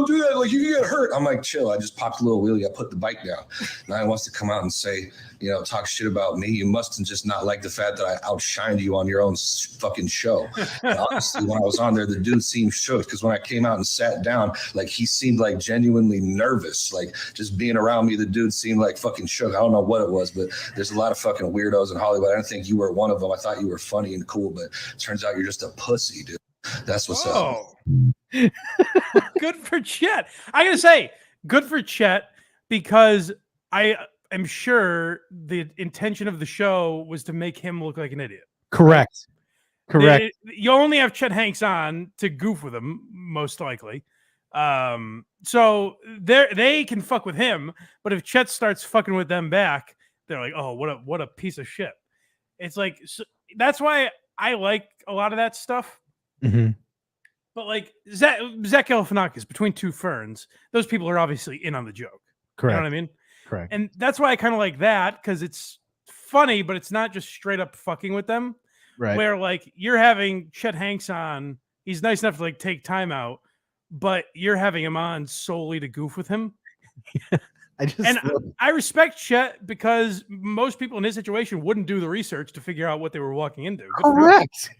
don't do that. Like, you can get hurt. I'm like, chill. I just popped a little wheelie. I put the bike down. Now he wants to come out and say, you know, talk shit about me. You must just not like the fact that I outshined you on your own fucking show. And honestly, when I was on there, the dude seemed shook because when I came out and sat down, like he seemed like genuinely nervous. Like just being around me, the dude seemed like fucking shook. I don't know what it was, but there's a lot of fucking weirdos in Hollywood. I didn't think you were one of them. I thought you were funny and cool, but it turns out you're just a pussy, dude. That's what's up. Good for Chet. I gotta say, good for Chet, because I am sure the intention of the show was to make him look like an idiot. Correct. Correct. You only have Chet Hanks on to goof with him, most likely. So they can fuck with him, but if Chet starts fucking with them back, they're like, oh, what a piece of shit. It's like, so that's why I like a lot of that stuff. Mm-hmm. But like Zach Galifianakis, Between Two Ferns, those people are obviously in on the joke. Correct. You know what I mean? Correct. And that's why I kind of like that, because it's funny, but it's not just straight up fucking with them. Right. Where like you're having Chet Hanks on, he's nice enough to like take time out, but you're having him on solely to goof with him. I respect Chet, because most people in his situation wouldn't do the research to figure out what they were walking into. Correct.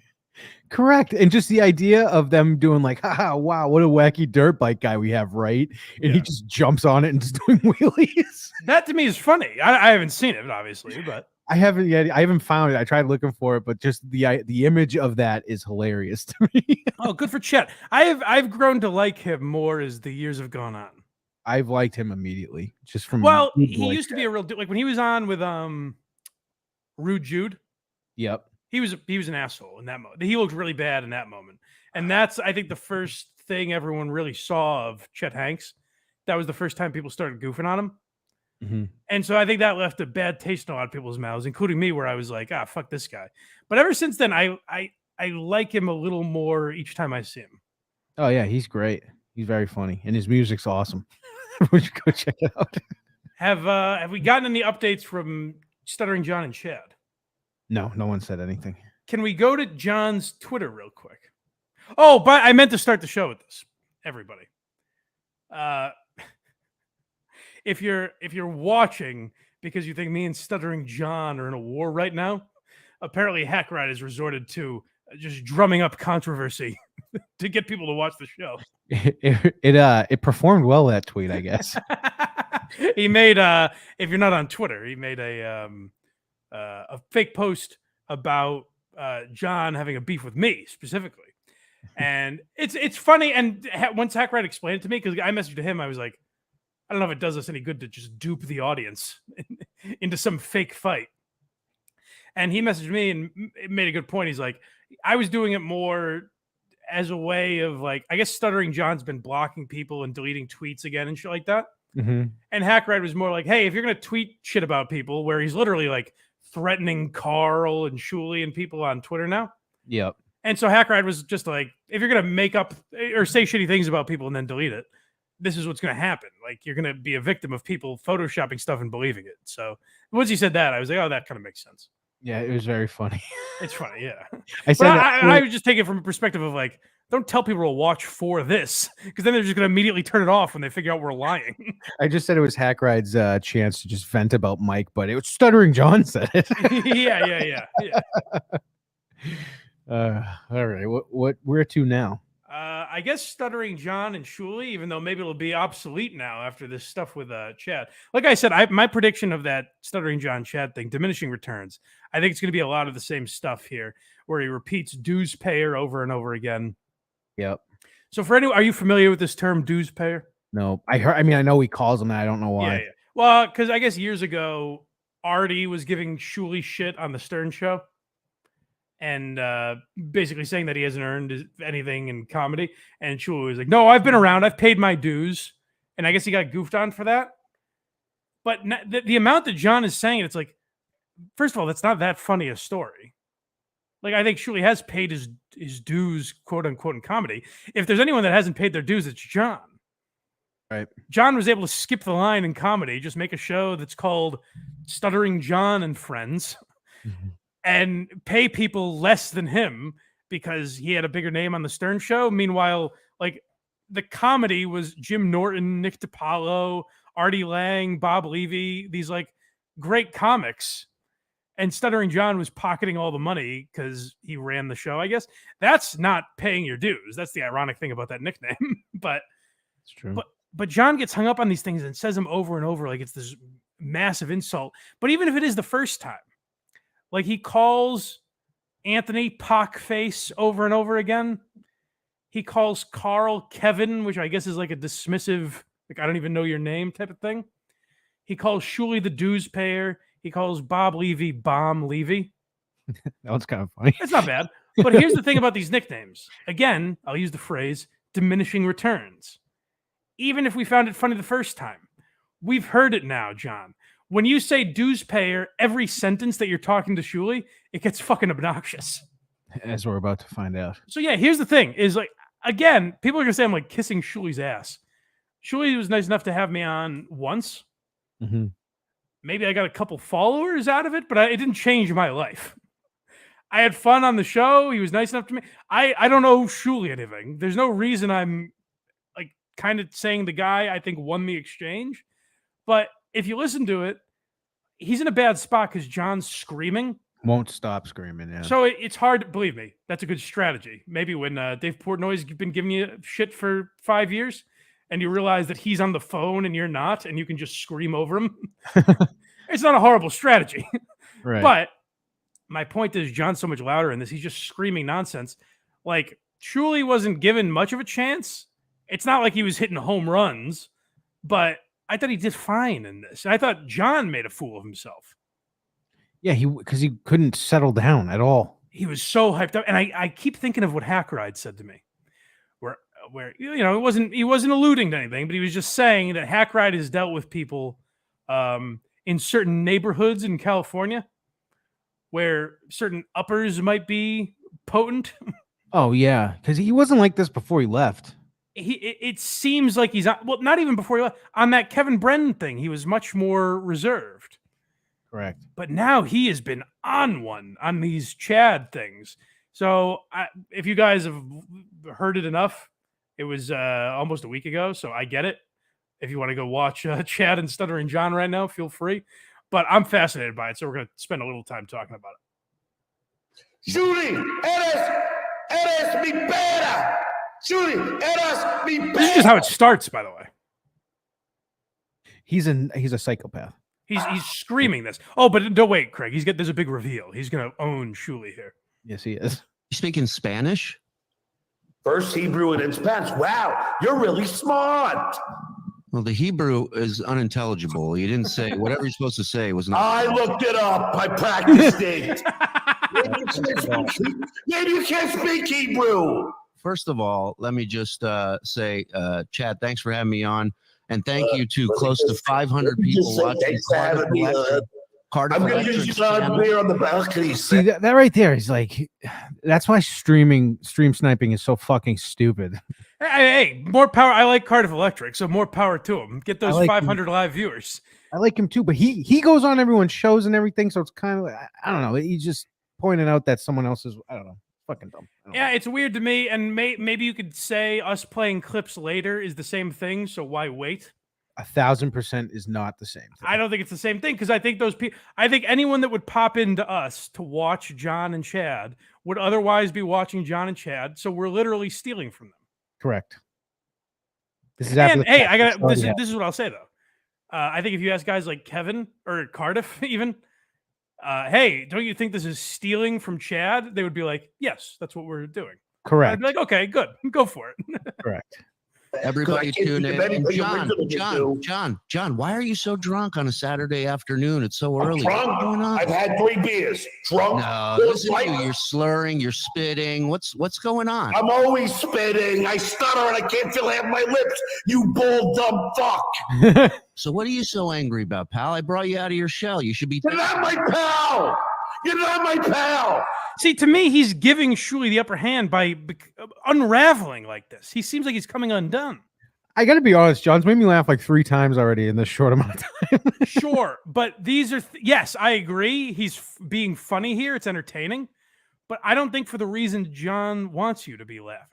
Correct. And just the idea of them doing like, haha, wow, what a wacky dirt bike guy we have, right? And he just jumps on it and just doing wheelies. That to me is funny. I haven't seen it, obviously, but I haven't yet. I haven't found it. I tried looking for it, but just the image of that is hilarious to me. Oh, good for Chet. I've grown to like him more as the years have gone on. I've liked him immediately, just from he used to be a real like when he was on with Rude Jude. Yep. He was an asshole in that moment. He looked really bad in that moment. And that's, I think, the first thing everyone really saw of Chet Hanks. That was the first time people started goofing on him. Mm-hmm. And so I think that left a bad taste in a lot of people's mouths, including me, where I was like, fuck this guy. But ever since then, I like him a little more each time I see him. Oh, yeah, he's great. He's very funny. And his music's awesome. We should go check it out. Have we gotten any updates from Stuttering John and Chad? No one said anything. Can we go to John's Twitter real quick? Oh, but I meant to start the show with this. Everybody. If you're watching, because you think me and Stuttering John are in a war right now. Apparently, Hackride has resorted to just drumming up controversy to get people to watch the show. It performed well, that tweet, I guess. He made if you're not on Twitter, he made a fake post about John having a beef with me specifically. And it's funny. And once Hackride explained it to me, because I messaged him, I was like, I don't know if it does us any good to just dupe the audience into some fake fight. And he messaged me and made a good point. He's like, I was doing it more as a way of like, I guess Stuttering John's been blocking people and deleting tweets again and shit like that. Mm-hmm. And Hackride was more like, hey, if you're going to tweet shit about people, where he's literally like threatening Carl and Shuli and people on Twitter now. Yep. And so Hackride was just like, if you're going to make up or say shitty things about people and then delete it, this is what's going to happen. Like, you're going to be a victim of people photoshopping stuff and believing it. So once he said that, I was like, oh, that kind of makes sense. Yeah, it was very funny. It's funny, yeah. I would just take it from a perspective of like, don't tell people to watch for this, because then they're just going to immediately turn it off when they figure out we're lying. I just said it was Hackride's chance to just vent about Mike, but it was Stuttering John said it. yeah. All right, what where to now? I guess Stuttering John and Shuli, even though maybe it'll be obsolete now after this stuff with Chad. Like I said, my prediction of that Stuttering John Chad thing, diminishing returns. I think it's going to be a lot of the same stuff here, where he repeats dues payer over and over again. Yep. So are you familiar with this term dues payer? No, I know he calls him that. I don't know why. Yeah. Well, because I guess years ago, Artie was giving Shuli shit on the Stern Show. And basically saying that he hasn't earned anything in comedy. And Shuli was like, no, I've been around. I've paid my dues. And I guess he got goofed on for that. But the amount that John is saying, it's like, first of all, that's not that funny a story. Like, I think Shuli has paid his dues, quote unquote, in comedy. If there's anyone that hasn't paid their dues, it's John. Right. John was able to skip the line in comedy, just make a show that's called Stuttering John and Friends. Mm-hmm. And pay people less than him because he had a bigger name on the Stern Show. Meanwhile, like, the comedy was Jim Norton, Nick DiPaolo, Artie Lang, Bob Levy, these like great comics. And Stuttering John was pocketing all the money because he ran the show, I guess. That's not paying your dues. That's the ironic thing about that nickname. But it's true. But John gets hung up on these things and says them over and over like it's this massive insult. But even if it is the first time, like, he calls Anthony Pockface over and over again. He calls Carl Kevin, which I guess is like a dismissive, like, I don't even know your name type of thing. He calls Shuli the dues payer. He calls Bob Levy Bomb Levy. That was kind of funny. It's not bad. But here's the thing about these nicknames. Again, I'll use the phrase diminishing returns. Even if we found it funny the first time, we've heard it now, John. When you say dues payer, every sentence that you're talking to Shuli, it gets fucking obnoxious. As we're about to find out. So yeah, here's the thing: is like, again, people are gonna say I'm like kissing Shuli's ass. Shuli was nice enough to have me on once. Mm-hmm. Maybe I got a couple followers out of it, but it didn't change my life. I had fun on the show. He was nice enough to me. I don't know Shuli anything. There's no reason I'm like kind of saying the guy I think won the exchange, but if you listen to it, he's in a bad spot because John's screaming. Won't stop screaming, yeah. So it's hard to believe me. That's a good strategy. Maybe when Dave Portnoy's been giving you shit for 5 years and you realize that he's on the phone and you're not, and you can just scream over him. It's not a horrible strategy. Right. But my point is, John's so much louder in this. He's just screaming nonsense. Like, Shuli wasn't given much of a chance. It's not like he was hitting home runs, but I thought he did fine in this. I thought John made a fool of himself. Yeah, because he couldn't settle down at all. He was so hyped up, and I keep thinking of what Hackride said to me, where you know, he wasn't alluding to anything, but he was just saying that Hackride has dealt with people in certain neighborhoods in California where certain uppers might be potent. Oh yeah, because he wasn't like this before he left. It seems like he's well, not even before he left. On that Kevin Brennan thing, he was much more reserved. Correct. But now he has been on these Chad things. So if you guys have heard it enough, it was almost a week ago, so I get it. If you want to go watch Chad and Stuttering John right now, feel free. But I'm fascinated by it, so we're going to spend a little time talking about it. Shuli, eres mi pera. Shuli, eres mi pera. This is just how it starts, by the way. He's a psychopath. He's screaming this. Oh, but no, wait, Craig. There's a big reveal. He's going to own Shuli here. Yes, he is. You speaking Spanish? First Hebrew and then Spanish. Wow, you're really smart. Well, the Hebrew is unintelligible. You didn't say whatever you're supposed to say was not. I looked it up. I practiced it. Maybe you can't speak Hebrew. First of all, let me just say, Chad, thanks for having me on. And thank you to close to 500 people watching. Thanks for having me. Cardiff I'm going to use you on beer on the balcony. See that right there is like, that's why stream sniping is so fucking stupid. Hey, more power. I like Cardiff Electric, so more power to him. Get those 500 live viewers. I like him too, but he goes on everyone's shows and everything, so it's kind of I don't know. He's just pointing out that someone else is fucking dumb. Yeah, it's weird to me, and maybe you could say us playing clips later is the same thing. So why wait? 1,000% is not the same thing. I don't think it's the same thing because I think those people. I think anyone that would pop into us to watch John and Chad would otherwise be watching John and Chad. So we're literally stealing from them. Correct. This is and hey, I got this is what I'll say though. I think if you ask guys like Kevin or Cardiff, even, hey, don't you think this is stealing from Chad? They would be like, yes, that's what we're doing. Correct. I'd be like, okay, good, go for it. Correct. Everybody tune in. And John, why are you so drunk on a Saturday afternoon? It's so early. Drunk? What's going on? I've had 3 beers. Drunk? No, listen to you. You're slurring. You're spitting. What's going on? I'm always spitting. I stutter and I can't feel half my lips. You bull dumb fuck. So what are you so angry about, pal? I brought you out of your shell. You should be. You're not my pal. You're not my pal. See, to me, he's giving Shuli the upper hand by unraveling like this. He seems like he's coming undone. I got to be honest, John's made me laugh like 3 times already in this short amount of time. Sure, but these are yes, I agree. He's being funny here. It's entertaining, but I don't think for the reason John wants you to be laughing.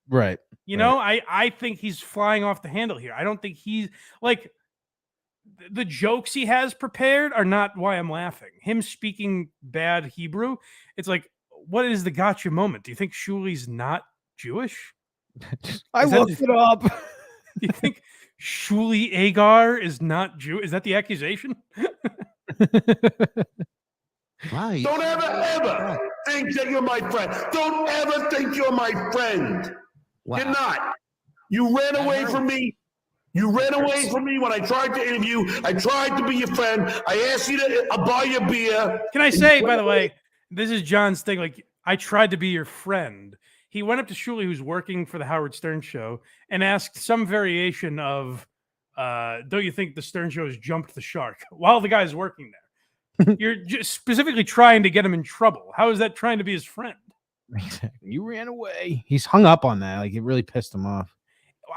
Right. You know, I think he's flying off the handle here. I don't think he's like the jokes he has prepared are not why I'm laughing. Him speaking bad Hebrew, it's like, what is the gotcha moment? Do you think Shuli's not Jewish? I looked it up. Do you think Shuli Agar is not Jew? Is that the accusation? Right. Don't ever think that you're my friend. Don't ever think you're my friend. Wow. You're not. You ran away from me. You ran away from me when I tried to interview. I tried to be your friend. I asked you to buy your beer. Can I say, by the way, this is John's thing. Like, I tried to be your friend. He went up to Shuli, who's working for the Howard Stern show, and asked some variation of, don't you think the Stern show has jumped the shark while the guy's working there? You're just specifically trying to get him in trouble. How is that trying to be his friend? You ran away. He's hung up on that. Like, it really pissed him off.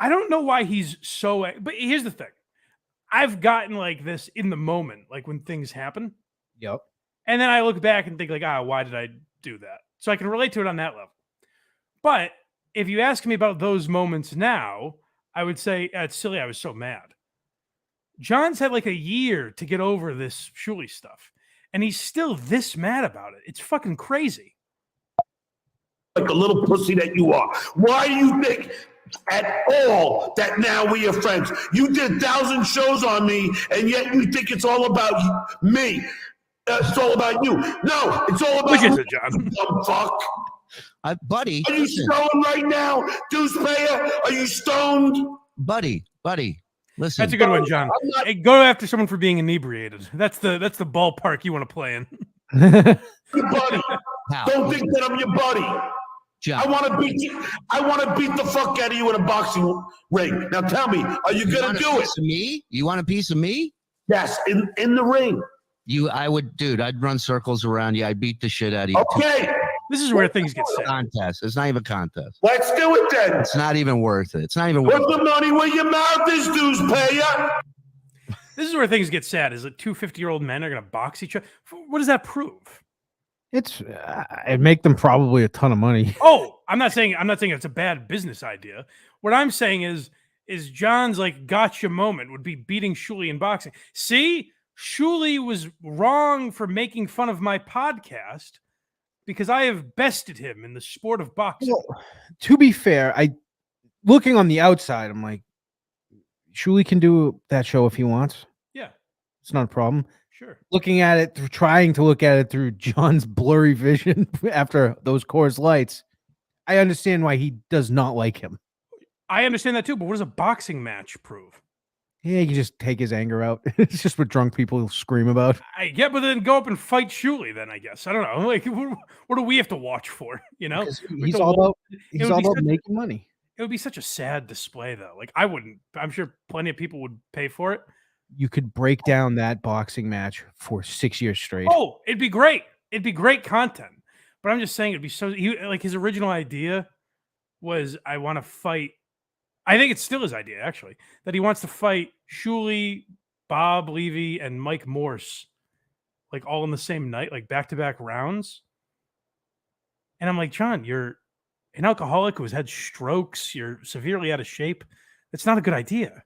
I don't know why he's so, but here's the thing. I've gotten like this in the moment, like when things happen. Yep. And then I look back and think like, why did I do that? So I can relate to it on that level. But if you ask me about those moments now, I would say it's silly. I was so mad. John's had like a year to get over this Shuli stuff, and he's still this mad about it. It's fucking crazy. Like the little pussy that you are. Why do you think at all that now we are friends? You did 1,000 shows on me, and yet you think it's all about me. It's all about you. No, it's all about you, John. Dumb fuck. Buddy. Are you stoned right now, Deuce Payer? Are you stoned? Buddy. Listen. That's a good one, John. Hey, go after someone for being inebriated. That's the ballpark you want to play in. Your buddy. Don't think that I'm your buddy. John. I want to beat you. I want to beat the fuck out of you in a boxing ring. Now tell me, are you gonna do it? Me? You want a piece of me? Yes, in the ring. I'd run circles around you. I'd beat the shit out of you. Okay. This is where things get sad. Contest. It's not even a contest. Let's do it then. It's not even worth it. It's not even worth Put the money where your mouth is, Deuce Payer. This is where things get sad. Is that 2 50-year-old men are going to box each other? What does that prove? It'd make them probably a ton of money. Oh, I'm not saying it's a bad business idea. What I'm saying is John's like gotcha moment would be beating Shuli in boxing. See, Shuli was wrong for making fun of my podcast because I have bested him in the sport of boxing. Well, to be fair, looking on the outside, I'm like, Shuli can do that show if he wants. Yeah, it's not a problem. Sure. Looking at it, trying to look at it through John's blurry vision after those Coors Lights, I understand why he does not like him. I understand that too, but what does a boxing match prove? Yeah, you can just take his anger out. It's just what drunk people scream about. I get, but then go up and fight Shuli. Then I guess I don't know. Like, what do we have to watch for? You know, He's all about making money. It would be such a sad display, though. Like, I wouldn't. I'm sure plenty of people would pay for it. You could break down that boxing match for 6 years straight. Oh, it'd be great. It'd be great content. But I'm just saying, it'd be so. Like his original idea was, I want to fight. I think it's still his idea, actually, that he wants to fight Shuli, Bob Levy, and Mike Morse, like all in the same night, like back-to-back rounds. And I'm like, John, you're an alcoholic who has had strokes. You're severely out of shape. It's not a good idea.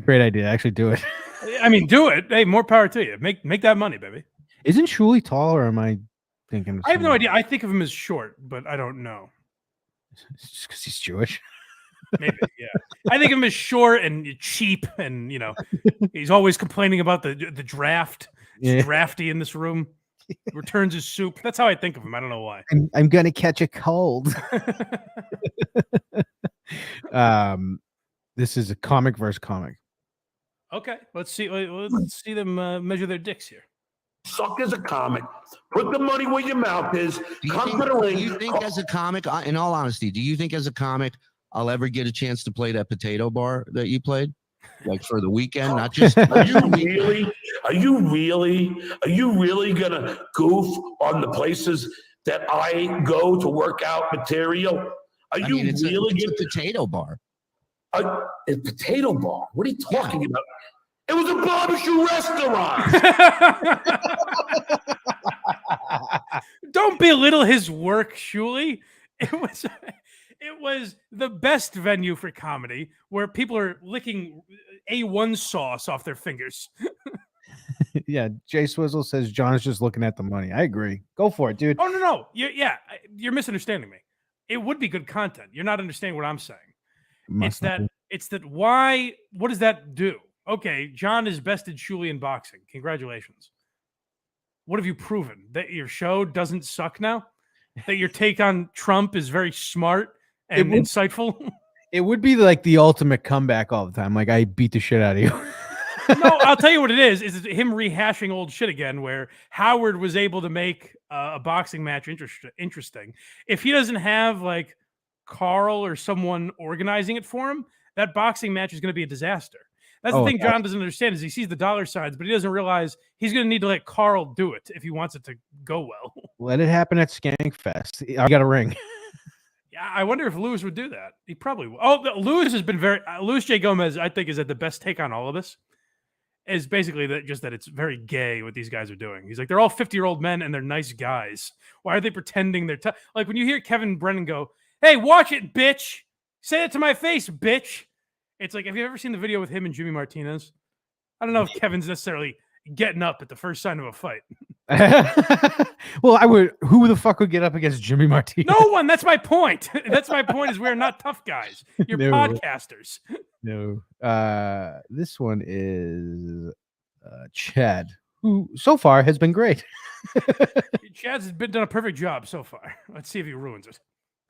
Great idea. Actually, do it. I mean, do it. Hey, more power to you. Make that money, baby. Isn't Shuli tall, or am I thinking? I have no idea. I think of him as short, but I don't know. It's just because he's Jewish. Maybe, yeah. I think of him as short and cheap, and he's always complaining about the draft. It's drafty in this room. Returns his soup. That's how I think of him. I don't know why. I'm gonna catch a cold. This is a comic versus comic. Okay, let's see. Let's see them measure their dicks here. Suck as a comic. Put the money where your mouth is. Come to the ring. Do you think as a comic, in all honesty, do you think as a comic I'll ever get a chance to play that potato bar that you played? Like for the weekend, not just. Are you really gonna goof on the places that I go to work out material? It's a potato bar. A potato bar? What are you talking about? It was a barbecue restaurant. Don't belittle his work, Shuli. It was the best venue for comedy where people are licking A1 sauce off their fingers. Yeah, Jay Swizzle says John's just looking at the money. I agree. Go for it, dude. Oh, no. You're misunderstanding me. It would be good content. You're not understanding what I'm saying. What does that do? Okay, John has bested Shuli in boxing. Congratulations. What have you proven? That your show doesn't suck now? That your take on Trump is very smart and insightful? It would be like the ultimate comeback all the time. Like, I beat the shit out of you. No, I'll tell you what it is him rehashing old shit again, where Howard was able to make a boxing match interesting. If he doesn't have, like, Carl or someone organizing it for him, that boxing match is going to be a disaster. That's the thing John doesn't understand is he sees the dollar signs, but he doesn't realize he's going to need to let Carl do it if he wants it to go well. Let it happen at Skankfest. I got a ring. Yeah, I wonder if Louis would do that. He probably will. Oh, Louis has been Louis J. Gomez, I think, is at the best take on all of this. Is basically that it's very gay what these guys are doing. He's like, they're all 50-year-old men and they're nice guys. Why are they pretending they're tough? Like when you hear Kevin Brennan go, "Hey, watch it, bitch. Say it to my face, bitch." It's like, have you ever seen the video with him and Jimmy Martinez? I don't know if Kevin's necessarily getting up at the first sign of a fight. Well, I would. Who the fuck would get up against Jimmy Martinez? No one. That's my point. That's my point. Is we're not tough guys. You're podcasters. No. This one is Chad, who so far has been great. Chad's done a perfect job so far. Let's see if he ruins it.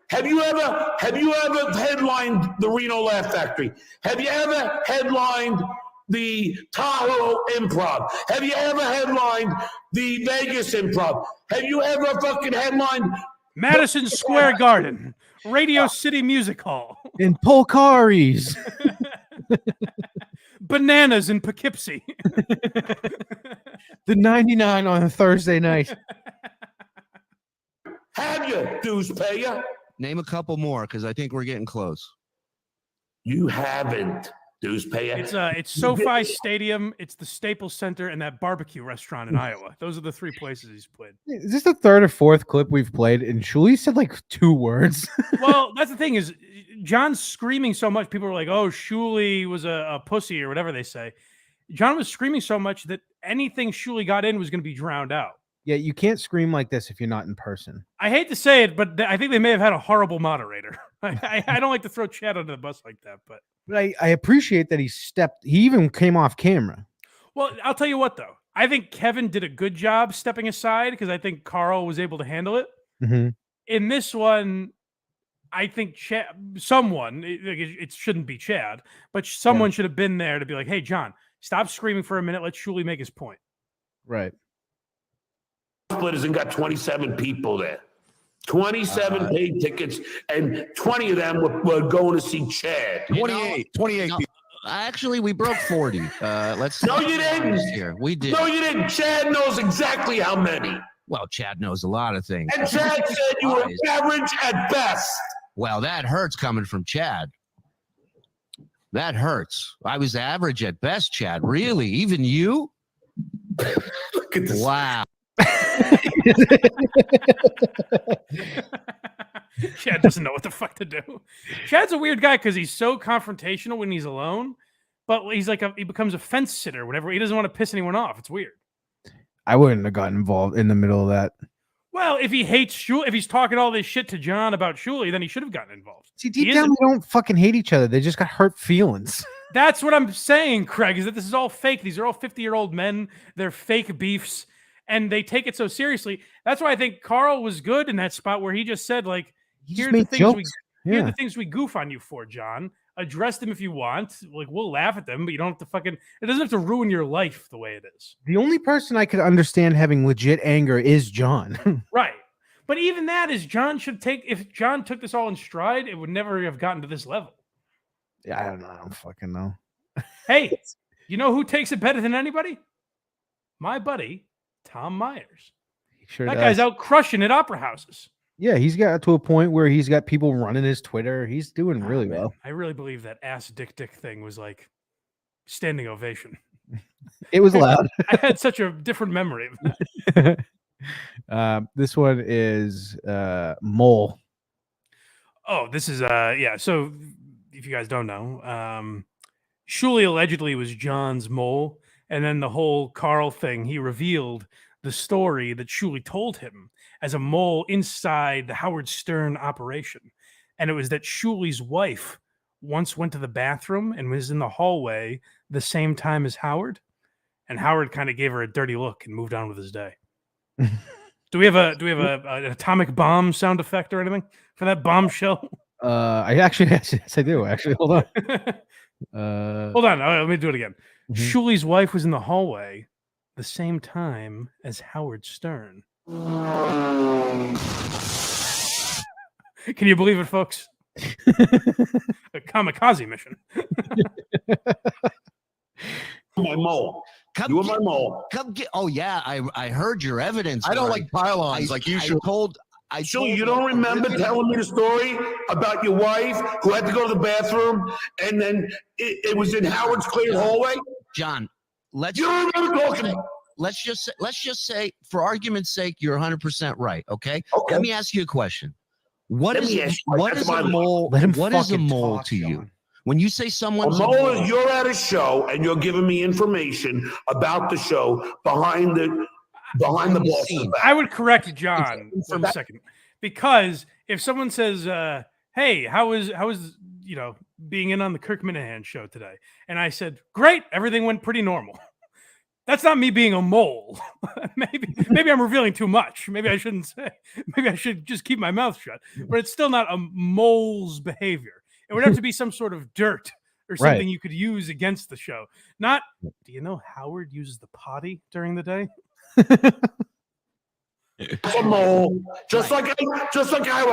Have you ever headlined the Reno Laugh Factory? Have you ever headlined the Tahoe Improv? Have you ever headlined the Vegas Improv? Have you ever fucking headlined Madison Square Garden, Radio City Music Hall, in Polcari's, Bananas in Poughkeepsie, the 99 on a Thursday night? Have you, dues payer? Name a couple more, because I think we're getting close. You haven't, dues payer. It's SoFi Stadium, it's the Staples Center, and that barbecue restaurant in Iowa. Those are the three places he's played. Is this the third or fourth clip we've played? And Shuli said like 2 words. Well, that's the thing is John's screaming so much. People are like, "Oh, Shuli was a pussy," or whatever they say. John was screaming so much that anything Shuli got in was going to be drowned out. Yeah, you can't scream like this if you're not in person. I hate to say it, but I think they may have had a horrible moderator. I don't like to throw Chad under the bus like that, but I appreciate that he even came off camera. well, I'll tell you what though. I think Kevin did a good job stepping aside because I think Carl was able to handle it. Mm-hmm. In this one, I think someone, it shouldn't be Chad, but someone should have been there to be like, hey, John, stop screaming for a minute. Let Shuli make his point. Right. Splitters and got 27 people there. 27 paid tickets, and 20 of them were going to see Chad. 28 people. Actually, we broke 40. Let's. No, you didn't. Here. We did. No, you didn't. Chad knows exactly how many. Well, Chad knows a lot of things. And Chad said you were average at best. Well, that hurts coming from Chad. That hurts. I was average at best, Chad. Really? Even you? Look at this. Wow. Chad doesn't know what the fuck to do. Chad's a weird guy because he's so confrontational when he's alone, but he's like he becomes a fence sitter whenever he doesn't want to piss anyone off. It's weird. I wouldn't have gotten involved in the middle of that. Well, if he hates Shuli, if he's talking all this shit to John about Shuli, then he should have gotten involved. See, deep down, they don't fucking hate each other. They just got hurt feelings. That's what I'm saying, Craig, is that this is all fake. These are all 50-year-old men. They're fake beefs, and they take it so seriously. That's why I think Carl was good in that spot where he just said, like, here are the things we goof on you for, John. Address them if you want. Like, we'll laugh at them, but you don't have to fucking... It doesn't have to ruin your life the way it is. The only person I could understand having legit anger is John. Right. But even that is John should take... If John took this all in stride, it would never have gotten to this level. Yeah, I don't know. I don't fucking know. Hey, you know who takes it better than anybody? My buddy, Tom Myers. Sure that does. guy's out crushing at opera houses. Yeah, he's got to a point where he's got people running his Twitter. He's doing really well. I really believe that ass dick thing was like standing ovation. It was loud. I had such a different memory of that. This one is Mole. Oh, this is yeah. So if you guys don't know, Shuli allegedly was John's mole, and then the whole Carl thing, he revealed the story that Shuli told him as a mole inside the Howard Stern operation. And it was that Shuli's wife once went to the bathroom and was in the hallway the same time as Howard. And Howard kind of gave her a dirty look and moved on with his day. Do we have an atomic bomb sound effect or anything for that bombshell? I actually, yes, I do. Actually, hold on. Hold on. Let me do it again. Shuli's wife was in the hallway the same time as Howard Stern. Can you believe it, folks? A kamikaze mission. My mole. You were my mole. Come get. Oh yeah, I heard your evidence. I don't like pylons like you should. Shuli, you don't remember telling me the story about your wife who had to go to the bathroom and then it was in Howard's clear hallway? John, let's just say, for argument's sake, you're 100% right. Okay. Let me ask you a question. What is a mole? What is a mole to you? When you say someone's a mole, is you're at a show and you're giving me information about the show behind the boss. I would correct John for a second, because if someone says, "Hey, how was being in on the Kirk Minahan show today?" and I said, "Great, everything went pretty normal," that's not me being a mole. maybe I'm revealing too much. Maybe I shouldn't say. Maybe I should just keep my mouth shut. But it's still not a mole's behavior. It would have to be some sort of dirt or something you could use against the show. Not, do you know Howard uses the potty during the day? That's a mole. Just like how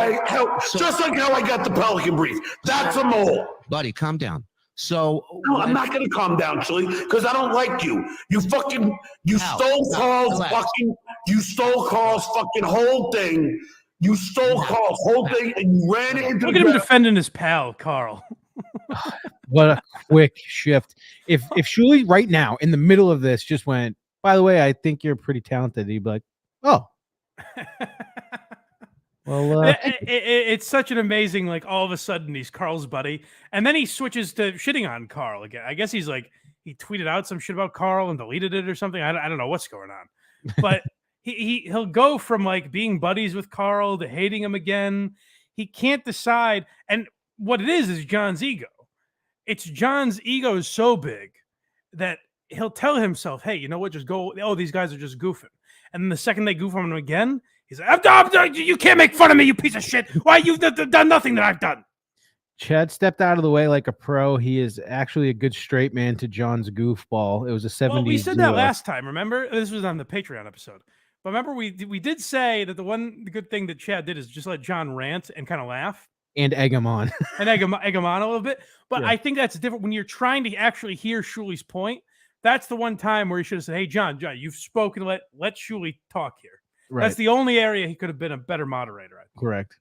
I got the Pelican brief. That's a mole. Buddy, calm down. So no, I'm not going to calm down, Shuli, because I don't like you. You stole Carl's fucking whole thing. You stole Carl's whole thing and you ran it into. Look at him defending his pal, Carl. What a quick shift. If Shuli right now in the middle of this just went, by the way, I think you're pretty talented, he'd be like, oh. Well, it's such an amazing, like, all of a sudden he's Carl's buddy, and then he switches to shitting on Carl again. I guess he's he tweeted out some shit about Carl and deleted it or something. I don't know what's going on, but he'll go from like being buddies with Carl to hating him again. He can't decide. And what it is John's ego. It's John's ego is so big that he'll tell himself, hey, you know what? Just go. Oh, these guys are just goofing. And then the second they goof on him again, he's like, you can't make fun of me, you piece of shit. Why? You've done nothing that I've done. Chad stepped out of the way like a pro. He is actually a good straight man to John's goofball. It was a 70s. Well, we said that last time, remember? This was on the Patreon episode. But remember, we did say that the good thing that Chad did is just let John rant and kind of laugh. And egg him on. And egg him on a little bit. But Yeah. I think that's different when you're trying to actually hear Shuli's point. That's the one time where he should have said, hey, John, you've spoken. Let Shuli talk here. Right. That's the only area he could have been a better moderator, I think. Correct.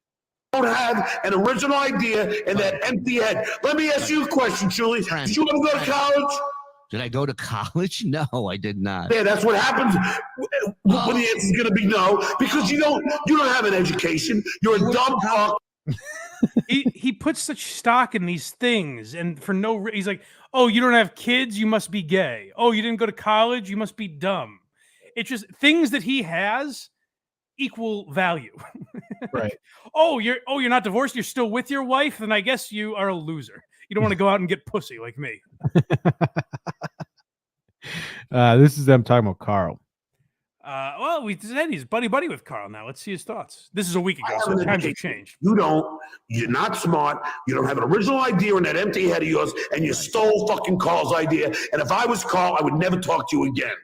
Don't have an original idea in that empty head. Let me ask you a question, Shuli. Did you ever go to college? Did I go to college? No, I did not. Yeah, that's what happens when the answer is going to be no, because you don't have an education. You're a dumb fuck. He puts such stock in these things, and for no reason, he's like, oh, you don't have kids, you must be gay. Oh, you didn't go to college, you must be dumb. It's just things that he has equal value. Right. You're not divorced, you're still with your wife, then I guess you are a loser. You don't want to go out and get pussy like me. This is them talking about Carl. Well, we said he's buddy with Carl now. Let's see his thoughts. This is a week ago, so times have changed. You're not smart. You don't have an original idea in that empty head of yours, and you stole fucking Carl's idea. And if I was Carl, I would never talk to you again.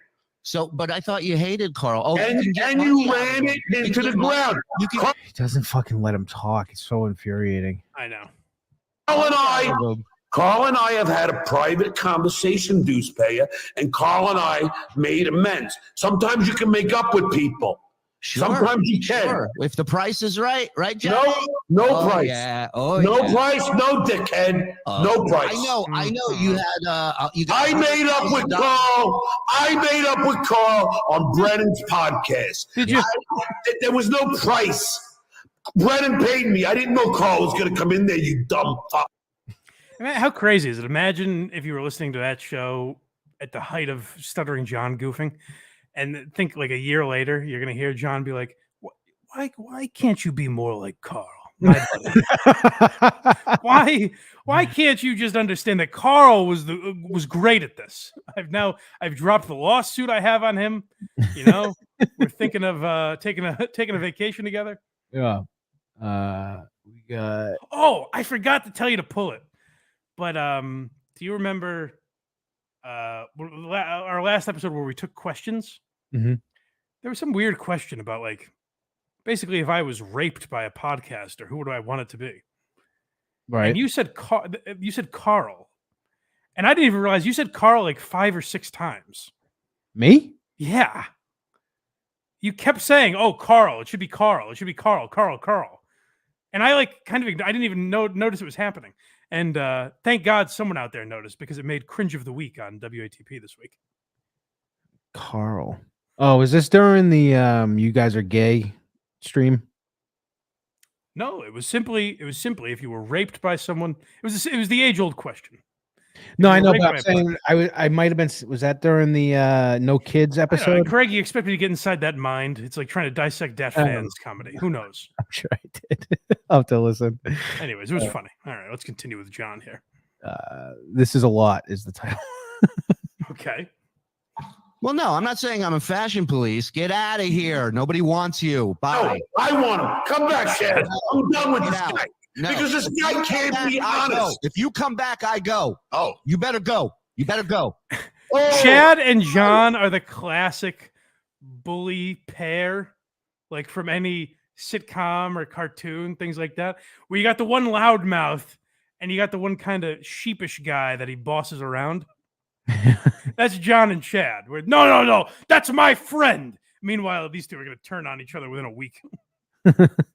So, but I thought you hated Carl. Oh, and you ran it into the ground. He doesn't fucking let him talk. It's so infuriating. I know. Carl and I have had a private conversation, Deuce Payer, and Carl and I made amends. Sometimes you can make up with people. Sometimes you can. Sure. If the price is right, Johnny? No price. Yeah. No price, no dickhead. No price. I know. You had. I made up with Carl. I made up with Carl on Brennan's podcast. Did you? There was no price. Brennan paid me. I didn't know Carl was going to come in there. You dumb fuck. I mean, how crazy is it? Imagine if you were listening to that show at the height of Stuttering John goofing, and think like a year later, you're going to hear John be like, why can't you be more like Carl? My buddy? Why can't you just understand that Carl was great at this? I've dropped the lawsuit I have on him. You know, we're thinking of taking a vacation together. Yeah. We got. Oh, I forgot to tell you to pull it. But do you remember our last episode where we took questions? Mm-hmm. There was some weird question about like basically if I was raped by a podcaster, who would I want it to be? Right. And you said Carl, and I didn't even realize you said Carl like 5 or 6 times. Me? Yeah. You kept saying, "Oh, Carl. It should be Carl. It should be Carl. Carl." And I like I didn't even notice it was happening. And thank God someone out there noticed because it made Cringe of the Week on WATP this week. Carl. Oh, is this during the you guys are gay stream? No, it was simply if you were raped by someone. It was the age-old question. No, I know, but I'm saying I might have been. Was that during the No Kids episode? Craig, you expect me to get inside that mind? It's like trying to dissect Dat Phan's comedy. Who knows? I'm sure I did. I'll have to listen. Anyways, it was funny. All right, let's continue with John here. This is a lot is the title. Okay. Well, no, I'm not saying I'm a fashion police. Get out of here. Nobody wants you. Bye. No, I want him. Come back, Chad. I'm done with this guy. No. Because this guy can't be honest. If you come back, I go. Oh, you better go. You better go. Chad and John are the classic bully pair, like from any sitcom or cartoon, things like that, where you got the one loudmouth and you got the one kind of sheepish guy that he bosses around. That's John and Chad. Where no, that's my friend. Meanwhile, these two are going to turn on each other within a week.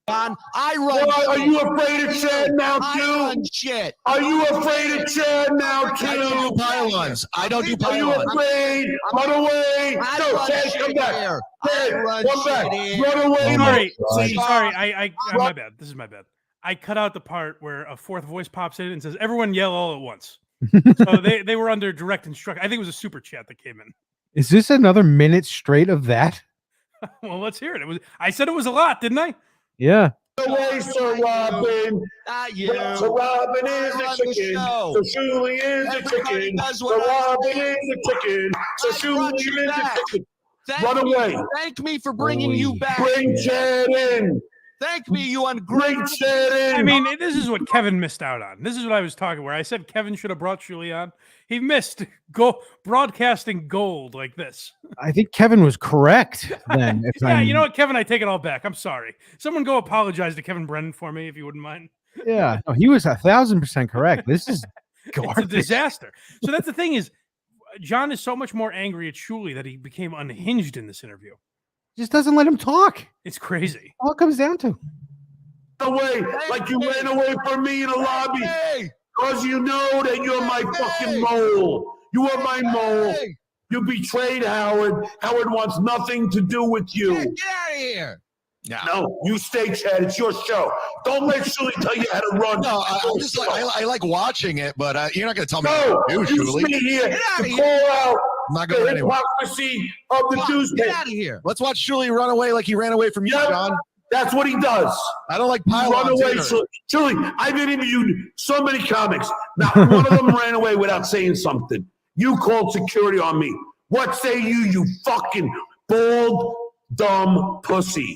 John, I run. Are you afraid of Chad now too? I run shit. Are you afraid of Chad now too? I don't do pylons. I don't do pylons. Are you afraid? Run away! No, Chad, come back. Chad, come back. Run away! Sorry. I my bad. This is my bad. I cut out the part where a fourth voice pops in and says, "Everyone yell all at once." So they were under direct instruction. I think it was a super chat that came in. Is this another minute straight of that? Well, let's hear it. I said it was a lot, didn't I? Yeah. Away, Sir Robin. Not you. Sir Robin is a chicken. So Shuli is a chicken. Sir Robin is a chicken. So Shuli is a chicken. Run away. Thank me for bringing you back. Bring Chet in. Thank me, you ungrateful. I mean, this is what Kevin missed out on. This is what I was talking where I said Kevin should have brought Shuli on. He missed broadcasting gold like this. I think Kevin was correct then. You know what, Kevin? I take it all back. I'm sorry. Someone go apologize to Kevin Brennan for me if you wouldn't mind. Yeah, no, he was 1,000% correct. This is It's a disaster. So that's the thing is, John is so much more angry at Shuli that he became unhinged in this interview. Just doesn't let him talk. It's crazy. All it comes down to. Away, like you ran away from me in the lobby. Because you know that you're my fucking mole. You are my mole. You betrayed Howard. Howard wants nothing to do with you. Get out of here. No, you stay, Chad. It's your show. Don't let Shuli tell you how to run. No, I like watching it, but you're not going to tell me No, what to do, you Shuli. stay here to call out I'm not the going anywhere. hypocrisy of the Jews. Get out of here. Let's watch Shuli run away like he ran away from you, John. That's what he does. I don't like You pylons run away, either. Shuli. I've interviewed so many comics. Not one of them ran away without saying something. You called security on me. What say you, you fucking bald, dumb pussy?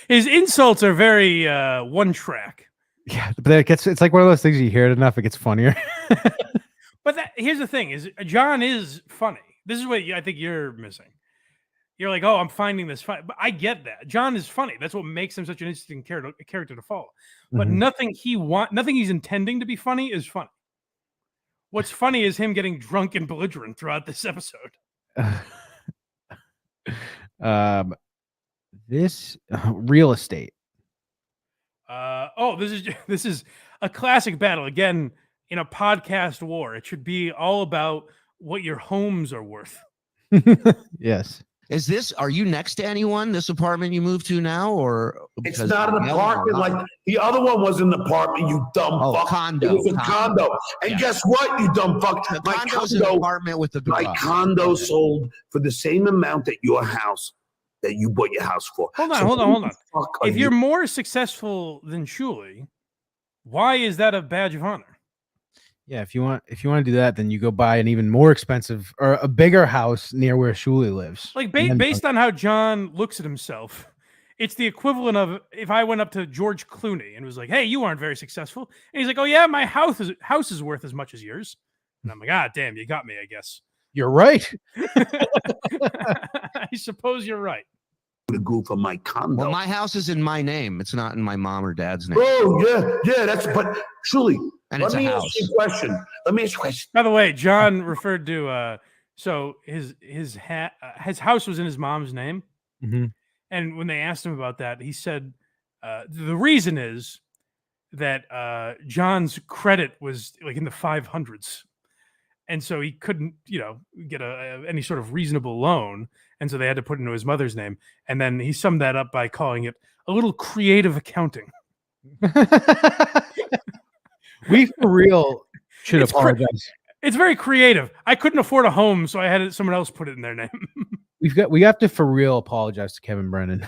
His insults are very one track. Yeah, but it's like one of those things you hear it enough, it gets funnier. But here's the thing: is John is funny. This is what I think you're missing. You're like, oh, I'm finding this funny, but I get that. John is funny. That's what makes him such an interesting character to follow. But nothing he's intending to be funny is funny. What's funny is him getting drunk and belligerent throughout this episode. This real estate. This is a classic battle again in a podcast war. It should be all about what your homes are worth. Yes. Are you next to anyone, this apartment you moved to now, or? It's not an apartment like the other one was an apartment, you dumb fuck. Condo. It was a condo. And guess what, you dumb fuck? My condo's an apartment with a garage. My condo sold for the same amount that your house, that you bought your house for. Hold on. If you're more successful than Shuli, why is that a badge of honor? Yeah, if you want to do that, then you go buy an even more expensive or a bigger house near where Shuli lives. Like based on how John looks at himself, it's the equivalent of if I went up to George Clooney and was like, "Hey, you aren't very successful," and he's like, "Oh yeah, my house is worth as much as yours," and I'm like, "Ah, damn, you got me, I guess." You're right. I suppose you're right. The goof of my condo. Well, my house is in my name. It's not in my mom or dad's name. Oh yeah. But Shuli, And let it's a me house. ask you a question. By the way, John referred to so his house was in his mom's name, and when they asked him about that, he said the reason is that John's credit was like in the 500s, and so he couldn't get any sort of reasonable loan, and so they had to put it into his mother's name, and then he summed that up by calling it a little creative accounting. We for real should apologize. It's very creative. I couldn't afford a home, so I had someone else put it in their name. We have to for real apologize to Kevin Brennan.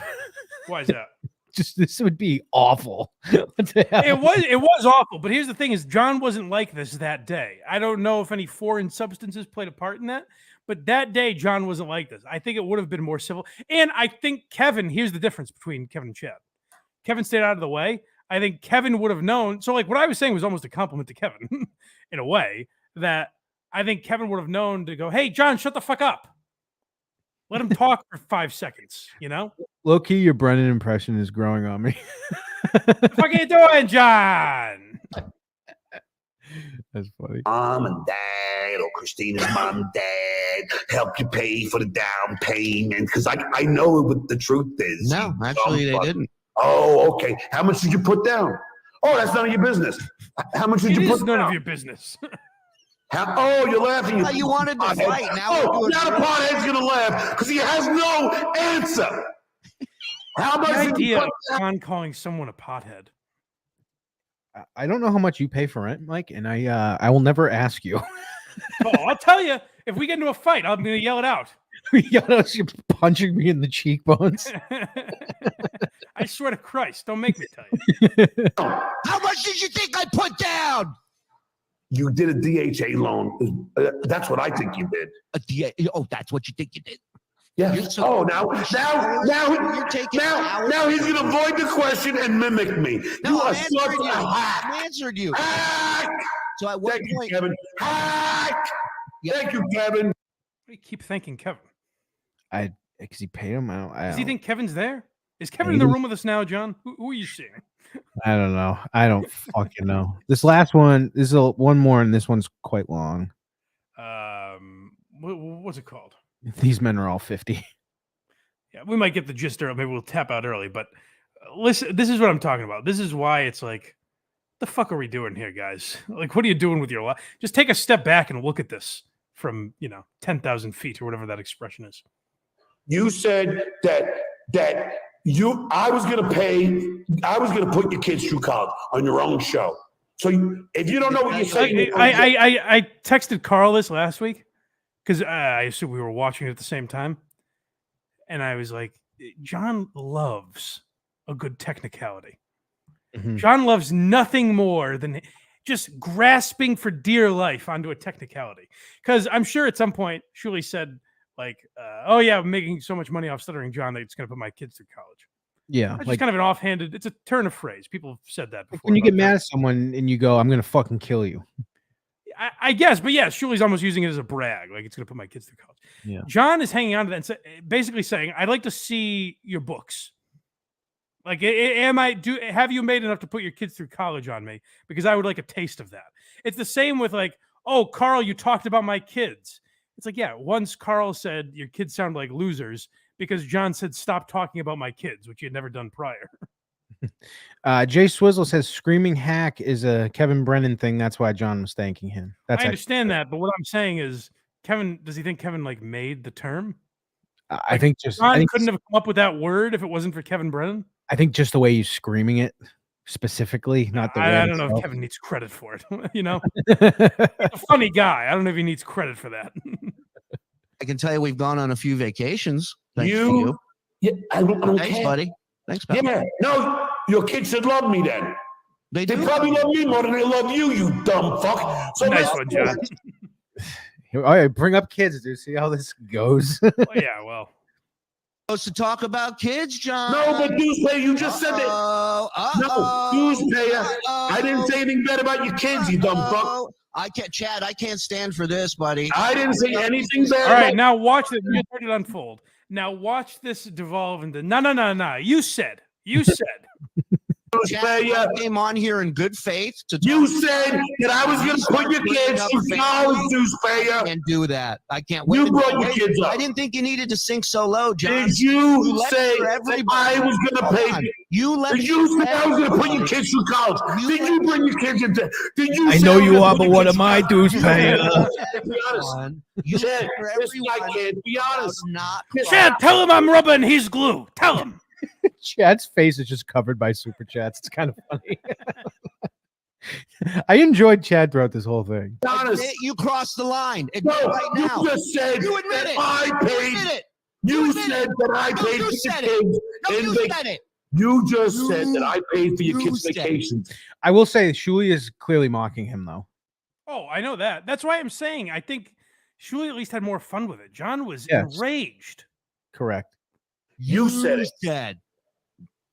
Why is that? Just this would be awful. It was awful. But here's the thing: is John wasn't like this that day. I don't know if any foreign substances played a part in that, but that day John wasn't like this. I think it would have been more civil. And I think Kevin. Here's the difference between Kevin and Chet. Kevin stayed out of the way. I think Kevin would have known. So, like, what I was saying was almost a compliment to Kevin in a way that I think Kevin would have known to go, "Hey, John, shut the fuck up. Let him talk for 5 seconds." Low key, your Brennan impression is growing on me. What the fuck are you doing, John? That's funny. Mom and dad, or Christina's mom and dad, help you pay for the down payment. Because I know what the truth is. No, actually, they didn't. Oh, okay. How much did you put down? Oh, that's none of your business. How much did you put down? None of your business. You're laughing. You wanted to fight. Now the pothead's going to laugh because he has no answer. How much The did you idea put of John calling someone a pothead. I don't know how much you pay for rent, Mike, and I will never ask you. Oh, I'll tell you. If we get into a fight, I'm going to yell it out. You're punching me in the cheekbones. I swear to Christ, don't make me tell you. How much did you think I put down? You did a DHA loan. That's what I think you did. A DHA? Oh, that's what you think you did? Yeah. So now he's going to avoid the question and mimic me. No, You are I'm such answering you. a hack. I answered you. Hack! So at what Thank point? you, Kevin. Hack! Yeah. Thank you, Kevin. We keep thanking Kevin. Because he paid him. Does he think Kevin's there? Is Kevin in the room with us now, John? Who are you seeing? I don't know. I don't fucking know. This last one, this is one more, and this one's quite long. What's it called? These men are all 50. Yeah, we might get the gist early. Maybe we'll tap out early. But listen, this is what I'm talking about. This is why it's like, the fuck are we doing here, guys? Like, what are you doing with your life? Just take a step back and look at this from 10,000 feet or whatever that expression is. You said that I was going to put your kids through college on your own show. So if you don't know what you're saying, I texted Carl this last week because I assume we were watching it at the same time, and I was like, John loves a good technicality. Mm-hmm. John loves nothing more than just grasping for dear life onto a technicality. Because I'm sure at some point Shuli said, like, oh yeah, I'm making so much money off Stuttering John that it's going to put my kids through college. Yeah. That's just kind of an offhanded, it's a turn of phrase. People have said that before. When you get mad at someone and you go, I'm going to fucking kill you. I guess, but yeah, Shuli's almost using it as a brag. Like, it's going to put my kids through college. Yeah. John is hanging on to that and basically saying, I'd like to see your books. Like, have you made enough to put your kids through college on me? Because I would like a taste of that. It's the same with like, oh, Carl, you talked about my kids. It's like, yeah, once Carl said your kids sound like losers because John said, stop talking about my kids, which he had never done prior. Jay Swizzle says screaming hack is a Kevin Brennan thing. That's why John was thanking him. I understand that. But what I'm saying is, Kevin, does he think Kevin like made the term? I think just John couldn't have come up with that word if it wasn't for Kevin Brennan. I think just the way you're screaming it specifically, not the I don't know if Kevin needs credit for it. He's a funny guy. I don't know if he needs credit for that. I can tell you we've gone on a few vacations. Thanks to you. Yeah, I don't Thanks, care. buddy. Thanks, pal. Yeah, no, your kids should love me then. They probably love me more than they love you, you dumb fuck. So Nice one, John. All right, bring up kids, dude. See how this goes. Yeah, well. Supposed to talk about kids, John. No, but Newspayer, you just said that. No, Newspayer, I didn't say anything bad about your kids, you dumb fuck. Chad, I can't stand for this, buddy. I didn't say anything bad. All right, now watch it. You heard it unfold. Now watch this devolve into no. You said. Chad, I came on here in good faith. You said that I was going to put your kids through college, Newspayer. I can't do that. I can't. You brought your kids up. I didn't think you needed to sink so low, John. Did you say that I was going to pay? Did you say I was going to put your kids through college? Did you bring your kids into? Did you? I know you are, but what am I, Newspayer? Be honest. Chad, this guy can't be honest. Chad, tell him I'm rubber and he's glue. Tell him. Chad's face is just covered by super chats. It's kind of funny. I enjoyed Chad throughout this whole thing. Honest. You crossed the line. No, right now. you just said You admit that it. I paid. You admit it. You said that I paid for said your it. kids. No, and you they- said it. You just said that I paid for your kids' said it. vacations. I will say Shuli is clearly mocking him, though. Oh, I know that. That's why I'm saying I think Shuli at least had more fun with it. John was enraged. Correct. You said it. Chad.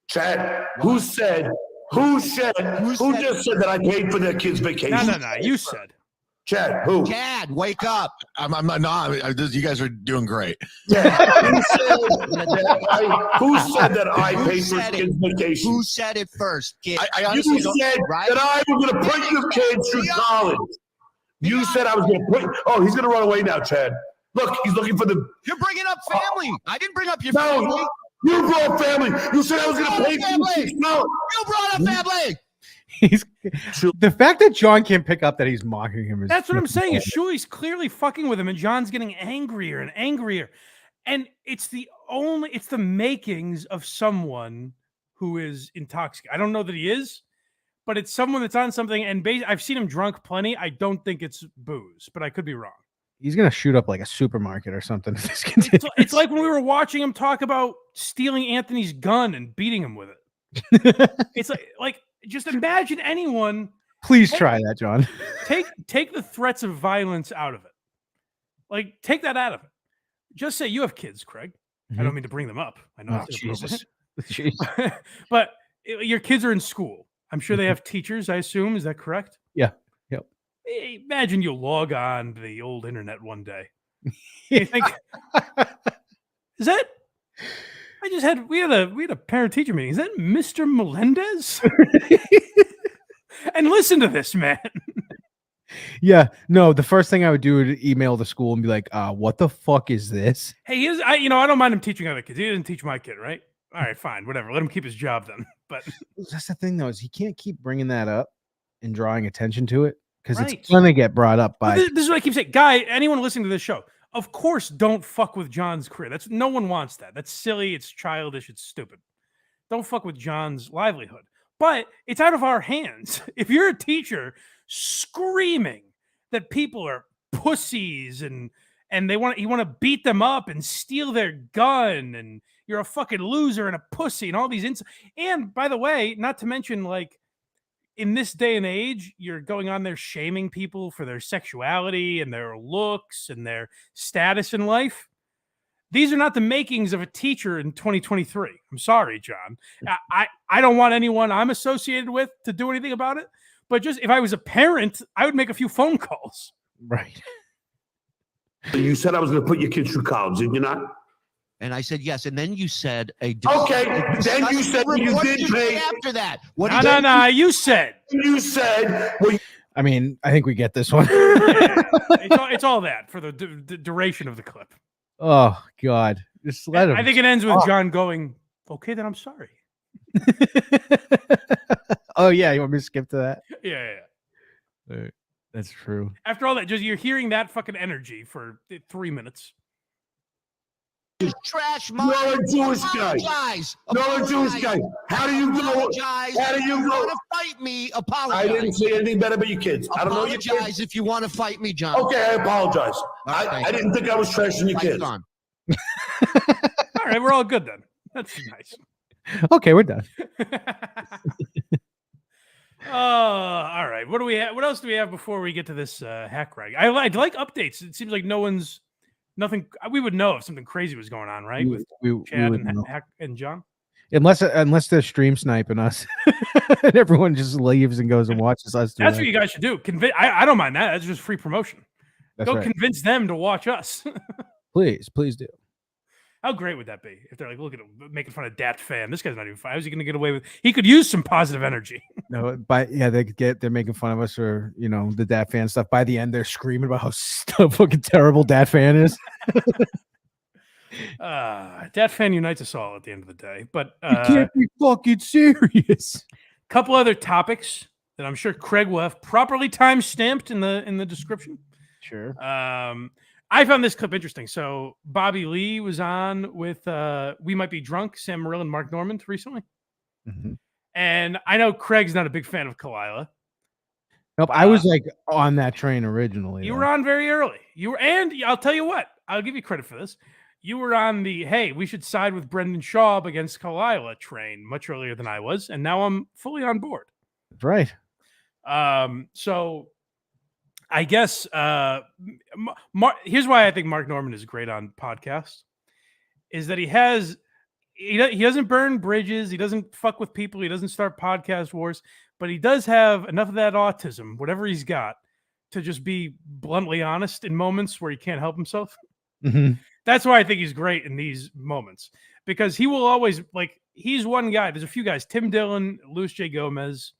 Chad, who just said that I paid for their kids' vacations? No. You said. Chad, who? Chad, wake up. I'm not. You guys are doing great. Yeah. Who said that I paid for said kids' vacations? Who said it first, kid? I honestly You don't. said right? that I was going to put your kids through college. You said I was going to put. Oh, he's going to run away now, Chad. Look, he's looking for the. You're bringing up family. I didn't bring up your family. No, you brought family. You said I was going to pay for your kids. No. You brought up family. The fact that John can't pick up that he's mocking him is. That's what I'm saying. Is Shuli's clearly fucking with him, and John's getting angrier and angrier. And it's the makings of someone who is intoxicated. I don't know that he is, but it's someone that's on something. And I've seen him drunk plenty. I don't think it's booze, but I could be wrong. He's gonna shoot up like a supermarket or something. It's like when we were watching him talk about stealing Anthony's gun and beating him with it. It's like just imagine anyone. Please try that, John. Take the threats of violence out of it. Like, take that out of it. Just say you have kids, Craig. I don't mean to bring them up. I know. Oh, Jesus. But your kids are in school. I'm sure they have teachers, I assume. Is that correct? Yeah. Yep. Imagine you log on to the old internet one day. You think, is that? We had a parent teacher meeting. Is that Mr. Melendez? And listen to this, man. Yeah. No, the first thing I would do would email the school and be like, what the fuck is this? Hey, I don't mind him teaching other kids. He didn't teach my kid, right? All right, fine, whatever. Let him keep his job then. But that's the thing, though, is he can't keep bringing that up and drawing attention to it because Right. it's gonna get brought up by. This is what I keep saying, guy. Anyone listening to this show, of course, don't fuck with John's career. No one wants that. That's silly. It's childish. It's stupid. Don't fuck with John's livelihood. But it's out of our hands. If you're a teacher screaming that people are pussies and you want to beat them up and steal their gun and you're a fucking loser and a pussy and all these and by the way, not to mention, like, in this day and age, you're going on there shaming people for their sexuality and their looks and their status in life. These are not the makings of a teacher in 2023. I'm sorry, John. I don't want anyone I'm associated with to do anything about it. But just if I was a parent, I would make a few phone calls. Right. You said I was going to put your kids through college, did you not? And I said yes. And then you said then you said you did pay after that. No. You said. You said. Well, I mean, I think we get this one. It's all that for the duration of the clip. Oh God, just let him. I think it ends with John going, "Okay, then I'm sorry." Oh yeah, you want me to skip to that? Yeah. Right. That's true. After all that, just you're hearing that fucking energy for 3 minutes. Trash. You're a Jewish guy. You're a Jewish guy. How do you go? How do you go? Want to fight me? Apologize. I didn't say anything bad about your kids. I don't know your kids. Apologize if you want to fight me, John. Okay, I apologize. I didn't think I was trashing your kids. All right, we're all good then. That's nice. Okay, we're done. All right. What do we have? What else do we have before we get to this hack rag? I'd like updates. It seems like nothing. We would know if something crazy was going on, right? With Chad and John. Unless they're stream sniping us, and everyone just leaves and goes and watches us. That's what you guys should do. I don't mind that. That's just free promotion. Go convince them to watch us. Please do. How great would that be if they're like, look at him making fun of Dat Phan. This guy's not even fine. How's he going to get away with? He could use some positive energy. No, but yeah, they're making fun of us or the Dat Phan stuff. By the end, they're screaming about how fucking terrible Dat Phan is. Dat Phan unites us all at the end of the day. But you can't be fucking serious. Couple other topics that I'm sure Craig will have properly time stamped in the description. Sure. I found this clip interesting. So Bobby Lee was on with We Might Be Drunk, Sam Morril and Mark Normand recently. Mm-hmm. And I know Craig's not a big fan of Khalyla. Nope, I was like on that train originally. You were on very early. And I'll tell you what, I'll give you credit for this. You were on the, hey, we should side with Brendan Schaub against Khalyla train much earlier than I was. And now I'm fully on board. That's right. So I guess here's why I think Mark Normand is great on podcasts is that he doesn't burn bridges. He doesn't fuck with people. He doesn't start podcast wars, but he does have enough of that autism, whatever he's got, to just be bluntly honest in moments where he can't help himself. Mm-hmm. That's why I think he's great in these moments because he will always he's one guy. There's a few guys, Tim Dillon, Luis J. Gomez,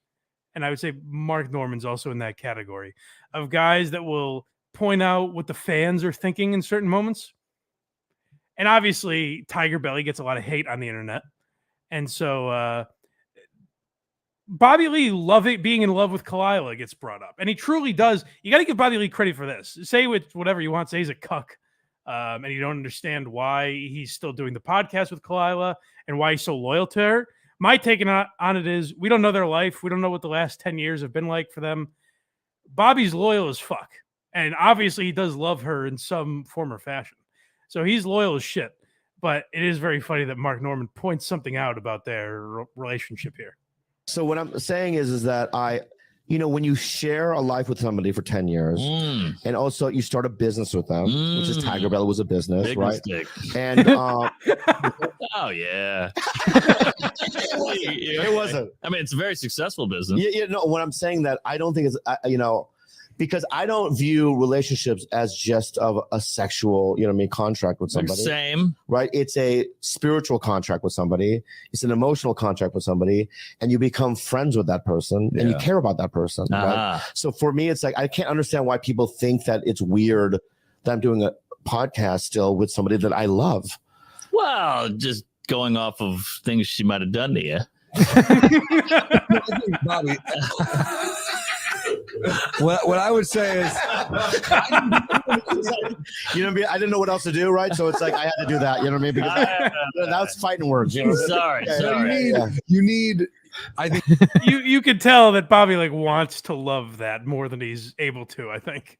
and I would say Mark Normand's also in that category of guys that will point out what the fans are thinking in certain moments. And obviously, Tiger Belly gets a lot of hate on the internet. And so Bobby Lee being in love with Khalyla gets brought up. And he truly does. You got to give Bobby Lee credit for this. Say whatever you want. Say he's a cuck. And you don't understand why he's still doing the podcast with Khalyla and why he's so loyal to her. My take on it is we don't know their life. We don't know what the last 10 years have been like for them. Bobby's loyal as fuck. And obviously he does love her in some form or fashion. So he's loyal as shit. But it is very funny that Mark Norman points something out about their relationship here. So what I'm saying is that when you share a life with somebody for 10 years and also you start a business with them, which is Tiger Belly was a business, Big right? mistake. And oh yeah. It wasn't. I mean, it's a very successful business. Yeah, no, what I'm saying that I don't think is, because I don't view relationships as just of a sexual, contract with somebody. Same. Right? It's a spiritual contract with somebody. It's an emotional contract with somebody, and you become friends with that person, and you care about that person. Right? So for me, it's like I can't understand why people think that it's weird that I'm doing a podcast still with somebody that I love. Well, just going off of things she might have done to you. Bobby. What I would say is, I didn't know what else to do, right? So it's like I had to do that. You know what I mean? Because that's fighting words. Sorry. You need. I think you could tell that Bobby wants to love that more than he's able to. I think.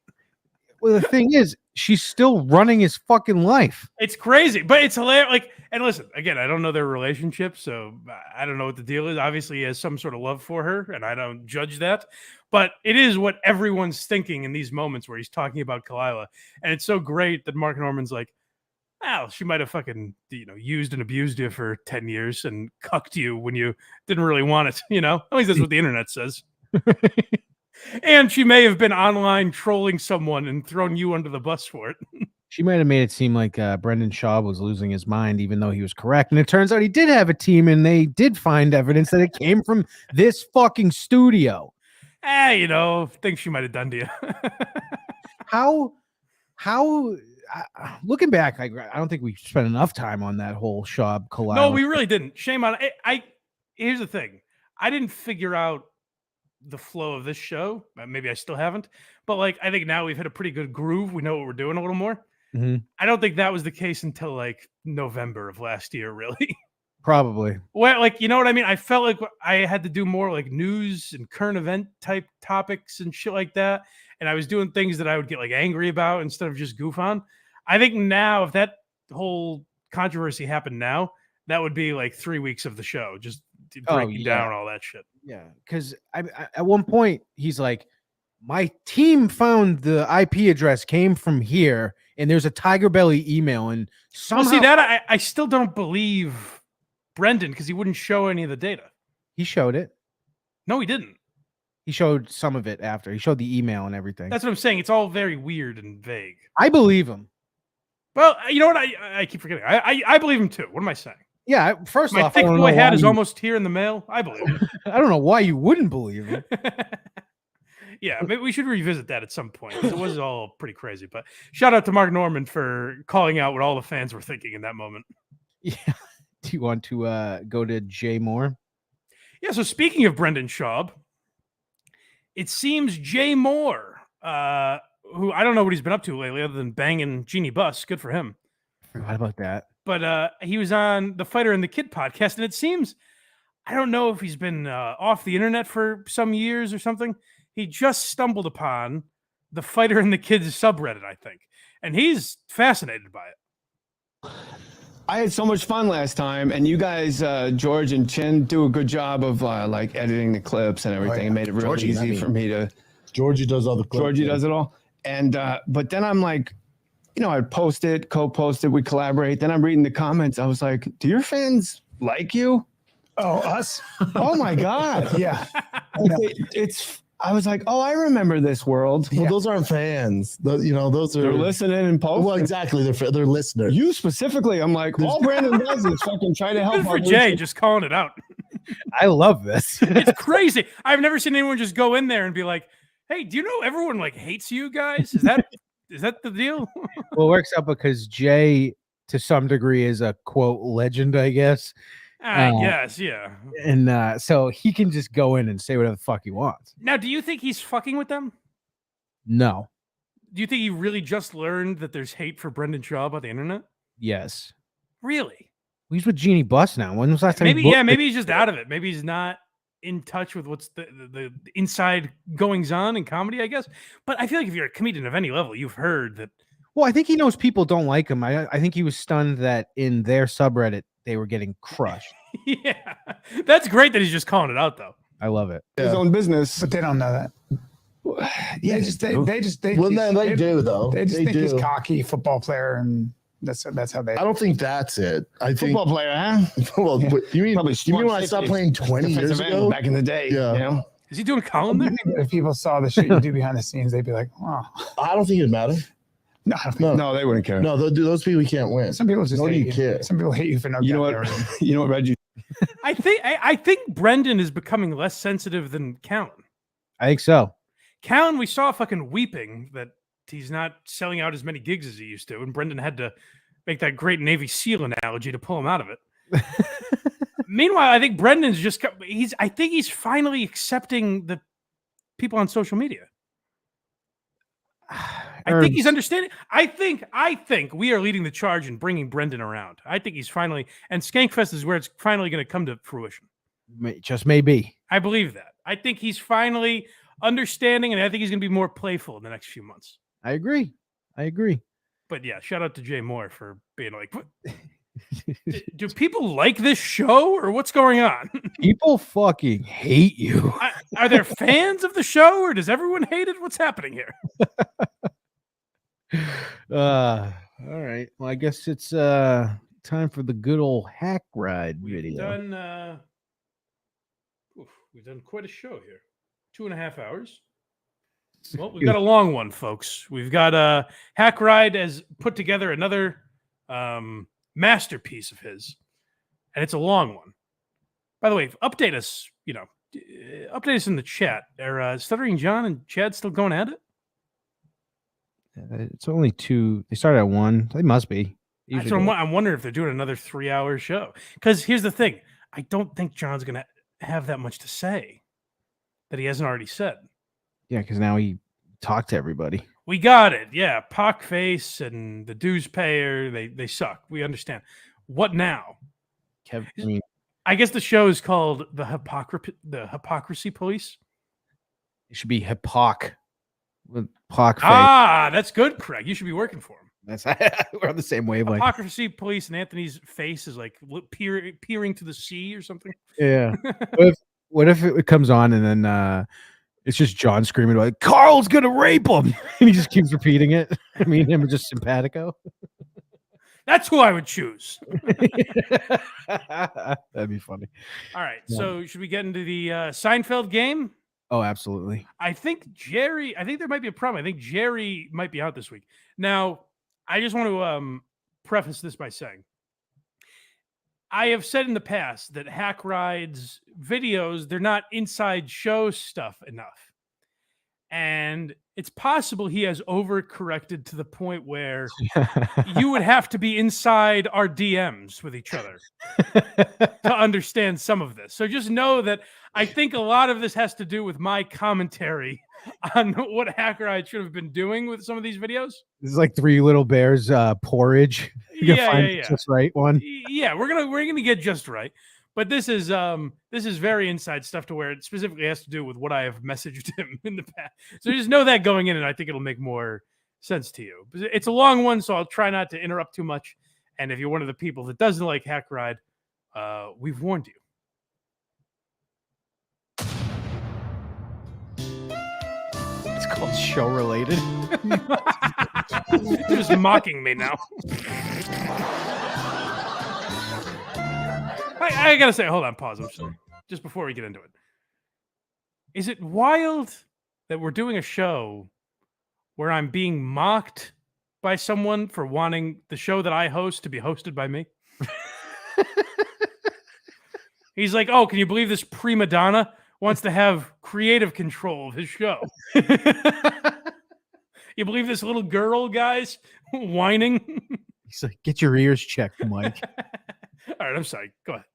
Well, the thing is, she's still running his fucking life. It's crazy, but it's hilarious. And listen, again, I don't know their relationship, so I don't know what the deal is. Obviously, he has some sort of love for her, and I don't judge that. But it is what everyone's thinking in these moments where he's talking about Khalyla. And it's so great that Mark Norman's like, well, she might have fucking, used and abused you for 10 years and cucked you when you didn't really want it, At least that's what the internet says. And she may have been online trolling someone and thrown you under the bus for it. She might have made it seem like Brendan Schaub was losing his mind, even though he was correct. And it turns out he did have a team, and they did find evidence that it came from this fucking studio. Things she might have done to you. How looking back, I don't think we spent enough time on that whole Schaub Khalyla. No, we really didn't. Shame on it. Here's the thing. I didn't figure out the flow of this show. Maybe I still haven't. But I think now we've hit a pretty good groove. We know what we're doing a little more. Mm-hmm. I don't think that was the case until November of last year, really. Probably. Well, you know what I mean? I felt like I had to do more news and current event type topics and shit like that. And I was doing things that I would get angry about instead of just goof on. I think now, if that whole controversy happened now, that would be 3 weeks of the show, just breaking down all that shit. Yeah, because at one point he's like, my team found the IP address came from here, and there's a Tiger Belly email, and somehow see that I still don't believe Brendan because he wouldn't show any of the data. He showed it. No, he didn't. He showed some of it after. He showed the email and everything. That's what I'm saying. It's all very weird and vague. I believe him. Well, you know what? I keep forgetting. I believe him too. What am I saying? Yeah, first my off, thick boy hat is almost here in the mail. I believe him. I don't know why you wouldn't believe him. Yeah, maybe we should revisit that at some point. It was all pretty crazy. But shout out to Mark Norman for calling out what all the fans were thinking in that moment. Yeah. Do you want to go to Jay Mohr? Yeah, so speaking of Brendan Schaub, it seems Jay Mohr, who I don't know what he's been up to lately other than banging Jeannie Buss. Good for him. Forgot about that. But he was on the Fighter and the Kid podcast, and it seems, I don't know if he's been off the internet for some years or something. He just stumbled upon the Fighter and the Kids subreddit, I think, and he's fascinated by it. I had so much fun last time, and you guys, George and Chin, do a good job of editing the clips and everything. It made it really easy for me to. Georgie does all the clips. Georgie does it all, and but then I'm like, I'd post it, co-post it, we collaborate. Then I'm reading the comments. I was like, do your fans like you? Oh, us? Oh my God! Yeah. It's. I was like, oh, I remember this world. Well, those aren't fans. Those are. They're listening and posting. Well, exactly. They're listeners. You specifically, I'm like, all Brandon does is fucking try to help. Good for Jay, just calling it out. I love this. It's crazy. I've never seen anyone just go in there and be like, hey, do you know everyone hates you guys? Is that the deal? Well, it works out because Jay, to some degree, is a quote legend, I guess. I guess, yeah. And so he can just go in and say whatever the fuck he wants. Now, do you think he's fucking with them? No. Do you think he really just learned that there's hate for Brendan Schaub on the internet? Yes. Really? He's with Jeannie Buss now. When was the last time? Maybe he's just out of it. Maybe he's not in touch with what's the inside goings on in comedy, I guess. But I feel like if you're a comedian of any level, you've heard that. Well, I think he knows people don't like him. I think he was stunned that in their subreddit they were getting crushed. Yeah, that's great that he's just calling it out, though. I love it. His own business, but they don't know that. Yeah, they just think he's cocky football player, and that's how they. I don't think that's it. I think football player, huh? Well, Yeah. you mean Probably when I stopped playing 20 years defensive end ago? back in the day? Yeah. You know? Is he doing column there? If people saw the shit you do behind the scenes, they'd be like, "Wow." I don't think it'd matter. No, they wouldn't care. No, those people can't win. Some people just Nor do hate you care. Some people hate you for no. You know what? You know what, Reggie? I think Brendan is becoming less sensitive than Count. I think so. Count, we saw fucking weeping that he's not selling out as many gigs as he used to, and Brendan had to make that great Navy SEAL analogy to pull him out of it. Meanwhile, I think Brendan's I think he's finally accepting the people on social media. I think he's understanding. I think we are leading the charge in bringing Brendan around. I think he's finally, and Skankfest is where it's finally going to come to fruition. Just maybe. I believe that. I think he's finally understanding, and I think he's going to be more playful in the next few months. I agree. But yeah, shout out to Jay Mohr for being like, what? Do people like this show, or what's going on? People fucking hate you. Are there fans of the show, or does everyone hate it? What's happening here? All right. Well, I guess it's time for the good old hack ride video. We've done quite a show here. 2.5 hours. Well, we've got a long one, folks. We've got Hack Ride has put together another masterpiece of his, and it's a long one. By the way, update us. Update us in the chat. Are Stuttering John and Chad still going at it? It's only 2. They started at 1. They must be. So I'm wondering if they're doing another 3-hour show. Because here's the thing. I don't think John's going to have that much to say that he hasn't already said. Yeah, because now he talked to everybody. We got it. Yeah. Pockface and the dues payer, they suck. We understand. What now? I guess the show is called the Hypocrisy Police. It should be Hypoc. With Pockface. That's good, Craig. You should be working for him. We're on the same wavelength. Hypocrisy Police, and Anthony's face is like peering to the sea or something. Yeah. What if it comes on and then it's just John screaming like Carl's gonna rape him, and he just keeps repeating it? I mean, him just simpatico. That's who I would choose. That'd be funny. All right. Yeah. So should we get into the Seinfeld game? Oh, absolutely. I think there might be a problem. I think Jerry might be out this week. Now, I just want to preface this by saying, I have said in the past that Hack Ride's videos, they're not inside show stuff enough. And it's possible he has overcorrected to the point where you would have to be inside our DMs with each other to understand some of this. So just know that I think a lot of this has to do with my commentary on what Hack Ride should have been doing with some of these videos. This is like Three Little Bears porridge. Yeah. Just right one. Yeah, we're gonna get just right. But this is very inside stuff to where it specifically has to do with what I have messaged him in the past. So just know that going in, and I think it'll make more sense to you. It's a long one, so I'll try not to interrupt too much. And if you're one of the people that doesn't like Hack Ride, we've warned you. It's called show related. You're just mocking me now. I gotta say, hold on, pause. I'm sorry. Just before we get into it, is it wild that we're doing a show where I'm being mocked by someone for wanting the show that I host to be hosted by me? He's like, "Oh, can you believe this prima donna wants to have creative control of his show?" You believe this little girl, guys, whining? He's like, "Get your ears checked, Mike." All right, I'm sorry. Go ahead.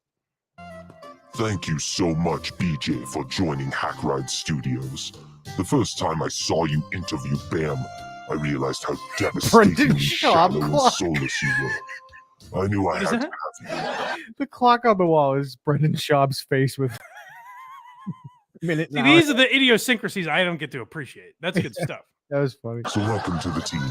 Thank you so much, BJ, for joining Hack Ride Studios. The first time I saw you interview Bam, I realized how devastatingly shallow and soulless you were. I knew I What is had that? to have you. The clock on the wall is Brendan Schaub's face with minute. See, these are the idiosyncrasies I don't get to appreciate. That's good stuff. That was funny. So welcome to the team.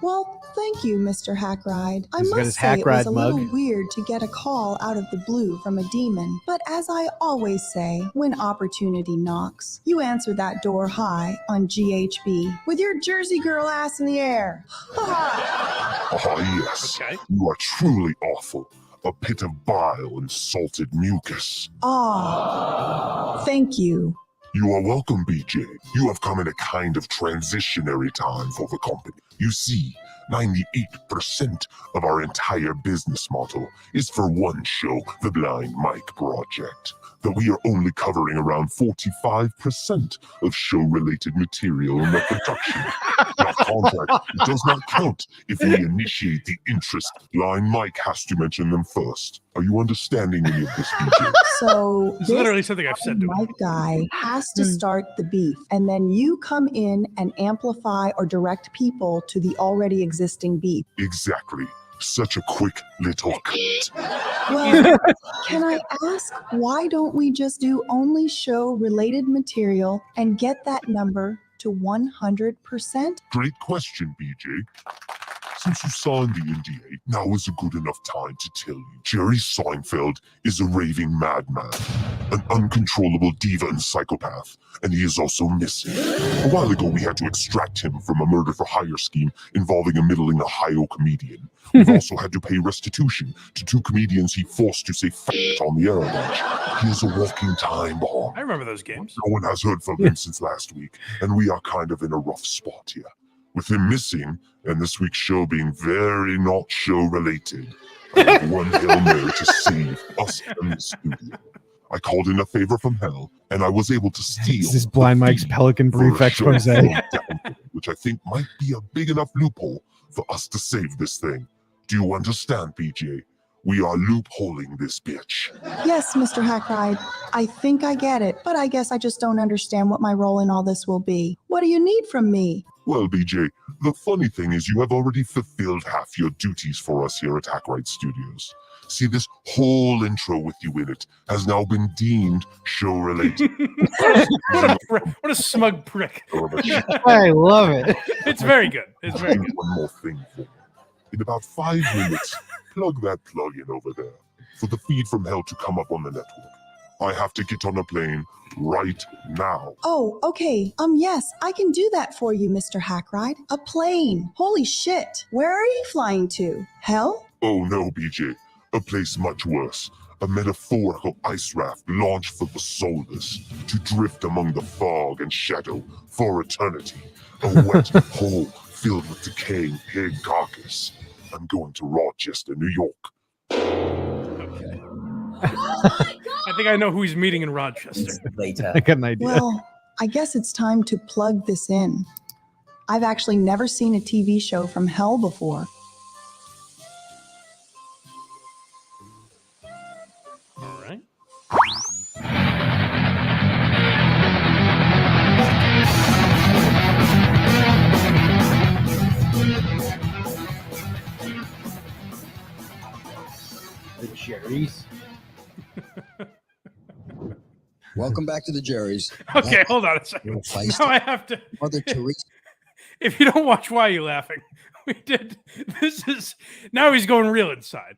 Well, thank you, Mr. Hackride. I He's got his must say it was Hackride a mug. little weird to get a call out of the blue from a demon. But as I always say, when opportunity knocks, you answer that door high on GHB with your Jersey girl ass in the air. Ah, yes. You are truly awful. A pit of bile and salted mucus. Ah, thank you. You are welcome, BJ. You have come in a kind of transitionary time for the company. You see, 98% of our entire business model is for one show, the Blind Mike Project. That we are only covering around 45% of show-related material in the production. That contract does not count if we initiate the interest. Blind Mike has to mention them first. Are you understanding any of this, BJ? So It's literally something I've said to him. Mike guy has to start the beef, and then you come in and amplify or direct people to the already existing beef. Exactly. Such a quick little cut. Well, can I ask, why don't we just do only show-related material and get that number to 100%? Great question, BJ. Since you signed the NDA, now is a good enough time to tell you. Jerry Seinfeld is a raving madman, an uncontrollable diva and psychopath, and he is also missing. A while ago, we had to extract him from a murder-for-hire scheme involving a middling Ohio comedian. We've also had to pay restitution to 2 comedians he forced to say "f*** on the air bench. He is a walking time bomb. I remember those games. No one has heard from him since last week, and we are kind of in a rough spot here. With him missing, and this week's show being very not show-related, I have one Hail Mary to save us and the studio. I called in a favor from hell, and I was able to steal This is Blind Mike's Pelican for a Brief show expose. down, which I think might be a big enough loophole for us to save this thing. Do you understand, BJ? We are loopholing this bitch. Yes, Mr. Hackride, I think I get it, but I guess I just don't understand what my role in all this will be. What do you need from me? Well, BJ, the funny thing is you have already fulfilled half your duties for us here at Hackride Studios. See, this whole intro with you in it has now been deemed show-related. What a smug prick. I love it. It's very good. It's very good. One more thing for you. In about 5 minutes, plug that plug-in over there for the feed from hell to come up on the network. I have to get on a plane right now. Oh, okay. Yes, I can do that for you, Mr. Hackride. A plane. Holy shit. Where are you flying to? Hell? Oh no, BJ. A place much worse. A metaphorical ice raft launched for the soulless to drift among the fog and shadow for eternity. A wet hole filled with decaying pig carcass. I'm going to Rochester, New York. I think I know who he's meeting in Rochester. I got an idea. Well, I guess it's time to plug this in. I've actually never seen a TV show from hell before. All right. The Jerry's. Welcome back to the Jerry's. Okay, hold on a second. Now I have to. Mother Teresa. If you don't watch Why Are You Laughing, we did. This is now he's going real inside.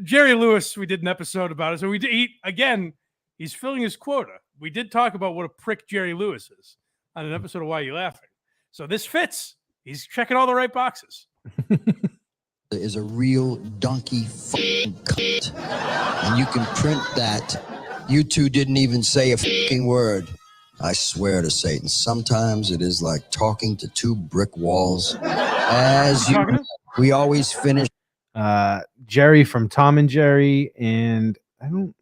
Jerry Lewis, we did an episode about it. So we did again. He's filling his quota. We did talk about what a prick Jerry Lewis is on an episode of Why Are You Laughing. So this fits. He's checking all the right boxes. Is a real donkey fucking cunt. And you can print that. You two didn't even say a fucking word. I swear to Satan, sometimes it is like talking to 2 brick walls. As you, we always finish. Jerry from Tom and Jerry, and I don't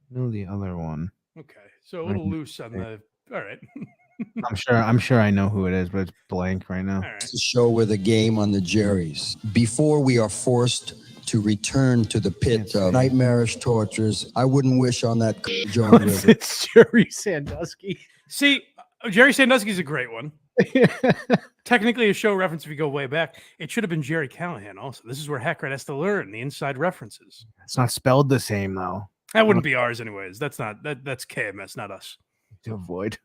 know the other one. Okay, so a little loose on the. All right. I'm sure I know who it is, but it's blank right now. The show with a game on the Jerry's. Before we are forced to return to the pit of nightmarish tortures, I wouldn't wish on that John River. It's Jerry Sandusky. See, Oh, Jerry Sandusky's a great one. Technically a show reference if you go way back. It should have been Jerry Callahan also. This is where Hackrat has to learn the inside references. It's not spelled the same though. That wouldn't be ours anyways. That's KMS, not us. To avoid.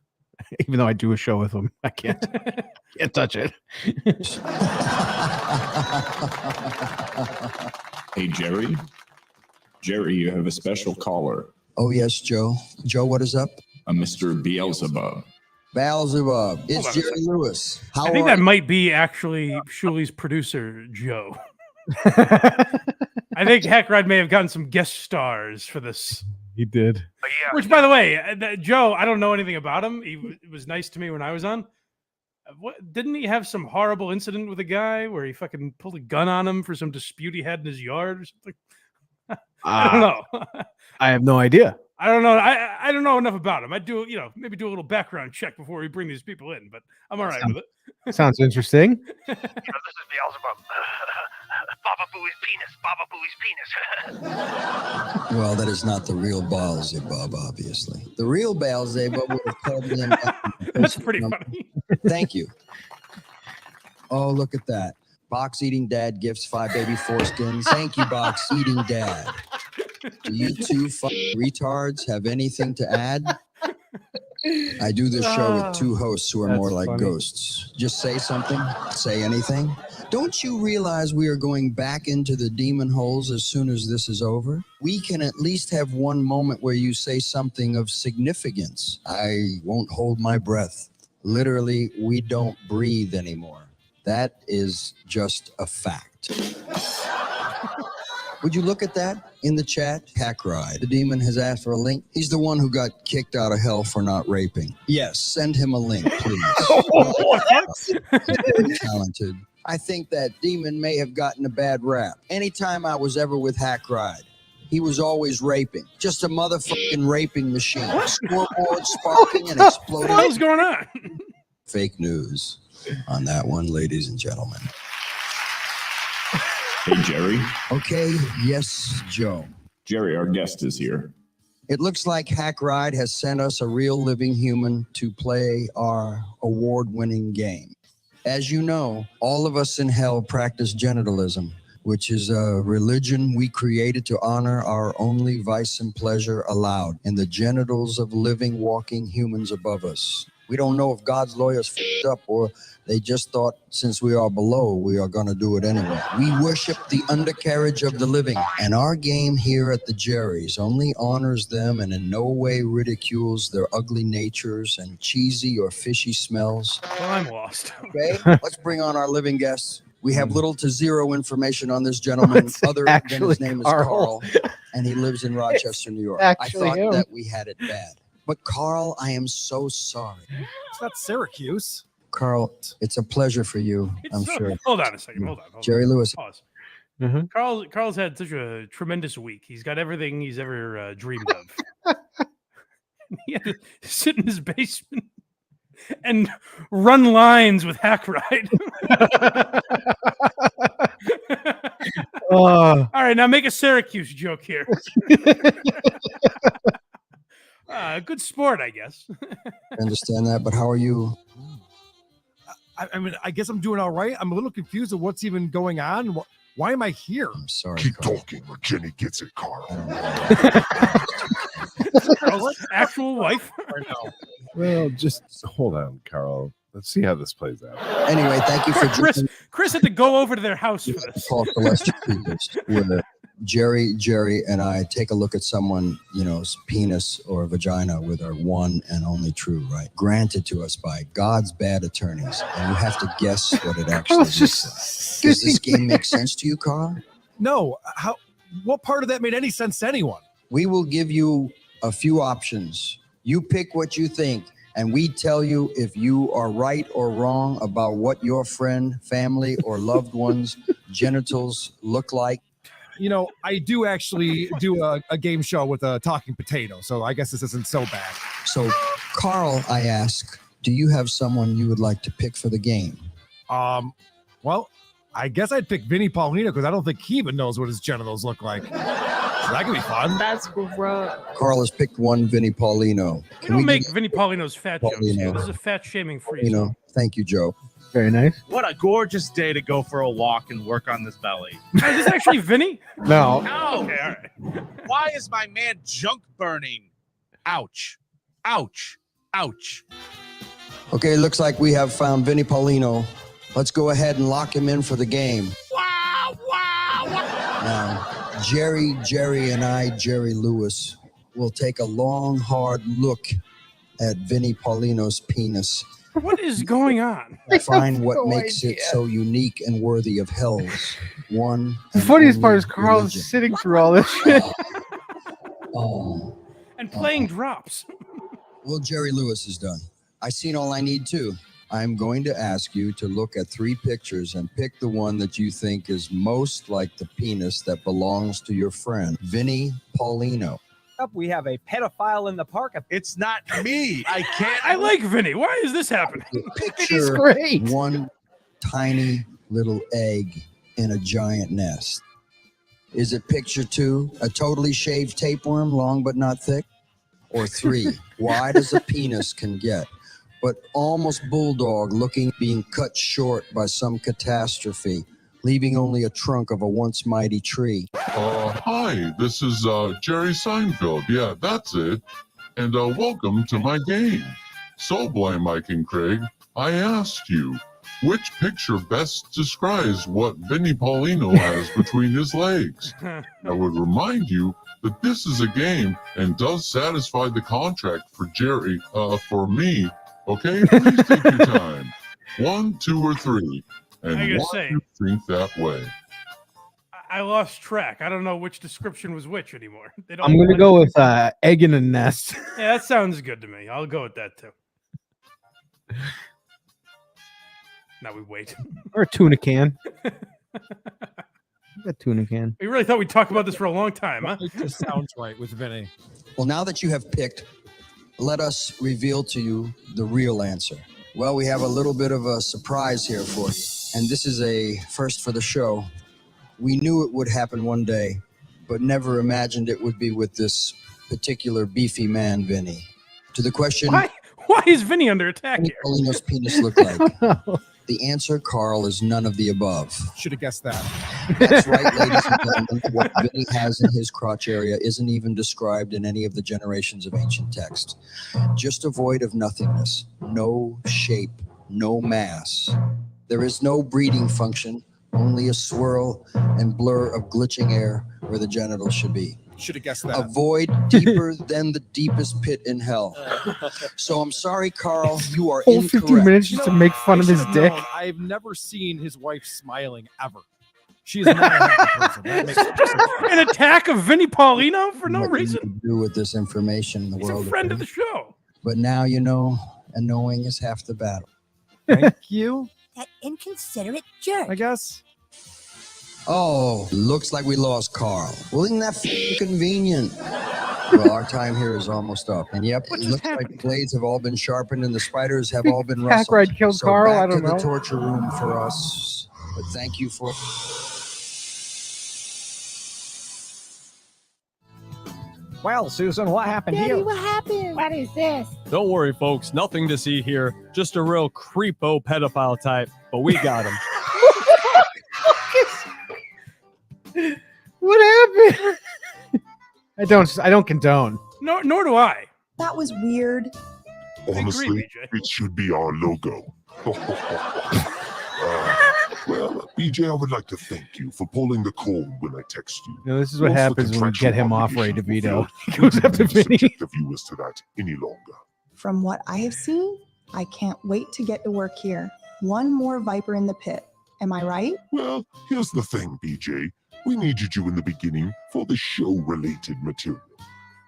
Even though I do a show with him, I can't touch it. Hey, Jerry. Jerry, you have a special caller. Oh, yes, Joe. Joe, what is up? A Mr. Beelzebub. Beelzebub. It's Jerry Lewis. How I think are that you? might be actually Shuli's producer, Joe. I think Hackride may have gotten some guest stars for this. He did. Which, by the way, Joe, I don't know anything about him. He was nice to me when I was on. Didn't he have some horrible incident with a guy where he fucking pulled a gun on him for some dispute he had in his yard or something? I don't know. I have no idea. I don't know. I don't know enough about him. I do, maybe do a little background check before we bring these people in, but I'm all right with it. Sounds interesting. This is Beelzebub. Baba Booey's penis. Baba Booey's penis. Well, that is not the real Beelzebub, obviously. The real Beelzebub would have called me in. That's pretty funny. Thank you. Oh, look at that. Box Eating Dad gifts 5 baby foreskins. Thank you, Box Eating Dad. Do you two retards have anything to add? I do this show with 2 hosts who are more like ghosts. Just say something, say anything. Don't you realize we are going back into the demon holes as soon as this is over? We can at least have one moment where you say something of significance. I won't hold my breath. Literally, we don't breathe anymore. That is just a fact. Would you look at that in the chat? Hackride. The demon has asked for a link. He's the one who got kicked out of hell for not raping. Yes, send him a link, please. Very talented. I think that demon may have gotten a bad rap. Anytime I was ever with Hackride, he was always raping. Just a motherfucking raping machine. Scoreboard sparking and exploding. What is going on? Fake news on that one, ladies and gentlemen. Hey, Jerry. Okay, yes, Joe. Jerry, our guest is here. It looks like Hackride has sent us a real living human to play our award-winning game. As you know, all of us in hell practice genitalism, which is a religion we created to honor our only vice and pleasure allowed in the genitals of living, walking humans above us. We don't know if God's lawyers f***ed up or they just thought since we are below, we are going to do it anyway. We worship the undercarriage of the living, and our game here at the Jerry's only honors them and in no way ridicules their ugly natures and cheesy or fishy smells. Well, I'm lost. Okay, let's bring on our living guests. We have little to zero information on this gentleman other than his name is Carl, and he lives in Rochester, New York. I thought that we had it bad. But Carl, I am so sorry. It's not Syracuse. Carl, it's a pleasure for you, I'm sure. Hold on a second. Hold on. Jerry Lewis. Pause. Carl's had such a tremendous week. He's got everything he's ever dreamed of. He had to sit in his basement and run lines with Hackride. All right, now make a Syracuse joke here. Good sport, I guess. I understand that, but how are you? I mean, I guess I'm doing all right. I'm a little confused of what's even going on. Why am I here? I'm sorry. Keep talking or Jenny gets it, Carl. Carl's actual wife. Well, just hold on, Carl. Let's see how this plays out. Anyway, thank you for Chris had to go over to their house for this. Call Celestial Peoples, where Jerry, and I take a look at someone, penis or vagina with our one and only true right, granted to us by God's bad attorneys, and you have to guess what it actually looks like. Does this game make sense to you, Carl? No. What part of that made any sense to anyone? We will give you a few options. You pick what you think, and we tell you if you are right or wrong about what your friend, family, or loved one's genitals look like. I do actually do a game show with a talking potato, so I guess this isn't so bad. So, Carl, I ask, do you have someone you would like to pick for the game? Well, I guess I'd pick Vinny Paulino because I don't think he even knows what his genitals look like. So that could be fun. That's gross. Carl has picked one Vinnie Paulino. We don't make Vinnie Paulino's fat jokes here. Paulino. This is a fat shaming free. You know, thank you, Joe. Very nice. What a gorgeous day to go for a walk and work on this belly. Is this actually Vinny? No. No. Okay, all right. Why is my man junk burning? Ouch. Ouch. Ouch. Okay, looks like we have found Vinnie Paulino. Let's go ahead and lock him in for the game. Now, Jerry, and I, Jerry Lewis, will take a long, hard look at Vinnie Paulino's penis. What is going on? Find what makes it so unique and worthy of hell's one. The and funniest part only is Carl's religion. sitting through all this shit. Oh. And playing drops. Well, Jerry Lewis is done. I seen all I need to. I'm going to ask you to look at 3 pictures and pick the one that you think is most like the penis that belongs to your friend, Vinnie Paulino. Up, we have a pedophile in the park. It's not me. I can't. I like Vinny. Why is this happening? Picture great. one tiny little egg in a giant nest. Is it picture 2, a totally shaved tapeworm, long but not thick? Or 3, wide as a penis can get, but almost bulldog looking, being cut short by some catastrophe, leaving only a trunk of a once mighty tree? Hi, this is Jerry Seinfeld. Yeah, that's it. And welcome to my game. So, Blind Mike and Craig, I asked you, which picture best describes what Vinnie Paulino has between his legs? I would remind you that this is a game and does satisfy the contract for Jerry, for me. Okay, please take your time. 1, 2, or 3. And I gotta why say- you think that way? I lost track. I don't know which description was which anymore. They don't I'm gonna go with egg in a nest. Yeah, that sounds good to me. I'll go with that too. Now we wait. Or a tuna can. A tuna can. We really thought we'd talk about this for a long time, huh? It just sounds right with Vinny. Well, now that you have picked, let us reveal to you the real answer. Well, we have a little bit of a surprise here for you, and this is a first for the show. We knew it would happen one day, but never imagined it would be with this particular beefy man, Vinny. To the question, Why is Vinny under attack here? Paulino's penis look like? The answer, Carl, is none of the above. Should have guessed that. That's right, ladies and gentlemen. What Vinny has in his crotch area isn't even described in any of the generations of ancient text. Just a void of nothingness, no shape, no mass. There is no breathing function, only a swirl and blur of glitching air where the genitals should be. Should have guessed A that. void deeper than the deepest pit in hell. So I'm sorry, Carl, you are Whole incorrect. 15 minutes just to make fun of his dick. I've never seen his wife smiling ever. She is not a happy person. That makes An attack of Vinny Paulino for no What you reason. need to do with this information in the He's a world. friend of the show. But now you know, and knowing is half the battle. Thank you. That inconsiderate jerk. I guess. Oh, looks like we lost Carl. Well, isn't that convenient? Well, our time here is almost up. And yep, it looks like the blades have all been sharpened and the spiders have all been Pack rustled. ride killed So Carl? back I don't to know. the torture room for us. But thank you for... Well, Susan, what happened Daddy, here? what happened? What is this? Don't worry, folks. Nothing to see here. Just a real creepo pedophile type, but we got him. What happened? I don't condone. Nor do I. That was weird. Honestly, it should be our logo. Well, BJ, I would like to thank you for pulling the cord when I text you. You know, this is what Once the happens when we get him off Ray contractual DeVito. He goes obligation after fulfilled, we Vinny. won't subject the viewers to that any longer. From what I have seen, I can't wait to get to work here. One more viper in the pit. Am I right? Well, here's the thing, BJ. We needed you in the beginning for the show-related material.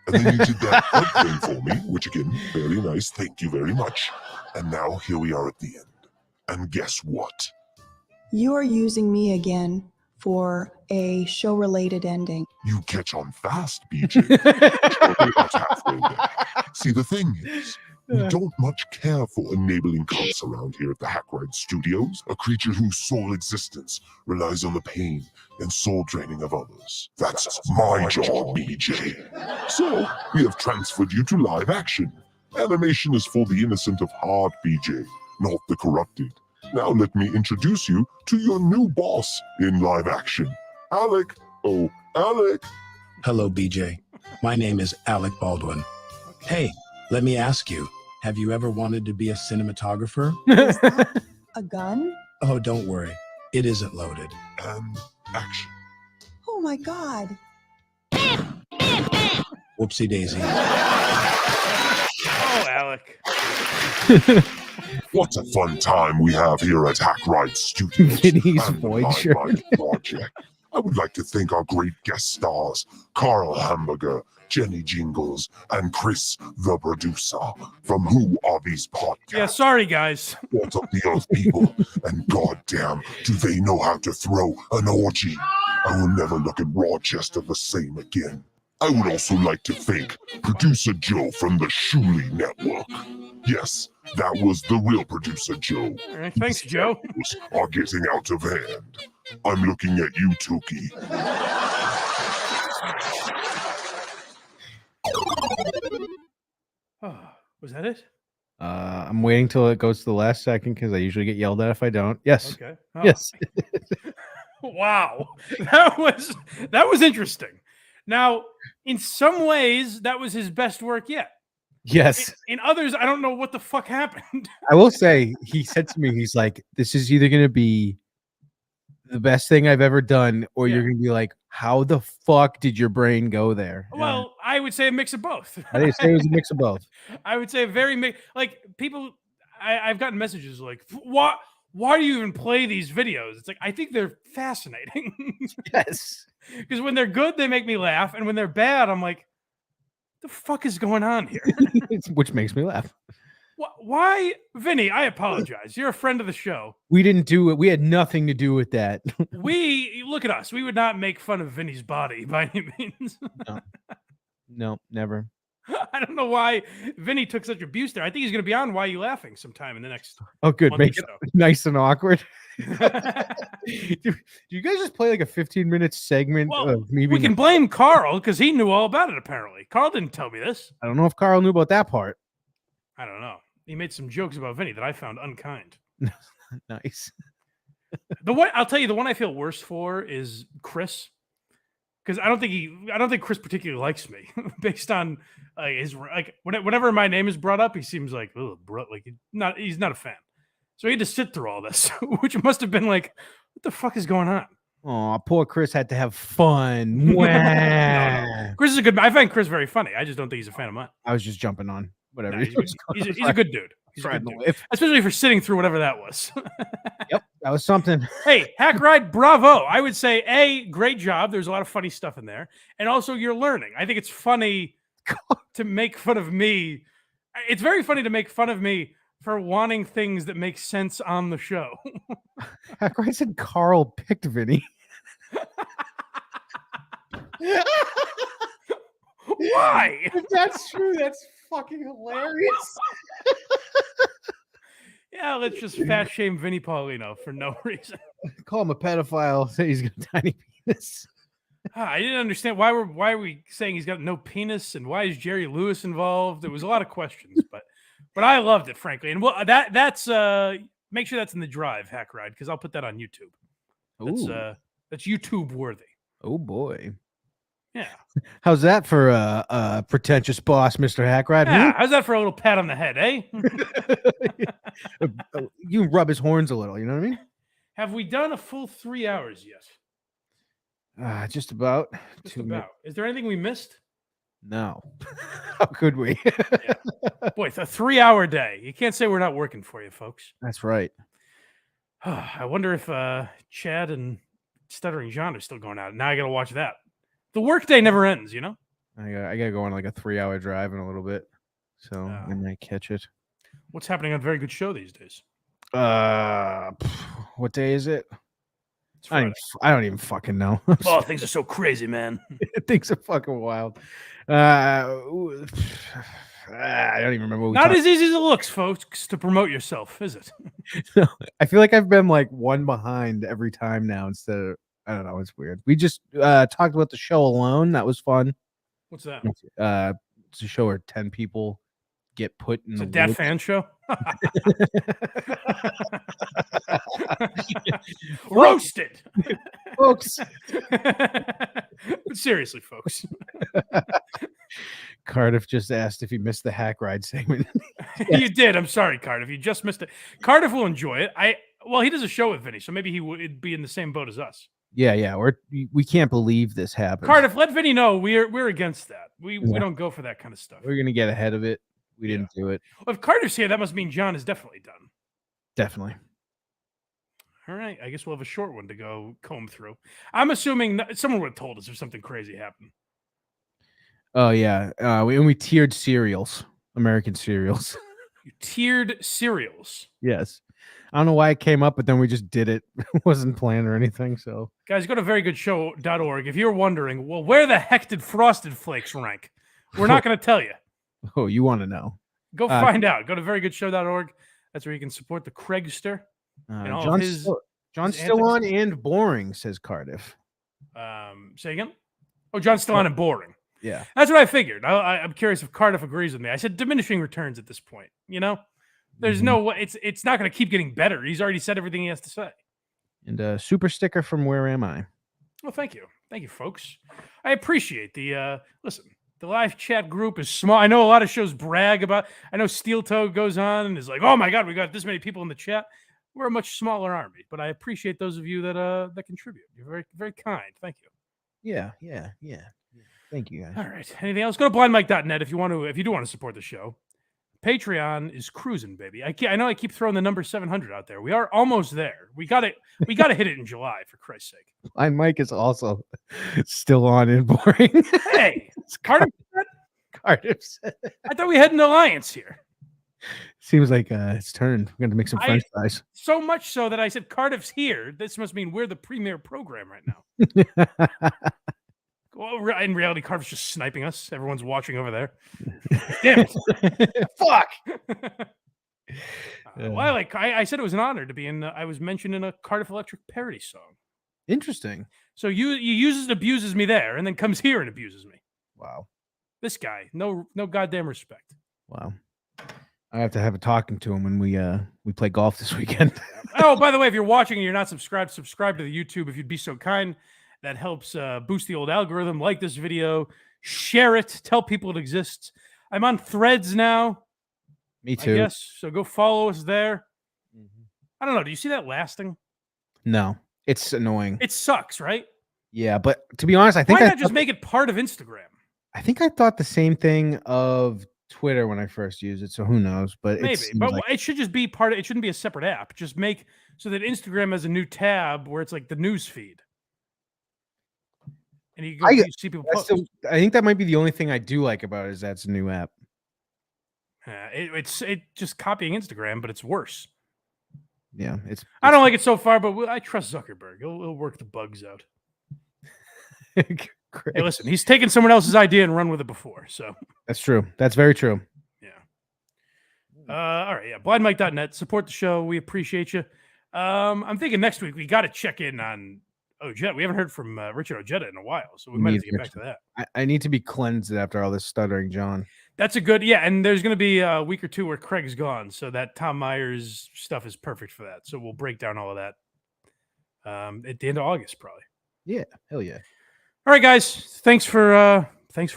And then you did that art thing for me, which again, very nice. Thank you very much. And now here we are at the end. And guess what? You are using me again for a show-related ending. You catch on fast, BJ. We're not halfway there. See, the thing is, We don't much care for enabling cops around here at the Hackride Studios, a creature whose sole existence relies on the pain and soul draining of others. That's my job, BJ. So, we have transferred you to live action. Animation is for the innocent of heart, BJ, not the corrupted. Now let me introduce you to your new boss in live action, Alec. Oh, Alec. Hello, BJ. My name is Alec Baldwin. Hey, let me ask you, have you ever wanted to be a cinematographer? Is that a gun? Oh, don't worry. It isn't loaded. And action. Oh my God. Whoopsie daisy. Oh, Alec. What a fun time we have here at Hackride Studios. Vinny's and the void Live shirt. Mind Project. I would like to thank our great guest stars, Carl Hamburger, Jenny Jingles, and Chris, the producer, from Who Are These Podcasts? Yeah, sorry, guys. What up the earth people, and goddamn, do they know how to throw an orgy? I will never look at Rochester the same again. I would also like to thank producer Joe from the Shuli Network. Yes, that was the real producer Joe. All right, thanks, Joe. These are getting out of hand. I'm looking at you, Toki. Oh, was that it? I'm waiting till it goes to the last second because I usually get yelled at if I don't. Yes. Okay. Oh. Yes. Wow, that was interesting. Now, in some ways, that was his best work yet. Yes. In others, I don't know what the fuck happened. I will say, he said to me, he's like, this is either going to be the best thing I've ever done, or you're going to be like, how the fuck did your brain go there? Well, I would say a mix of both. I didn't say it was a mix of both. I would say a very mix. Like people, I've gotten messages like, "What? Why do you even play these videos?" It's like I think they're fascinating. Yes, because when they're good, they make me laugh, and when they're bad, I'm like, "The fuck is going on here?" Which makes me laugh. Why, Vinny? I apologize. You're a friend of the show. We didn't do it. We had nothing to do with that. We look at us. We would not make fun of Vinny's body by any means. No, never. I don't know why Vinny took such abuse there. I think he's going to be on Why You Laughing sometime in the next. Oh, good. month Make or it so. nice and awkward. do you guys just play like a 15-minute segment of me We being can blame Carl because he knew all about it. Apparently, Carl didn't tell me this. I don't know if Carl knew about that part. I don't know. He made some jokes about Vinny that I found unkind. Nice. The one I'll tell you, the one I feel worse for is Chris, because I don't think Chris particularly likes me based on his whenever my name is brought up, he seems like he's not a fan. So he had to sit through all this, which must have been like, what the fuck is going on? Oh, poor Chris had to have fun. No. Chris is a good. I find Chris very funny. I just don't think he's a fan of mine. I was just jumping on whatever. No, he's a good dude. He's a good dude. If Especially for sitting through whatever that was. Yep, that was something. Hey, Hack Ride, bravo. I would say, A, great job. There's a lot of funny stuff in there. And also, you're learning. I think it's funny to make fun of me. It's very funny to make fun of me for wanting things that make sense on the show. Hack Ride said Carl picked Vinny. Why? If that's true, that's fucking hilarious. Yeah, let's just fat shame Vinny Paulino for no reason. Call him a pedophile. Say he's got a tiny penis. I didn't understand why are we saying he's got no penis and why is Jerry Lewis involved? There was a lot of questions, but I loved it, frankly. And well, that's make sure that's in the drive, Hack Ride, because I'll put that on YouTube. That's YouTube worthy. Oh boy. Yeah. How's that for a pretentious boss, Mr. Hackride? Yeah, how's that for a little pat on the head, eh? You rub his horns a little, you know what I mean? Have we done a full 3 hours yet? Just about. Just about. Is there anything we missed? No. How could we? Boy, it's a 3-hour day. You can't say we're not working for you, folks. That's right. I wonder if Chad and Stuttering John are still going out. Now I got to watch that. The workday never ends, you know? I got to go on like a 3-hour drive in a little bit. So I might catch it. What's happening on Very Good Show these days? What day is it? I don't even fucking know. Oh, things are so crazy, man. Things are fucking wild. I don't even remember. What we Not talked- as easy as it looks, folks, to promote yourself, is it? I feel like I've been like one behind every time now instead of, I don't know. It's weird. We just talked about the show Alone. That was fun. What's that? It's a show where 10 people get put in It's the a Dat woods. Phan show. Roasted, folks. But seriously, folks. Cardiff just asked if he missed the hack ride segment. You did. I'm sorry, Cardiff. You just missed it. Cardiff will enjoy it. Well, he does a show with Vinny, so maybe he would be in the same boat as us. Yeah. We can't believe this happened. Cardiff, let Vinny know we're against that. We don't go for that kind of stuff. We're gonna get ahead of it. We didn't do it. Well, if Cardiff's here, that must mean John is definitely done. Definitely. All right. I guess we'll have a short one to go comb through. I'm assuming someone would have told us if something crazy happened. Oh yeah. We tiered cereals, American cereals. You tiered cereals. Yes. I don't know why it came up, but then we just did it. It wasn't planned or anything. So Guys, go to verygoodshow.org. If you're wondering, well, where the heck did Frosted Flakes rank? We're not going to tell you. Oh, you want to know? Go find out. Go to verygoodshow.org. That's where you can support the Craigster. And all John's still on and boring, says Cardiff. Say again? Oh, John's still on and boring. Yeah. That's what I figured. I'm curious if Cardiff agrees with me. I said diminishing returns at this point. You know, there's no way. It's not going to keep getting better. He's already said everything he has to say. And a super sticker from Where Am I? Well, thank you, folks. I appreciate the listen. The live chat group is small. I know a lot of shows brag about. I know Steel Toe goes on and is like, "Oh my God, we got this many people in the chat." We're a much smaller army, but I appreciate those of you that contribute. You're very, very kind. Thank you. Yeah. Thank you, guys. All right. Anything else? Go to blindmike.net if you do want to support the show. Patreon is cruising, baby. I know I keep throwing the number 700 out there. We are almost there. We got to hit it in July, for Christ's sake. And Mike is also still on and boring. Hey, Cardiff. I thought we had an alliance here. Seems like it's turned. We're going to make some French fries. So much so that I said Cardiff's here. This must mean we're the premier program right now. Well, in reality, Cardiff's just sniping us. Everyone's watching over there. Damn it. Fuck. I said it was an honor to be in. I was mentioned in a Cardiff Electric parody song. Interesting. So you uses and abuses me there, and then comes here and abuses me. Wow. This guy, no goddamn respect. Wow. I have to have a talking to him when we play golf this weekend. Oh, by the way, if you're watching and you're not subscribed, subscribe to the YouTube if you'd be so kind. That helps boost the old algorithm. Like this video, share it, tell people it exists. I'm on Threads now. Me too. I guess so. Go follow us there. I don't know. Do you see that lasting? No, it's annoying. It sucks, right? Yeah, but to be honest, I think why not just make it part of Instagram? I think I thought the same thing of Twitter when I first used it. So who knows? But maybe, but it should just be part of. It shouldn't be a separate app. Just make so that Instagram has a new tab where it's like the news feed. And you go see people post. I think that might be the only thing I do like about it is that's a new app. It's just copying Instagram, but it's worse. Yeah, I don't like it so far, but I trust Zuckerberg. He'll work the bugs out. Hey, listen, he's taken someone else's idea and run with it before, so that's true. That's very true. Yeah. All right. Yeah. Blindmike.net. Support the show. We appreciate you. I'm thinking next week we got to check in on Ojeda. We haven't heard from Richard Ojeda in a while, so we might have to get back to that. I need to be cleansed after all this stuttering, John. That's a good, and there's going to be a week or two where Craig's gone, so that Tom Myers stuff is perfect for that. So we'll break down all of that at the end of August, probably. Yeah, hell yeah. All right, guys, thanks for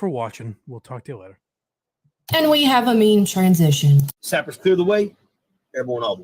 watching. We'll talk to you later. And we have a mean transition. Sappers clear the way. Airborne audible.